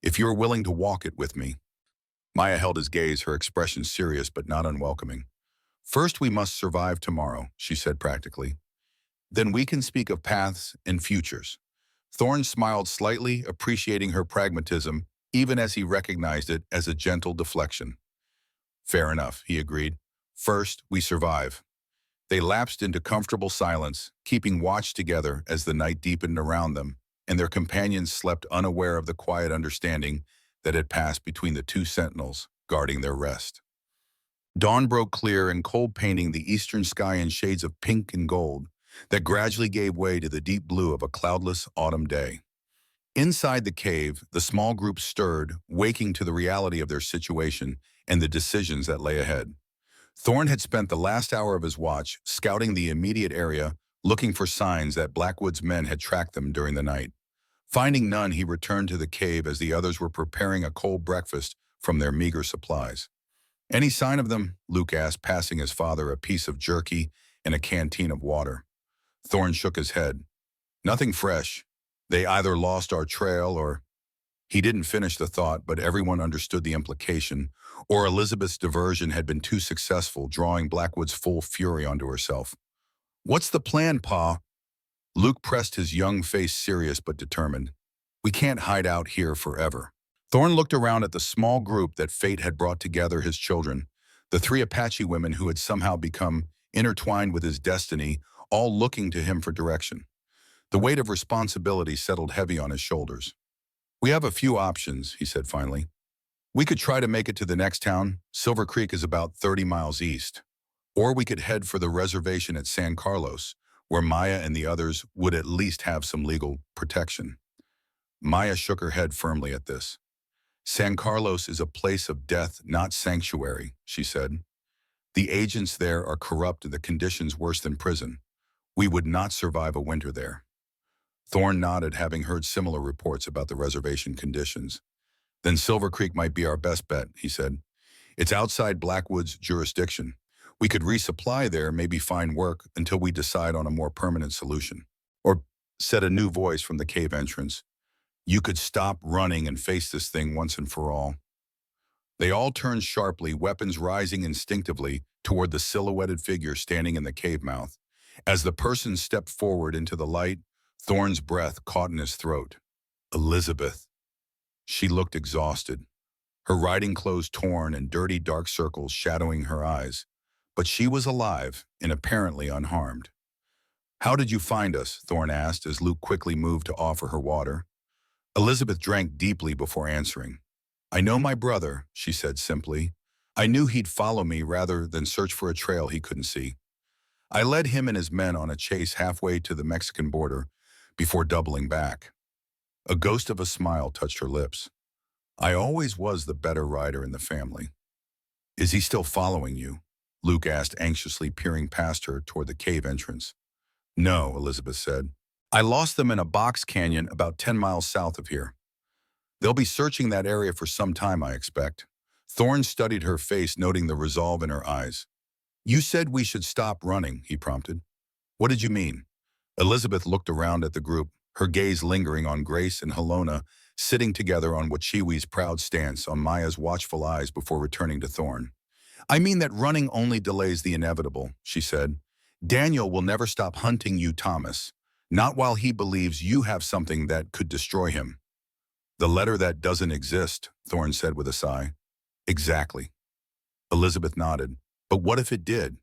"If you're willing to walk it with me." Maya held his gaze, her expression serious but not unwelcoming. "First, we must survive tomorrow," she said practically. "Then we can speak of paths and futures." Thorne smiled slightly, appreciating her pragmatism, even as he recognized it as a gentle deflection. "Fair enough," he agreed. "First, we survive." They lapsed into comfortable silence, keeping watch together as the night deepened around them, and their companions slept unaware of the quiet understanding that had passed between the two sentinels guarding their rest. Dawn broke clear and cold, painting the eastern sky in shades of pink and gold that gradually gave way to the deep blue of a cloudless autumn day. Inside the cave, the small group stirred, waking to the reality of their situation and the decisions that lay ahead. Thorne had spent the last hour of his watch scouting the immediate area, looking for signs that Blackwood's men had tracked them during the night. Finding none, he returned to the cave as the others were preparing a cold breakfast from their meager supplies. "Any sign of them?" Luke asked, passing his father a piece of jerky and a canteen of water. Thorne shook his head. "Nothing fresh. They either lost our trail or—" He didn't finish the thought, but everyone understood the implication, or Elizabeth's diversion had been too successful, drawing Blackwood's full fury onto herself. "What's the plan, Pa?" Luke pressed his young face, serious but determined. "We can't hide out here forever." Thorne looked around at the small group that fate had brought together: his children, the 3 Apache women who had somehow become intertwined with his destiny, all looking to him for direction. The weight of responsibility settled heavy on his shoulders. "We have a few options," he said finally. "We could try to make it to the next town. Silver Creek is about 30 miles east. Or we could head for the reservation at San Carlos, where Maya and the others would at least have some legal protection." Maya shook her head firmly at this. San Carlos is a place of death, not sanctuary, she said. The agents there are corrupt and the conditions worse than prison. We would not survive a winter there. Thorne nodded, having heard similar reports about the reservation conditions. Then Silver Creek might be our best bet, he said. It's outside Blackwood's jurisdiction. We could resupply there, maybe find work until we decide on a more permanent solution. Or, said a new voice from the cave entrance, you could stop running and face this thing once and for all. They all turned sharply, weapons rising instinctively toward the silhouetted figure standing in the cave mouth. As the person stepped forward into the light, Thorne's breath caught in his throat. Elizabeth. She looked exhausted, her riding clothes torn and dirty dark circles shadowing her eyes. But she was alive and apparently unharmed. How did you find us? Thorne asked as Luke quickly moved to offer her water. Elizabeth drank deeply before answering. I know my brother, she said simply. I knew he'd follow me rather than search for a trail he couldn't see. I led him and his men on a chase halfway to the Mexican border before doubling back. A ghost of a smile touched her lips. I always was the better rider in the family. Is he still following you? Luke asked anxiously, peering past her toward the cave entrance. No, Elizabeth said. I lost them in a box canyon about 10 miles south of here. They'll be searching that area for some time, I expect. Thorne studied her face, noting the resolve in her eyes. You said we should stop running, he prompted. What did you mean? Elizabeth looked around at the group, her gaze lingering on Grace and Helona, sitting together on Wachiwi's proud stance on Maya's watchful eyes before returning to Thorne. I mean that running only delays the inevitable, she said. Daniel will never stop hunting you, Thomas. Not while he believes you have something that could destroy him. The letter that doesn't exist, Thorne said with a sigh. Exactly. Elizabeth nodded. But what if it did?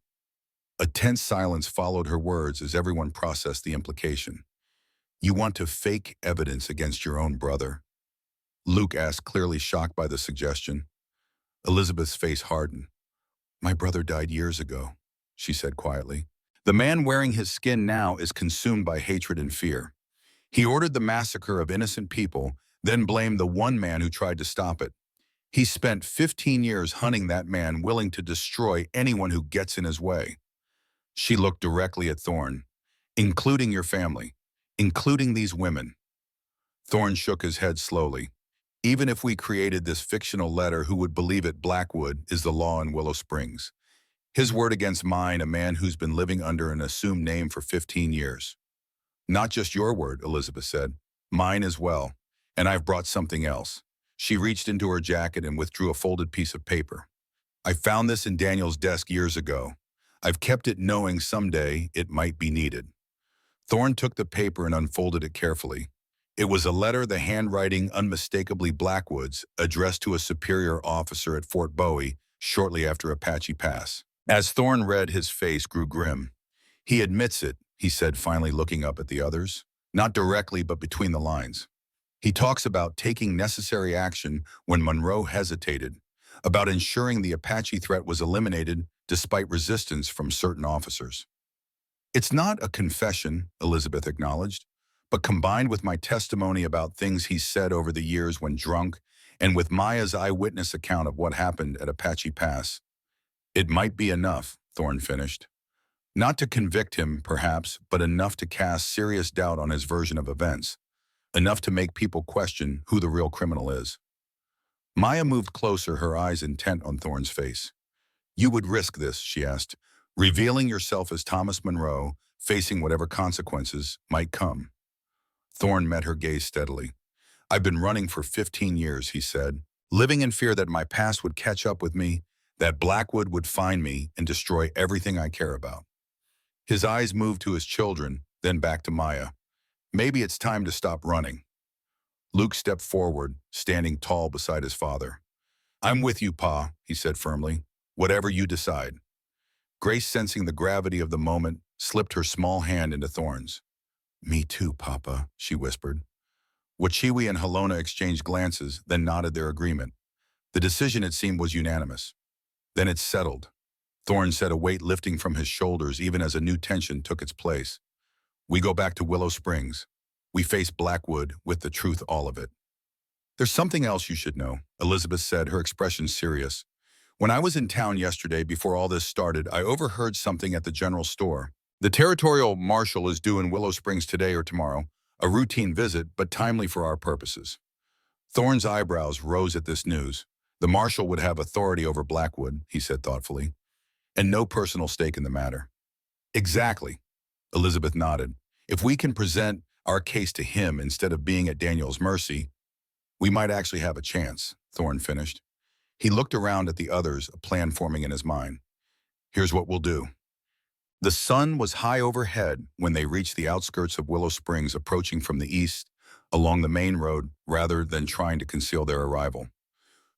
A tense silence followed her words as everyone processed the implication. You want to fake evidence against your own brother? Luke asked, clearly shocked by the suggestion. Elizabeth's face hardened. My brother died years ago, she said quietly. The man wearing his skin now is consumed by hatred and fear. He ordered the massacre of innocent people, then blamed the one man who tried to stop it. He spent 15 years hunting that man, willing to destroy anyone who gets in his way. She looked directly at Thorne. Including your family. Including these women. Thorne shook his head slowly. Even if we created this fictional letter, who would believe it? Blackwood is the law in Willow Springs. His word against mine, a man who's been living under an assumed name for 15 years. Not just your word, Elizabeth said. Mine as well. And I've brought something else. She reached into her jacket and withdrew a folded piece of paper. I found this in Daniel's desk years ago. I've kept it knowing someday it might be needed. Thorne took the paper and unfolded it carefully. It was a letter, the handwriting unmistakably Blackwood's, addressed to a superior officer at Fort Bowie shortly after Apache Pass. As Thorne read, his face grew grim. He admits it, he said, finally looking up at the others. Not directly, but between the lines. He talks about taking necessary action when Monroe hesitated, about ensuring the Apache threat was eliminated despite resistance from certain officers. It's not a confession, Elizabeth acknowledged, but combined with my testimony about things he's said over the years when drunk, and with Maya's eyewitness account of what happened at Apache Pass, it might be enough, Thorne finished. Not to convict him, perhaps, but enough to cast serious doubt on his version of events. Enough to make people question who the real criminal is. Maya moved closer, her eyes intent on Thorne's face. You would risk this, she asked, revealing yourself as Thomas Monroe, facing whatever consequences might come. Thorne met her gaze steadily. I've been running for 15 years, he said, living in fear that my past would catch up with me, that Blackwood would find me and destroy everything I care about. His eyes moved to his children, then back to Maya. Maybe it's time to stop running. Luke stepped forward, standing tall beside his father. I'm with you, Pa, he said firmly. Whatever you decide. Grace, sensing the gravity of the moment, slipped her small hand into Thorne's. Me too, Papa, she whispered. Wachiwi and Helona exchanged glances, then nodded their agreement. The decision, it seemed, was unanimous. Then it's settled. Thorne said, a weight lifting from his shoulders even as a new tension took its place. We go back to Willow Springs. We face Blackwood with the truth, all of it. There's something else you should know, Elizabeth said, her expression serious. When I was in town yesterday before all this started, I overheard something at the general store. The territorial marshal is due in Willow Springs today or tomorrow, a routine visit, but timely for our purposes. Thorne's eyebrows rose at this news. The marshal would have authority over Blackwood, he said thoughtfully, and no personal stake in the matter. Exactly, Elizabeth nodded. If we can present our case to him instead of being at Daniel's mercy, we might actually have a chance, Thorne finished. He looked around at the others, a plan forming in his mind. Here's what we'll do. The sun was high overhead when they reached the outskirts of Willow Springs, approaching from the east along the main road rather than trying to conceal their arrival.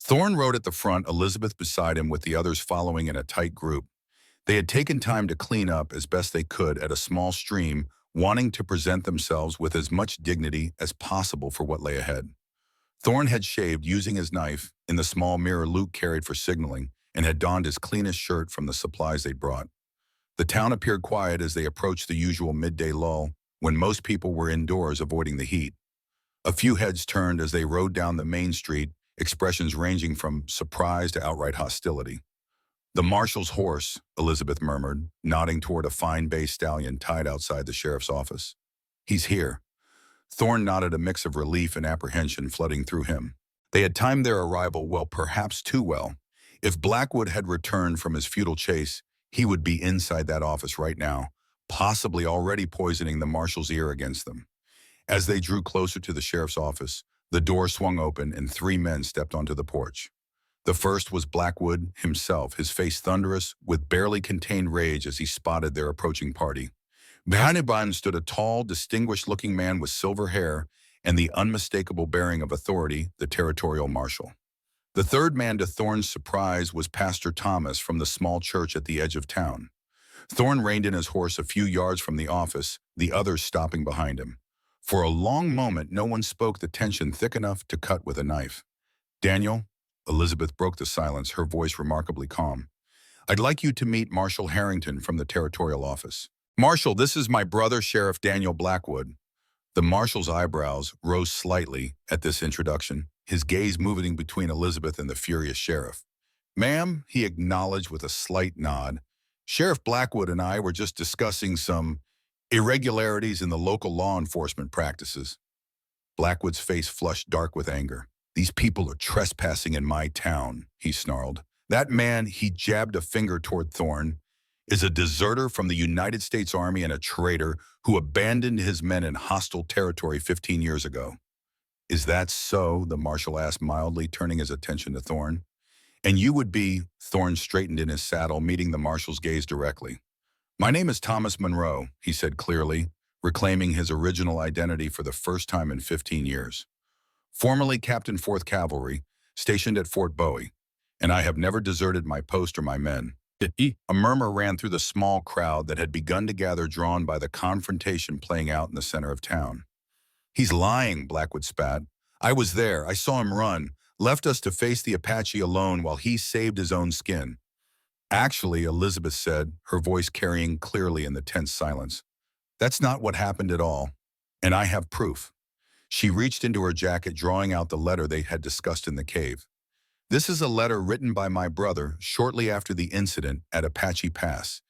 Thorne rode at the front, Elizabeth beside him with the others following in a tight group. They had taken time to clean up as best they could at a small stream, wanting to present themselves with as much dignity as possible for what lay ahead. Thorne had shaved using his knife in the small mirror Luke carried for signaling and had donned his cleanest shirt from the supplies they'd brought. The town appeared quiet as they approached the usual midday lull, when most people were indoors avoiding the heat. A few heads turned as they rode down the main street, expressions ranging from surprise to outright hostility. The marshal's horse, Elizabeth murmured, nodding toward a fine bay stallion tied outside the sheriff's office. He's here. Thorne nodded, a mix of relief and apprehension flooding through him. They had timed their arrival well, perhaps too well. If Blackwood had returned from his futile chase, he would be inside that office right now, possibly already poisoning the marshal's ear against them. As they drew closer to the sheriff's office, the door swung open and 3 men stepped onto the porch. The first was Blackwood himself, his face thunderous with barely contained rage as he spotted their approaching party. Behind him stood a tall, distinguished-looking man with silver hair and the unmistakable bearing of authority, the territorial marshal. The third man, to Thorne's surprise, was Pastor Thomas from the small church at the edge of town. Thorne reined in his horse a few yards from the office, the others stopping behind him. For a long moment, no one spoke, the tension thick enough to cut with a knife. Daniel, Elizabeth broke the silence, her voice remarkably calm. I'd like you to meet Marshal Harrington from the territorial office. Marshal, this is my brother, Sheriff Daniel Blackwood. The marshal's eyebrows rose slightly at this introduction, his gaze moving between Elizabeth and the furious sheriff. Ma'am, he acknowledged with a slight nod. Sheriff Blackwood and I were just discussing some irregularities in the local law enforcement practices. Blackwood's face flushed dark with anger. These people are trespassing in my town, he snarled. That man, he jabbed a finger toward Thorne, is a deserter from the United States Army and a traitor who abandoned his men in hostile territory 15 years ago. Is that so? The marshal asked mildly, turning his attention to Thorne. And you would be, Thorne straightened in his saddle, meeting the marshal's gaze directly. My name is Thomas Monroe, he said clearly, reclaiming his original identity for the first time in 15 years. Formerly Captain 4th Cavalry, stationed at Fort Bowie, and I have never deserted my post or my men. A murmur ran through the small crowd that had begun to gather, drawn by the confrontation playing out in the center of town. He's lying, Blackwood spat. I was there. I saw him run, left us to face the Apache alone while he saved his own skin. Actually, Elizabeth said, her voice carrying clearly in the tense silence. That's not what happened at all, and I have proof. She reached into her jacket, drawing out the letter they had discussed in the cave. This is a letter written by my brother shortly after the incident at Apache Pass.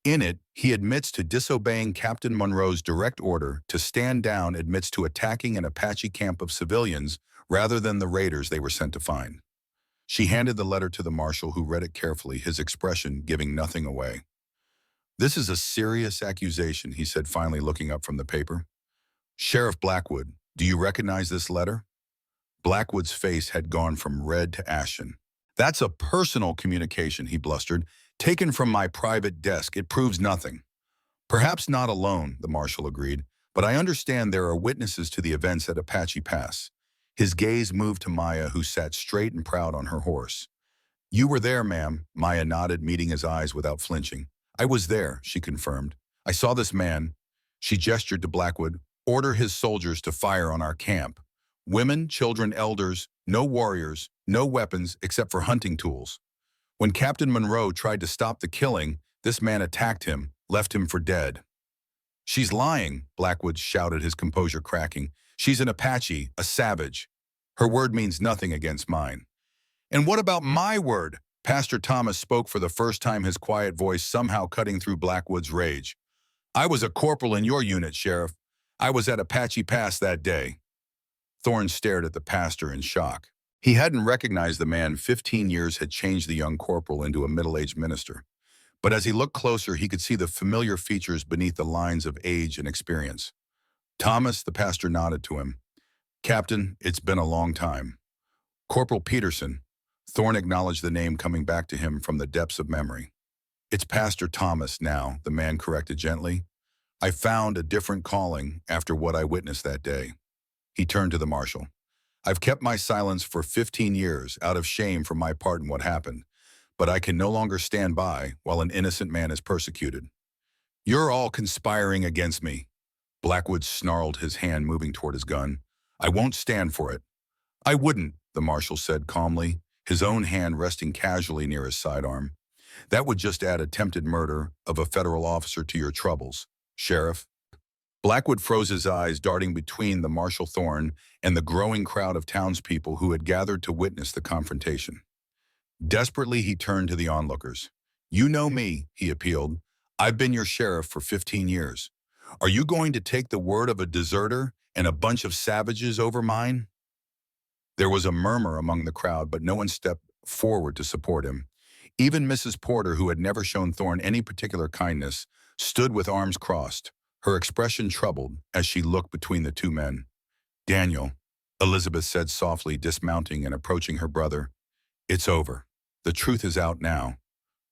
In it, he admits to disobeying Captain Monroe's direct order to stand down, admits to attacking an Apache camp of civilians rather than the raiders they were sent to find. She handed the letter to the marshal, who read it carefully, his expression giving nothing away. This is a serious accusation, he said, finally looking up from the paper. Sheriff Blackwood, do you recognize this letter? Blackwood's face had gone from red to ashen. That's a personal communication, he blustered, taken from my private desk. It proves nothing. Perhaps not alone, the marshal agreed, but I understand there are witnesses to the events at Apache Pass. His gaze moved to Maya, who sat straight and proud on her horse. You were there, ma'am, Maya nodded, meeting his eyes without flinching. I was there, she confirmed. I saw this man, she gestured to Blackwood, order his soldiers to fire on our camp. Women, children, elders, no warriors, no weapons except for hunting tools. When Captain Monroe tried to stop the killing, this man attacked him, left him for dead. She's lying, Blackwood shouted, his composure cracking. She's an Apache, a savage. Her word means nothing against mine. And what about my word? Pastor Thomas spoke for the first time, his quiet voice somehow cutting through Blackwood's rage. I was a corporal in your unit, Sheriff. I was at Apache Pass that day. Thorne stared at the pastor in shock. He hadn't recognized the man. 15 years had changed the young corporal into a middle-aged minister. But as he looked closer, he could see the familiar features beneath the lines of age and experience. Thomas, the pastor nodded to him. Captain, it's been a long time. Corporal Peterson. Thorne acknowledged the name coming back to him from the depths of memory. It's Pastor Thomas now, the man corrected gently. I found a different calling after what I witnessed that day. He turned to the marshal. I've kept my silence for 15 years out of shame for my part in what happened, but I can no longer stand by while an innocent man is persecuted. You're all conspiring against me. Blackwood snarled, his hand moving toward his gun. I won't stand for it. I wouldn't, the marshal said calmly, his own hand resting casually near his sidearm. That would just add attempted murder of a federal officer to your troubles, Sheriff. Blackwood froze, his eyes darting between the Marshal Thorne and the growing crowd of townspeople who had gathered to witness the confrontation. Desperately, he turned to the onlookers. You know me, he appealed. I've been your sheriff for 15 years. Are you going to take the word of a deserter and a bunch of savages over mine? There was a murmur among the crowd, but no one stepped forward to support him. Even Mrs. Porter, who had never shown Thorne any particular kindness, stood with arms crossed, her expression troubled as she looked between the two men. Daniel, Elizabeth said softly, dismounting and approaching her brother. It's over. The truth is out now.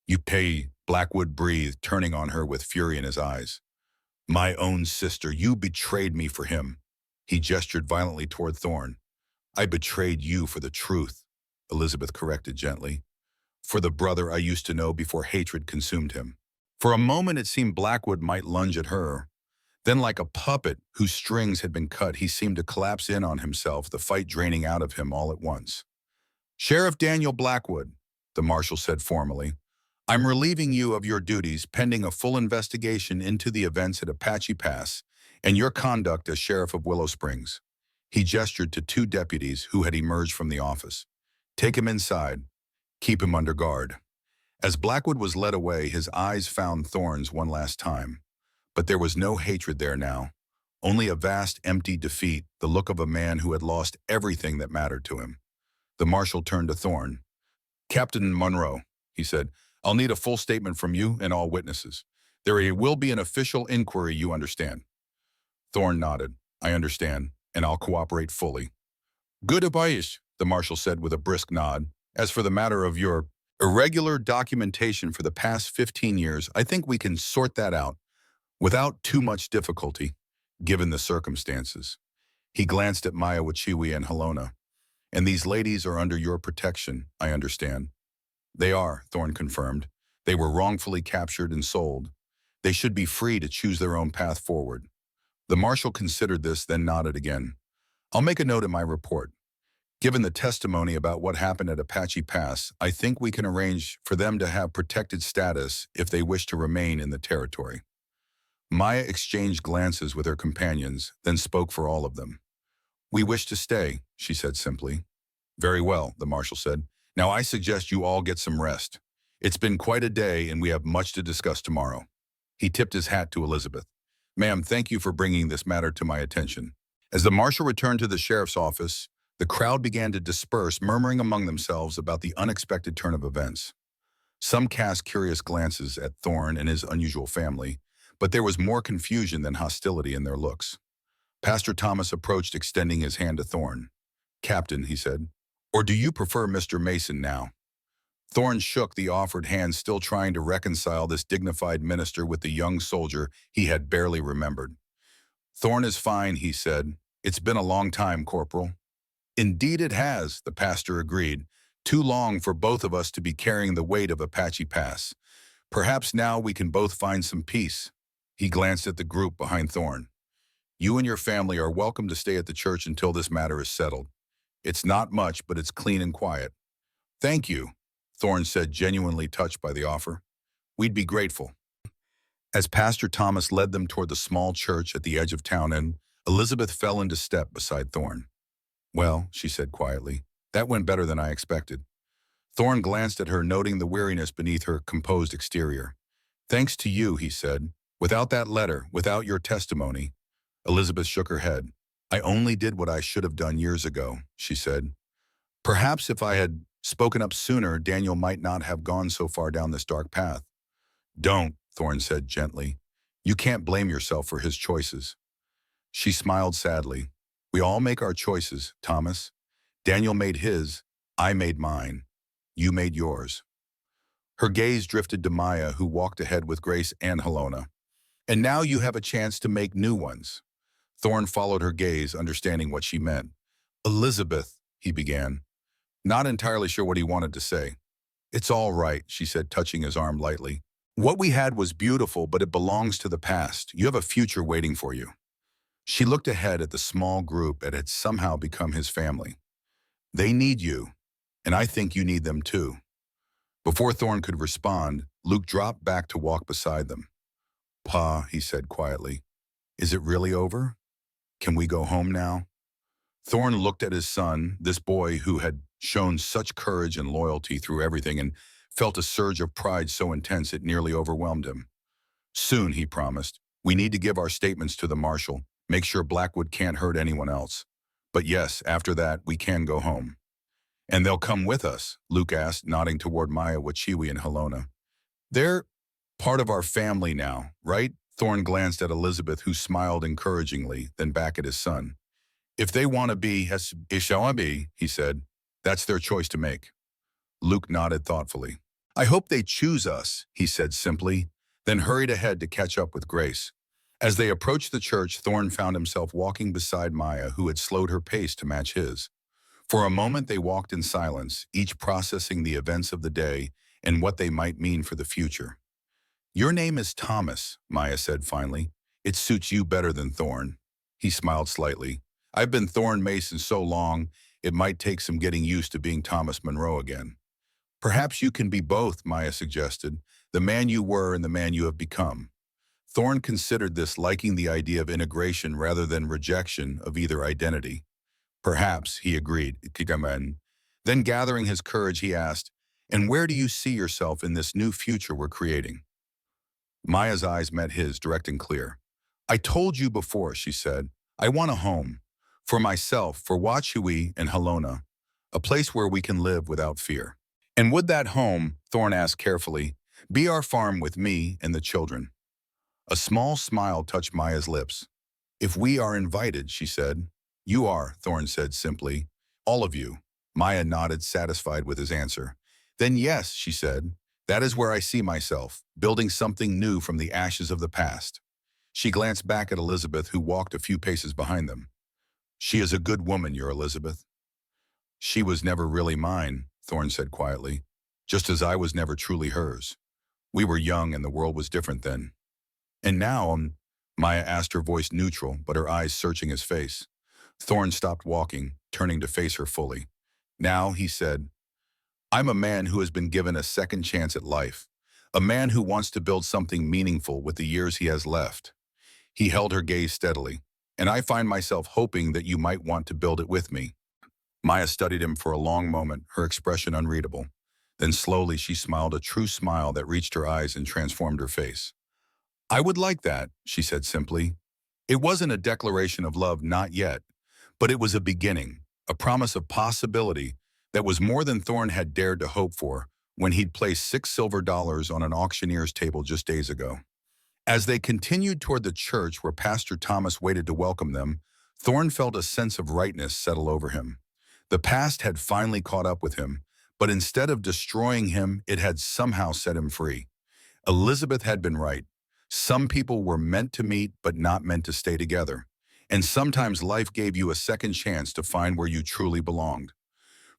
You pay, Blackwood breathed, turning on her with fury in his eyes. My own sister, you betrayed me for him. He gestured violently toward Thorne. I betrayed you for the truth, Elizabeth corrected gently. For the brother I used to know before hatred consumed him. For a moment it seemed Blackwood might lunge at her. Then, like a puppet whose strings had been cut, he seemed to collapse in on himself, the fight draining out of him all at once. Sheriff Daniel Blackwood, the marshal said formally, I'm relieving you of your duties pending a full investigation into the events at Apache Pass and your conduct as sheriff of Willow Springs. He gestured to two deputies who had emerged from the office. Take him inside. Keep him under guard. As Blackwood was led away, his eyes found Thorne's one last time. But there was no hatred there now, only a vast, empty defeat, the look of a man who had lost everything that mattered to him. The marshal turned to Thorne. Captain Monroe, he said, I'll need a full statement from you and all witnesses. There will be an official inquiry, you understand. Thorne nodded. I understand, and I'll cooperate fully. Good advice, the marshal said with a brisk nod. As for the matter of your irregular documentation for the past 15 years, I think we can sort that out without too much difficulty, given the circumstances. He glanced at Maya Wachiwi and Helona. And these ladies are under your protection, I understand. They are, Thorne confirmed. They were wrongfully captured and sold. They should be free to choose their own path forward. The marshal considered this, then nodded again. I'll make a note in my report. Given the testimony about what happened at Apache Pass, I think we can arrange for them to have protected status if they wish to remain in the territory. Maya exchanged glances with her companions, then spoke for all of them. We wish to stay, she said simply. Very well, the marshal said. Now I suggest you all get some rest. It's been quite a day and we have much to discuss tomorrow. He tipped his hat to Elizabeth. Ma'am, thank you for bringing this matter to my attention. As the marshal returned to the sheriff's office, the crowd began to disperse, murmuring among themselves about the unexpected turn of events. Some cast curious glances at Thorne and his unusual family, but there was more confusion than hostility in their looks. Pastor Thomas approached, extending his hand to Thorne. Captain, he said, or do you prefer Mr. Mason now? Thorne shook the offered hand, still trying to reconcile this dignified minister with the young soldier he had barely remembered. Thorne is fine, he said. It's been a long time, Corporal. Indeed it has, the pastor agreed. Too long for both of us to be carrying the weight of Apache Pass. Perhaps now we can both find some peace. He glanced at the group behind Thorne. You and your family are welcome to stay at the church until this matter is settled. It's not much, but it's clean and quiet. Thank you, Thorne said, genuinely touched by the offer. We'd be grateful. As Pastor Thomas led them toward the small church at the edge of town, and Elizabeth fell into step beside Thorne. Well, she said quietly, that went better than I expected. Thorne glanced at her, noting the weariness beneath her composed exterior. Thanks to you, he said. Without that letter, without your testimony. Elizabeth shook her head. I only did what I should have done years ago, she said. Perhaps if I had spoken up sooner, Daniel might not have gone so far down this dark path. Don't, Thorne said gently. You can't blame yourself for his choices. She smiled sadly. We all make our choices, Thomas. Daniel made his, I made mine. You made yours. Her gaze drifted to Maya, who walked ahead with Grace and Helena. And now you have a chance to make new ones. Thorne followed her gaze, understanding what she meant. Elizabeth, he began, not entirely sure what he wanted to say. It's all right, she said, touching his arm lightly. What we had was beautiful, but it belongs to the past. You have a future waiting for you. She looked ahead at the small group that had somehow become his family. They need you, and I think you need them too. Before Thorne could respond, Luke dropped back to walk beside them. Pa, he said quietly, is it really over? Can we go home now? Thorne looked at his son, this boy who had shown such courage and loyalty through everything, and felt a surge of pride so intense it nearly overwhelmed him. Soon, he promised. We need to give our statements to the marshal, make sure Blackwood can't hurt anyone else. But yes, after that, we can go home. And they'll come with us, Luke asked, nodding toward Maya, Wachiwi, and Helena. They're part of our family now, right? Thorne glanced at Elizabeth, who smiled encouragingly, then back at his son. If they want to be Ishawabi, he said, that's their choice to make. Luke nodded thoughtfully. I hope they choose us, he said simply, then hurried ahead to catch up with Grace. As they approached the church, Thorne found himself walking beside Maya, who had slowed her pace to match his. For a moment they walked in silence, each processing the events of the day and what they might mean for the future. Your name is Thomas, Maya said finally. It suits you better than Thorne. He smiled slightly. I've been Thorne Mason so long, it might take some getting used to being Thomas Monroe again. Perhaps you can be both, Maya suggested, the man you were and the man you have become. Thorne considered this, liking the idea of integration rather than rejection of either identity. Perhaps, he agreed. Then gathering his courage, he asked, and where do you see yourself in this new future we're creating? Maya's eyes met his, direct and clear. I told you before, she said, I want a home. For myself, for Wachiwi and Helena, a place where we can live without fear. And would that home, Thorne asked carefully, be our farm with me and the children? A small smile touched Maya's lips. If we are invited, she said. You are, Thorne said simply. All of you. Maya nodded, satisfied with his answer. Then yes, she said. That is where I see myself, building something new from the ashes of the past. She glanced back at Elizabeth, who walked a few paces behind them. She is a good woman, your Elizabeth. She was never really mine, Thorne said quietly, just as I was never truly hers. We were young and the world was different then. And now, Maya asked, her voice neutral, but her eyes searching his face. Thorne stopped walking, turning to face her fully. Now, he said, I'm a man who has been given a second chance at life, a man who wants to build something meaningful with the years he has left. He held her gaze steadily. And I find myself hoping that you might want to build it with me. Maya studied him for a long moment, her expression unreadable. Then slowly she smiled, a true smile that reached her eyes and transformed her face. I would like that, she said simply. It wasn't a declaration of love, not yet, but it was a beginning, a promise of possibility that was more than Thorne had dared to hope for when he'd placed $6 silver on an auctioneer's table just days ago. As they continued toward the church where Pastor Thomas waited to welcome them, Thorne felt a sense of rightness settle over him. The past had finally caught up with him, but instead of destroying him, it had somehow set him free. Elizabeth had been right. Some people were meant to meet but not meant to stay together. And sometimes life gave you a second chance to find where you truly belonged.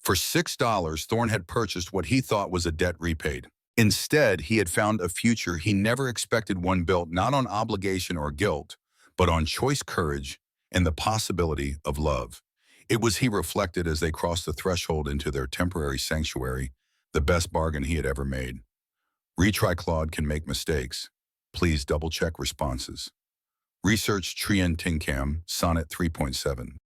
For $6, Thorne had purchased what he thought was a debt repaid. Instead, he had found a future he never expected, one built not on obligation or guilt, but on choice, courage, and the possibility of love. It was, he reflected as they crossed the threshold into their temporary sanctuary, the best bargain he had ever made. Retry Claude can make mistakes. Please double-check responses. Research Trian Tinkam, Sonnet 3.7.